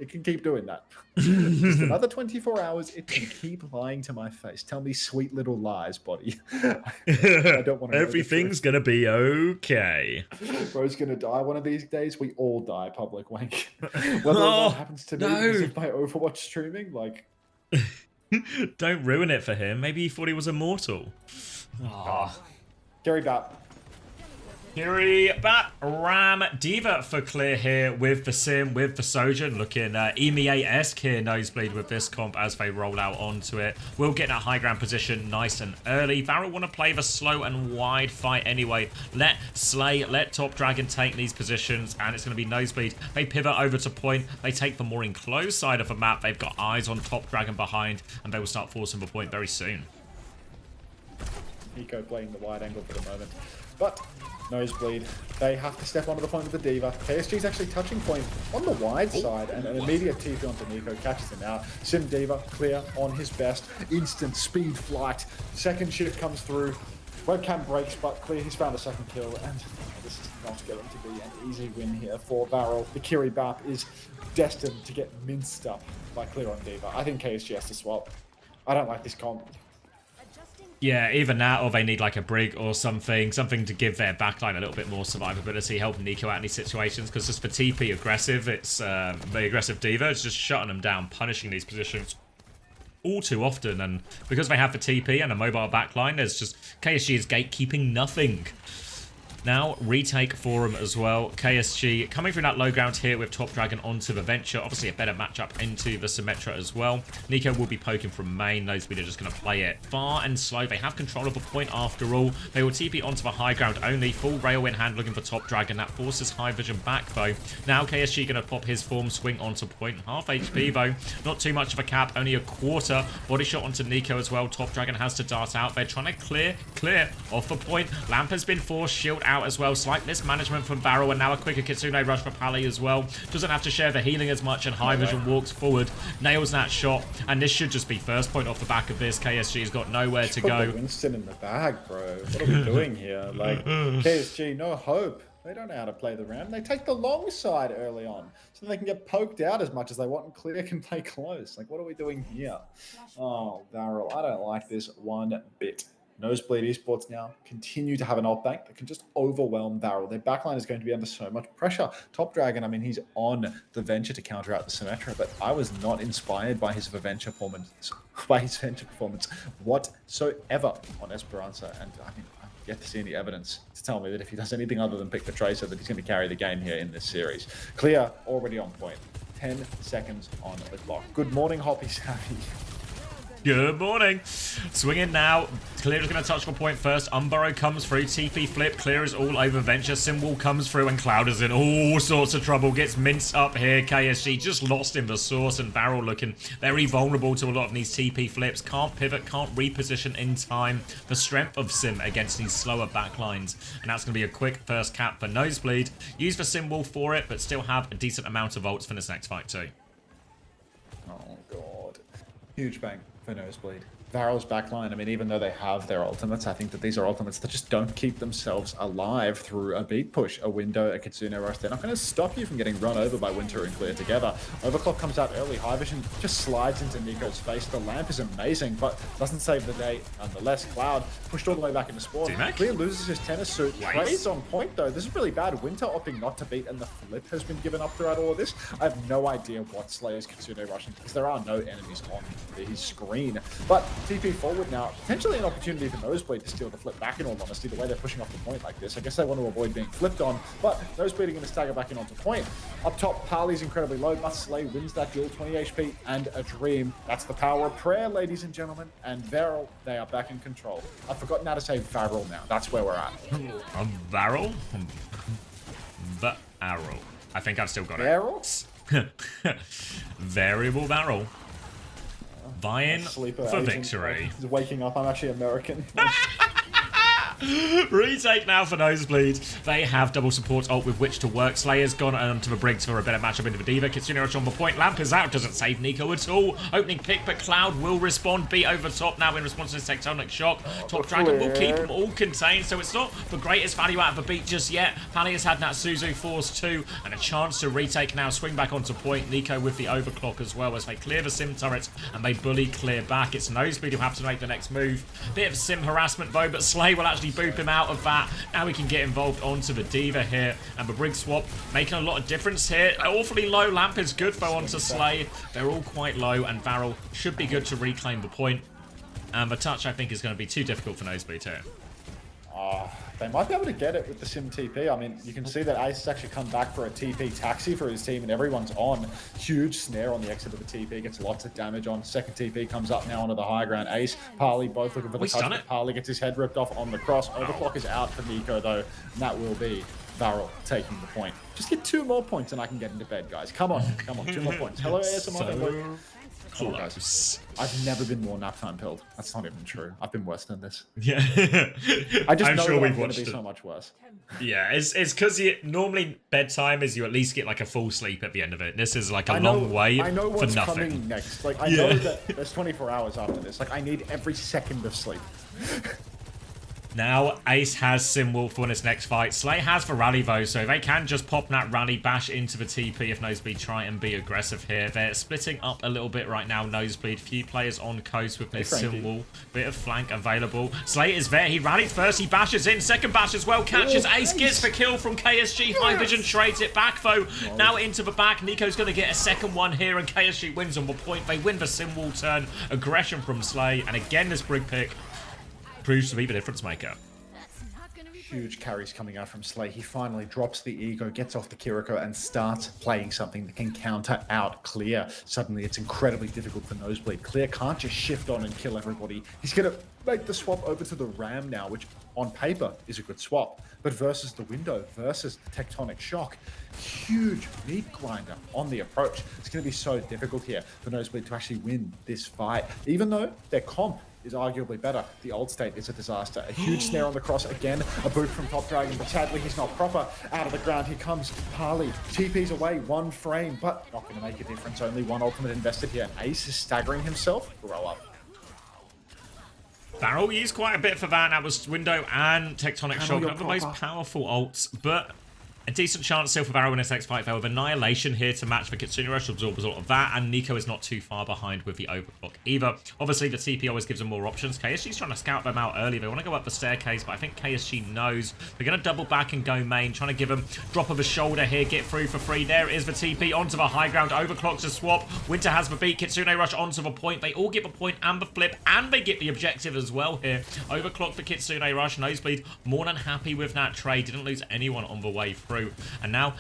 It can keep doing that. Just another 24 hours, it can keep lying to my face. Tell me sweet little lies, body. I don't want to. Everything's gonna be okay. Bro's gonna die one of these days. We all die, public wank. Whether or not happens to me because of my Overwatch streaming, like. Don't ruin it for him. Maybe he thought he was immortal. Gary Bat. Kiri, Bat, Ram, Diva for clear here with the Sim, with the Sojourn, looking EMEA-esque here, Nosebleed with this comp as they roll out onto it. We'll get in a high ground position nice and early. VARREL want to play the slow and wide fight anyway. Let Slay, let Top Dragon take these positions, and it's going to be Nosebleed. They pivot over to point. They take the more enclosed side of the map. They've got eyes on Top Dragon behind, and they will start forcing the point very soon. Nico playing the wide angle for the moment. But Nosebleed, they have to step onto the point with the Diva. KSG's actually touching point on the wide side, and an immediate TP onto Nico, catches him out. Sim Diva clear on his best. Instant speed flight. Second shift comes through. Webcam breaks, but clear. He's found a second kill, and this is not going to be an easy win here for VARREL. The Kiri Bap is destined to get minced up by clear on Diva. I think KSG has to swap. I don't like this comp. Yeah, either that or they need like a Brig or something to give their backline a little bit more survivability, help Nico out in these situations, because just for TP aggressive, it's the aggressive Diva is just shutting them down, punishing these positions all too often, and because they have the TP and a mobile backline, there's just KSG is gatekeeping nothing. Now, retake for him as well. KSG coming through that low ground here with Top Dragon onto the Venture. Obviously, a better matchup into the Symmetra as well. Nico will be poking from main. Nosebleed are just going to play it far and slow. They have control of the point after all. They will TP onto the high ground only. Full rail in hand looking for Top Dragon. That forces high vision back, though. Now, KSG going to pop his form, swing onto point. Half HP, though. Not too much of a cap. Only a quarter. Body shot onto Nico as well. Top Dragon has to dart out. They're trying to clear off the point. Lamp has been forced. Shield out as well. Slight mismanagement from VARREL, and now a quicker Kitsune rush for Pally as well. Doesn't have to share the healing as much, and High Vision walks forward, nails that shot, and this should just be first point off the back of this. KSG's got nowhere to Put go. the Winston in the bag, bro. What are we doing here? Like, KSG, no hope. They don't know how to play the round. They take the long side early on, so they can get poked out as much as they want, and Clear can play close. Like, what are we doing here? Oh, VARREL, I don't like this one bit. Nosebleed Esports now continue to have an ult bank that can just overwhelm VARREL. Their backline is going to be under so much pressure. Top Dragon, I mean, he's on the Venture to counter out the Symmetra, but I was not inspired by his Venture performance, whatsoever on Esperanza. And I mean, I've yet to see any evidence to tell me that if he does anything other than pick the Tracer, that he's going to carry the game here in this series. Clear already on point. 10 seconds on the clock. Good morning, Hoppy Savvy. Good morning. Swinging now. Clear is going to touch for point first. Unburrow comes through. TP flip. Clear is all over Venture. Symbol comes through and Cloud is in all sorts of trouble. Gets minced up here. KSG just lost in the source and VARREL looking very vulnerable to a lot of these TP flips. Can't pivot. Can't reposition in time. The strength of Sim against these slower backlines. And that's going to be a quick first cap for Nosebleed. Use the Symbol for it, but still have a decent amount of ults for this next fight too. Oh, God. Huge bang for Nosebleed. VARREL's backline, I mean, even though they have their ultimates, I think that these are ultimates that just don't keep themselves alive through a beat push, a window, a Kitsune rush. They're not going to stop you from getting run over by Winter and Clear together. Overclock comes out early. High Vision just slides into Nico's face. The lamp is amazing, but doesn't save the day nonetheless. Cloud pushed all the way back into spawn. Clear loses his tennis suit. Trey's on point, though. This is really bad. Winter opting not to beat, and the flip has been given up throughout all of this. I have no idea what Slayer's Kitsune rushing, because there are no enemies on his screen. But TP forward now, potentially an opportunity for Nosebleed to steal the flip back, in all honesty, the way they're pushing off the point like this. I guess they want to avoid being flipped on, but Nosebleed are going to stagger back in onto point. Up top, Parley's incredibly low, but Slay wins that duel, 20 HP and a dream. That's the power of prayer, ladies and gentlemen, and VARREL, they are back in control. I've forgotten how to say VARREL now. That's where we're at. VARREL? VARREL. I think I've still got VARREL? it. Variable VARREL. Vying Sleeper for agent, victory. He's waking up. I'm actually American. Retake now for Nosebleed. They have double support ult with which to work. Slayer's gone onto the Briggs for a better matchup into the Diva. Kitsune Rush on the point. Lamp is out. Doesn't save Nico at all. Opening pick, but Cloud will respond. Beat over top now in response to this tectonic shock. Top Dragon will keep them all contained, so it's not the greatest value out of the beat just yet. Pally has had that Suzu Force too, and a chance to retake now. Swing back onto point. Nico with the overclock as well as they clear the Sim turret and they bully Clear back. It's Nosebleed who have to make the next move. Bit of Sim harassment though, but Slay will actually boop him out of that. Now we can get involved onto the Diva here, and the Briggs swap making a lot of difference here. Awfully low. Lamp is good though onto Slay. They're all quite low, and VARREL should be good to reclaim the point. And the touch, I think, is going to be too difficult for Nosebleed here. They might be able to get it with the Sim TP. I mean, you can see that Ace has actually come back for a TP taxi for his team, and everyone's on. Huge snare on the exit of the TP, gets lots of damage on. Second TP comes up now onto the high ground. Ace, Parley, both looking for the touch, but Parley gets his head ripped off on the cross. Overclock is out for Nico, though, and that will be VARREL taking the point. Just get 2 more points and I can get into bed, guys. Come on, 2 more points. Hello, ASMR. So close. I've never been more nap time pilled. That's not even true. I've been worse than this. Yeah. I just I'm know sure that we've I'm going watched to be it. so much worse. Yeah, it's because normally bedtime is you at least get like a full sleep at the end of it. This is like a long way I know for what's nothing. coming next. Like, I know that there's 24 hours after this. Like, I need every second of sleep. Now, Ace has Simwolf for his next fight. Slay has the rally, though, so they can just pop that rally, bash into the TP if Nosebleed try and be aggressive here. They're splitting up a little bit right now, Nosebleed. Few players on coast with this Simwolf. Bit of flank available. Slay is there. He rallies first. He bashes in. Second bash as well. Catches Ace. Gets the kill from KSG. High Vision trades it back, though. Now into the back. Nico's going to get a second one here, and KSG wins on the point. They win the Simwolf turn. Aggression from Slay. And again, this Brig pick proves to be the difference maker. Huge carries coming out from Slay. He finally drops the ego, gets off the Kiriko, and starts playing something that can counter out Clear. Suddenly, it's incredibly difficult for Nosebleed. Clear can't just shift on and kill everybody. He's going to make the swap over to the Ram now, which on paper is a good swap. But versus the window, versus the tectonic shock, huge meat grinder on the approach. It's going to be so difficult here for Nosebleed to actually win this fight, even though their comp is arguably better. The old state is a disaster. A huge snare on the cross again. A boot from Top Dragon, but sadly he's not proper. Out of the ground, here comes Parley. TP's away, 1 frame, but not going to make a difference. Only 1 ultimate invested here. And Ace is staggering himself. Grow up. VARREL used quite a bit for that. That was Window and Tectonic Shock. Not the most powerful ults, but A decent chance still for VARREL in this next fight, though, with Annihilation here to match for Kitsune Rush, absorb a lot of that, and Nico is not too far behind with the overclock either. Obviously, the TP always gives them more options. KSG's trying to scout them out early. They want to go up the staircase, but I think KSG knows. They're going to double back and go main, trying to give them drop of a shoulder here, get through for free. There is the TP onto the high ground, overclock to swap. Winter has the beat, Kitsune Rush onto the point. They all get the point and the flip, and they get the objective as well here. Overclock for Kitsune Rush. Nosebleed more than happy with that trade. Didn't lose anyone on the way through. And now,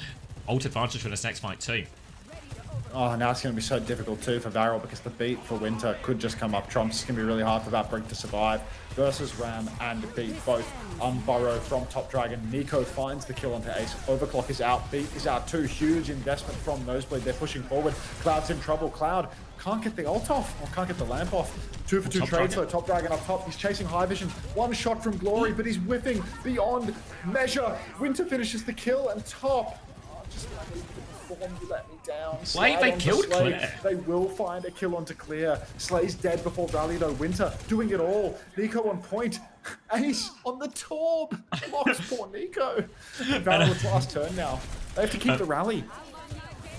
ult advantage for this next fight too. Oh, now it's going to be so difficult too for VARREL because the beat for Winter could just come up trumps. It's going to be really hard for that Brick to survive. Versus Ram and Beat both unburrow from Top Dragon. Nico finds the kill onto Ace. Overclock is out. Beat is out too. Huge investment from Nosebleed. They're pushing forward. Cloud's in trouble. Cloud can't get the ult off, or can't get the lamp off. 2 for 2 trades though. Top Dragon up top. He's chasing High Vision. One shot from Glory, but he's whiffing beyond measure. Winter finishes the kill, and Top. Just let me perform, you let me down. Wait, they killed Slay. Clear. They will find a kill onto Clear. Slay's dead before rally though. Winter doing it all. Nico on point. Ace on the Torb. Locks poor Nico. VARREL's last turn now. They have to keep the rally.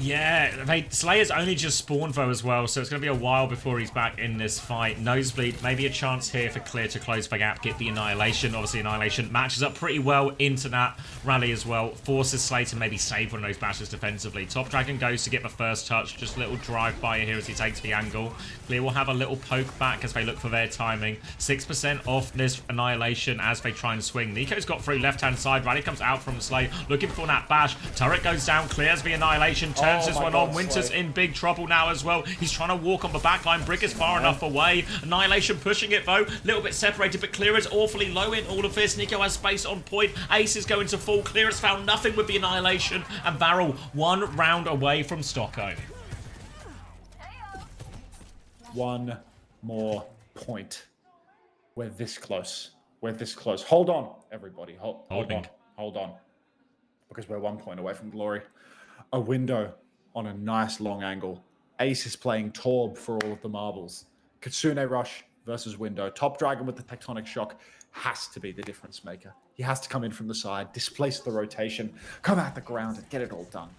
Yeah, Slayer's only just spawned though as well, so it's going to be a while before he's back in this fight. Nosebleed, maybe a chance here for Clear to close the gap, get the Annihilation. Obviously, Annihilation matches up pretty well into that rally as well. Forces Slay to maybe save one of those bashes defensively. Top Dragon goes to get the first touch. Just a little drive-by here as he takes the angle. Clear will have a little poke back as they look for their timing. 6% off this Annihilation as they try and swing. Nico's got through left-hand side. Rally comes out from Slay, looking for that bash. Turret goes down, clears the Annihilation, turns this one on. Winter's Slay. in big trouble now as well. He's trying to walk on the back line. Brick is far enough away. Annihilation pushing it though. A little bit separated, but Clear is awfully low in all of this. Nico has space on point. Ace is going to fall. Clear has found nothing with the Annihilation. And VARREL 1 round away from Stockholm. One more point. We're this close. We're this close. Hold on, everybody. Hold on. Hold on. Because we're 1 point away from glory. A window on a nice long angle. Ace is playing Torb for all of the marbles. Kitsune Rush versus window. Top Dragon with the Tectonic Shock has to be the difference maker. He has to come in from the side, displace the rotation, come at the ground and get it all done.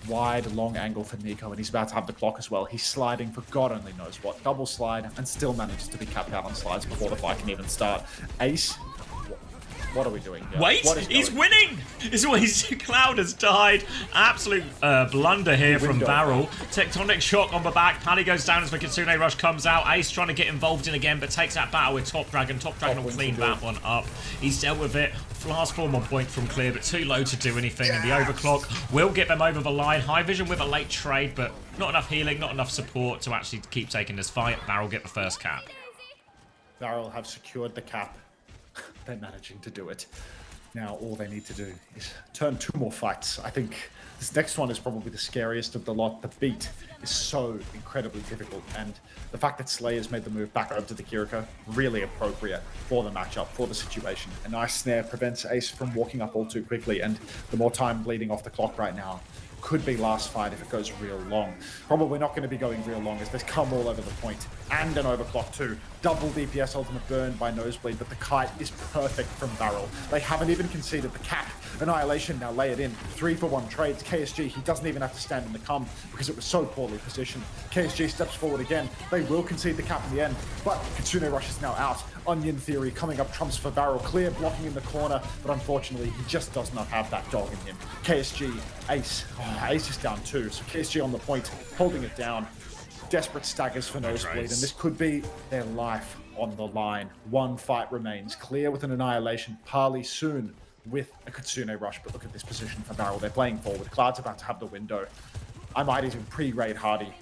Wide, long angle for Nico, and he's about to have the clock as well. He's sliding for God only knows what. Double slide, and still manages to be capped out on slides before the fight can even start. Ace, what are we doing here? Wait, he's winning! Cloud has died. Absolute blunder here from VARREL. Tectonic Shock on the back. Pally goes down as the Kitsune Rush comes out. Ace trying to get involved in again, but takes that battle with Top Dragon. Top Dragon will clean that one up. He's dealt with it. Last form on point from Clear, but too low to do anything. And the overclock will get them over the line. High Vision with a late trade, but not enough healing, not enough support to actually keep taking this fight. VARREL get the first cap. VARREL have secured the cap. They're managing to do it. Now all they need to do is turn 2 more fights. I think this next one is probably the scariest of the lot. The beat is so incredibly difficult, and the fact that Slayer's made the move back over to the Kiriko, really appropriate for the matchup, for the situation. A nice snare prevents Ace from walking up all too quickly, and the more time bleeding off the clock right now could be last fight if it goes real long. Probably not going to be going real long as there's come all over the point and an overclock too. Double DPS ultimate burn by Nosebleed, but the kite is perfect from VARREL. They haven't even conceded the cap. Annihilation now lay it in. 3-for-1 trades. KSG, he doesn't even have to stand in the come because it was so poorly positioned. KSG steps forward again. They will concede the cap in the end, but Kitsune Rush is now out. Onion Theory coming up trumps for VARREL. Clear blocking in the corner, but unfortunately he just does not have that dog in him. KSG, Ace. Oh, Ace is down too, so KSG on the point, holding it down. Desperate staggers for Nosebleed, and this could be their life on the line. 1 fight remains. Clear with an Annihilation. Parley soon with a Kitsune Rush, but look at this position for VARREL. They're playing forward. Cloud's about to have the window. I might even pre-raid Hardy.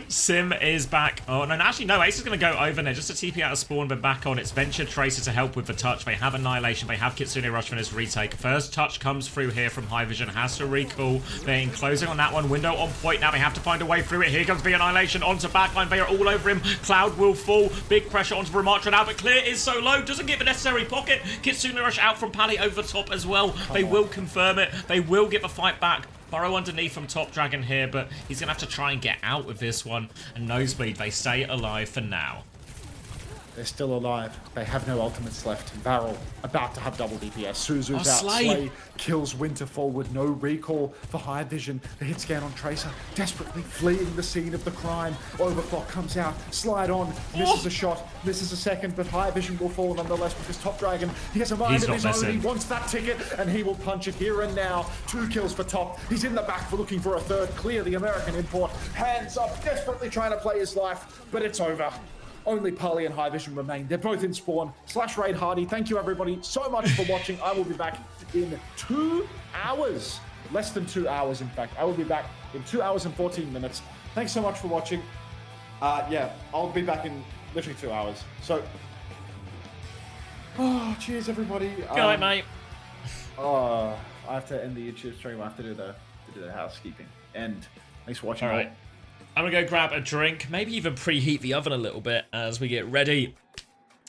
Sim is back. Oh, no, actually, no. Ace is going to go over there just to TP out of spawn, but back on. It's Venture Tracer to help with the touch. They have Annihilation. They have Kitsune Rush for this retake. First touch comes through here from High Vision. Has to recall. They're closing on that one. Window on point. Now they have to find a way through it. Here comes the Annihilation onto backline. They are all over him. Cloud will fall. Big pressure onto Ramatra now, but Clear is so low. Doesn't get the necessary pocket. Kitsune Rush out from Pally over the top as well. They will confirm it. They will get the fight back. Burrow underneath from Top Dragon here, but he's going to have to try and get out with this one. And Nosebleed, they stay alive for now. They're still alive. They have no ultimates left. VARREL about to have double DPS. Suzu's out. Slay. Slay kills Winter forward. No recall for High Vision. The hit scan on Tracer. Desperately fleeing the scene of the crime. Overclock comes out. Slide on. Misses a shot. Misses a second. But High Vision will fall nonetheless because Top Dragon, he has a mind He's of not his own. missing. He wants that ticket and he will punch it here and now. 2 kills for Top. He's in the back for looking for a third. Clear the American import. Hands up. Desperately trying to play his life. But it's over. Only Parley and High Vision remain. They're both in spawn. / Raid Hardy. Thank you everybody so much for watching. I will be back in 2 hours. Less than 2 hours, in fact. I will be back in 2 hours and 14 minutes. Thanks so much for watching. Yeah, I'll be back in literally 2 hours. So, cheers everybody. Good night, mate. I have to end the YouTube stream. I have to do the housekeeping. And thanks for watching. All right. I'm gonna go grab a drink, maybe even preheat the oven a little bit as we get ready.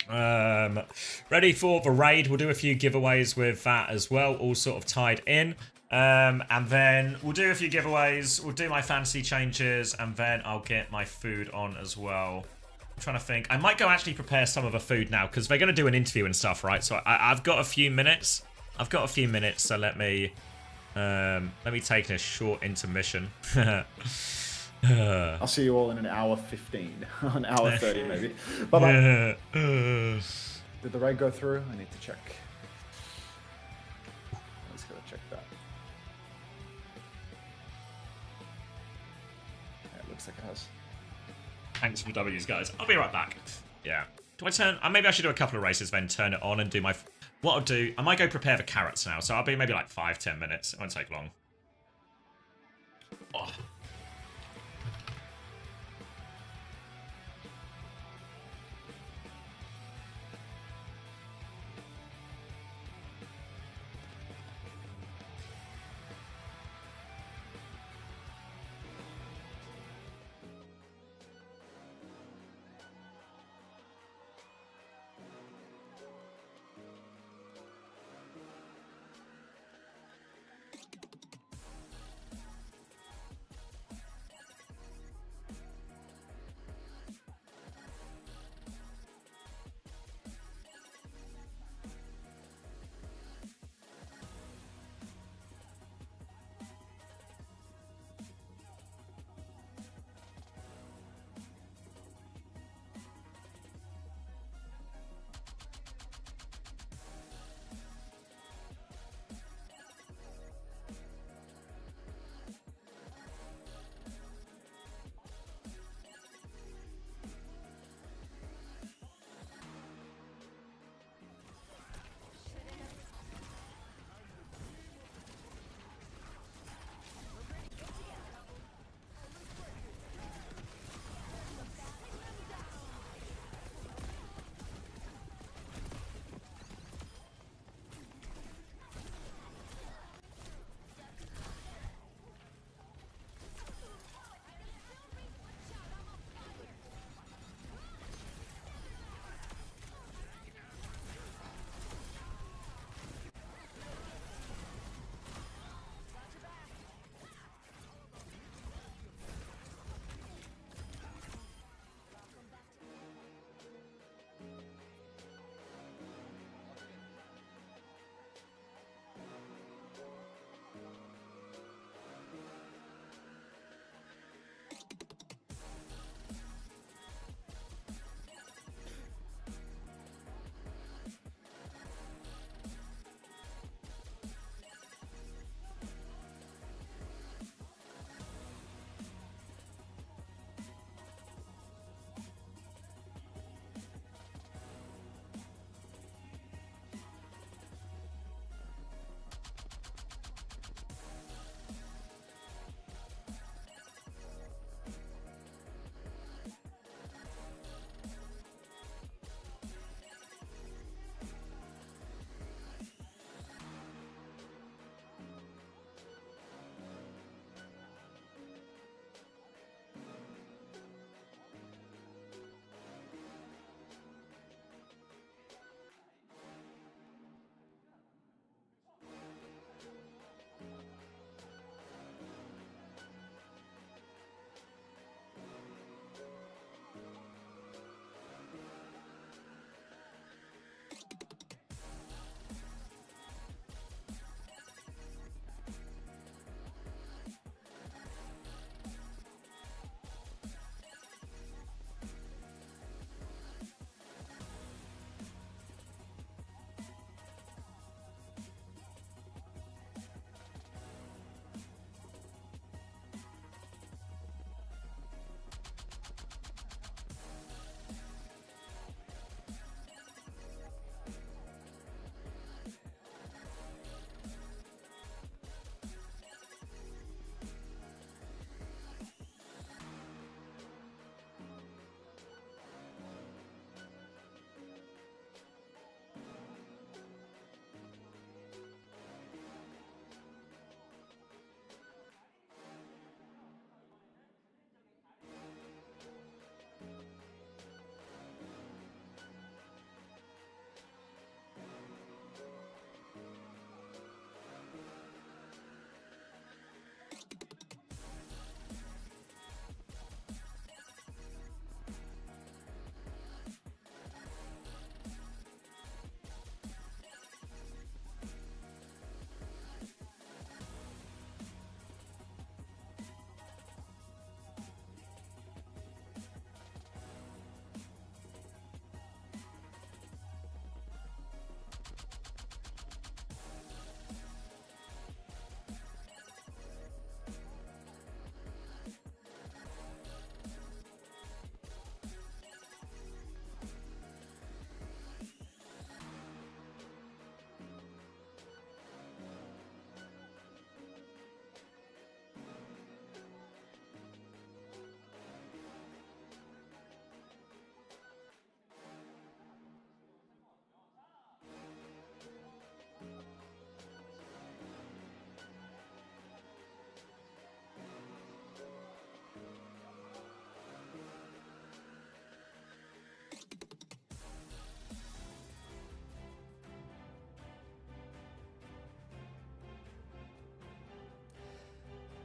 Ready for the raid. We'll do a few giveaways with that as well, all sort of tied in. And then we'll do a few giveaways. We'll do my fantasy changes, and then I'll get my food on as well. I'm trying to think. I might go actually prepare some of the food now because they're gonna do an interview and stuff, right? So I've got a few minutes. So let me take a short intermission. I'll see you all in an hour 15, an hour 30 maybe. Bye-bye. Did the raid go through? I need to check. Let's go check that. Yeah, it looks like it has. Thanks for the W's, guys. I'll be right back. Yeah. Do I turn... maybe I should do a couple of races, then turn it on and do my... What I'll do... I might go prepare the carrots now, so I'll be maybe like 5-10 minutes. It won't take long. Oh.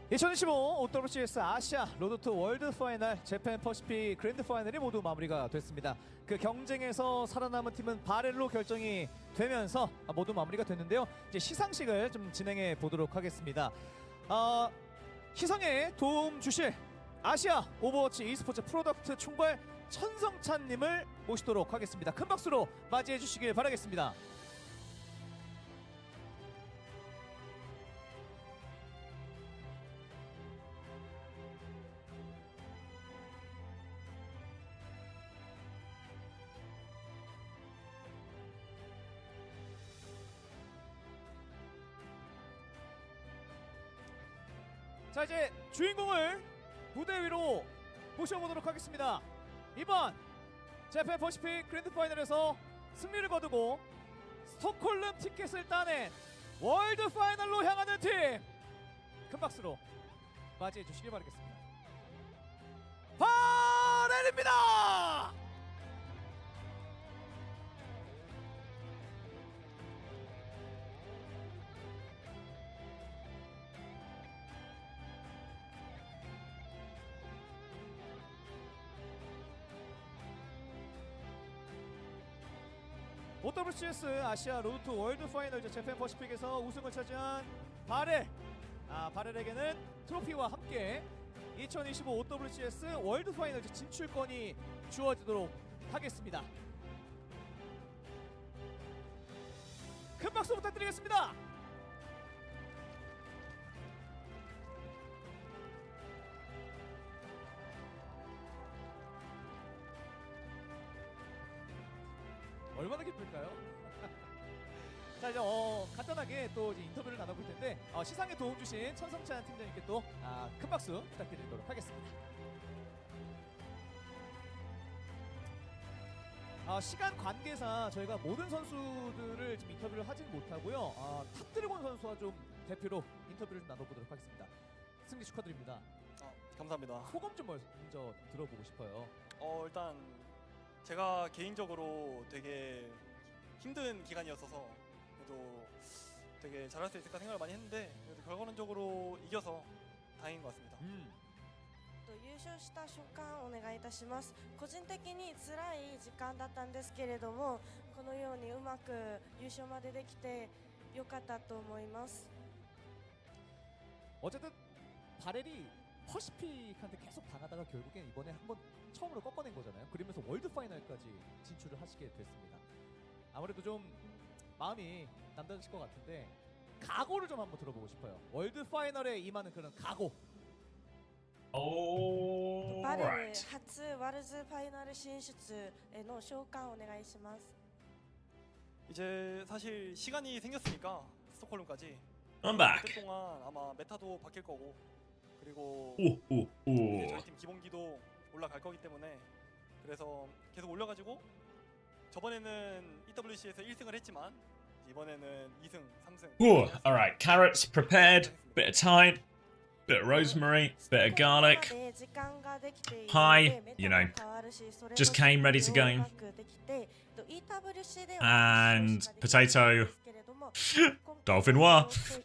2025 OWCS 아시아 로드 투 월드 파이널 재팬 퍼시픽 그랜드 파이널이 모두 마무리가 됐습니다. 그 경쟁에서 살아남은 팀은 바렐로 결정이 되면서 모두 마무리가 됐는데요. 이제 시상식을 좀 진행해 보도록 하겠습니다. 시상에 도움 주실 아시아 오버워치 e스포츠 프로덕트 총괄 천성찬님을 모시도록 하겠습니다. 큰 박수로 맞이해 주시길 바라겠습니다. 자, 이제 주인공을 무대 위로 모셔보도록 하겠습니다. 이번 재팬 퍼시픽 그랜드 파이널에서 승리를 거두고 스톡홀름 티켓을 따낸 월드 파이널로 향하는 팀, 큰 박수로 맞이해 주시길 바라겠습니다. 바렐입니다. OWCS 아시아 로드 투 월드 파이널 재팬 퍼시픽에서 우승을 차지한 바렐. 바렐에게는 트로피와 함께 2025 OWCS 월드 파이널 진출권이 주어지도록 하겠습니다. 큰 박수 부탁드리겠습니다. 얼마나 기쁠까요? 자, 이제 간단하게 또 이제 인터뷰를 나눠볼 텐데 시상에 도움 주신 천성찬 팀장님께 또 큰 박수 부탁드리도록 하겠습니다. 시간 관계상 저희가 모든 선수들을 지금 인터뷰를 하진 못하고요. 탑드래곤 선수와 좀 대표로 인터뷰를 좀 나눠보도록 하겠습니다. 승리 축하드립니다. 감사합니다. 소감 좀 먼저 들어보고 싶어요. 일단 제가 개인적으로 되게 힘든 기간이었어서 그래도 되게 잘할 수 있을까 생각을 많이 했는데 그래도 결과론적으로 이겨서 다행인 것 같습니다. 優勝した瞬間お願いいたします。個人的に辛い時間だったんですけれども、このようにうまく優勝までできてよかったと思います。 어쨌든 바렐이 퍼시픽한테 계속 당하다가 결국엔 이번에 한번 처음으로 꺾어낸 거잖아요. 그러면서 월드 파이널까지 진출을 하시게 됐습니다. 아무래도 좀 마음이 남다르실 것 같은데 각오를 좀 한번 들어보고 싶어요. 월드 파이널에 임하는 그런 각오. バレル初ワールズファイナル進出への召喚お願いします。 이제 사실 시간이 생겼으니까 스톡홀름까지 I'm back. 그때 동안 아마 메타도 바뀔 거고 그리고 Ooh, ooh, 이제 ooh. 저희 팀 기본기도 올라갈 거기 때문에 그래서 계속 올려가지고 저번에는 EWC에서 1승을 했지만 이번에는 2승, 3승. Ooh, all right. Carrots prepared. Bit of thyme. Bit of rosemary. Bit of garlic. Pie. You know, just came ready to go. And potato. Dauphinoise.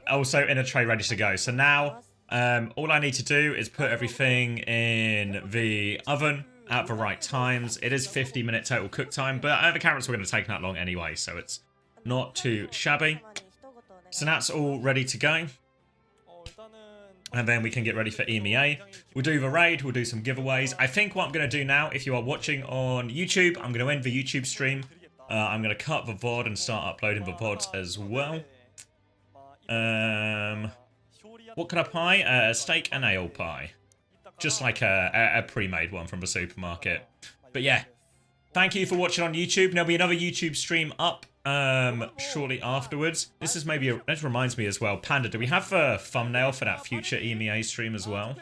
Also in a tray ready to go. So now, all I need to do is put everything in the oven at the right times. It is 50-minute total cook time, but the carrots were going to take that long anyway, so it's not too shabby. So that's all ready to go. And then we can get ready for EMEA. We'll do the raid, we'll do some giveaways. I think what I'm going to do now, if you are watching on YouTube, I'm going to end the YouTube stream. I'm going to cut the VOD and start uploading the VODs as well. What can I pie? A steak and ale pie. Just like a pre-made one from the supermarket. But yeah, thank you for watching on YouTube. There'll be another YouTube stream up shortly afterwards. This reminds me as well. Panda, do we have a thumbnail for that future EMEA stream as well?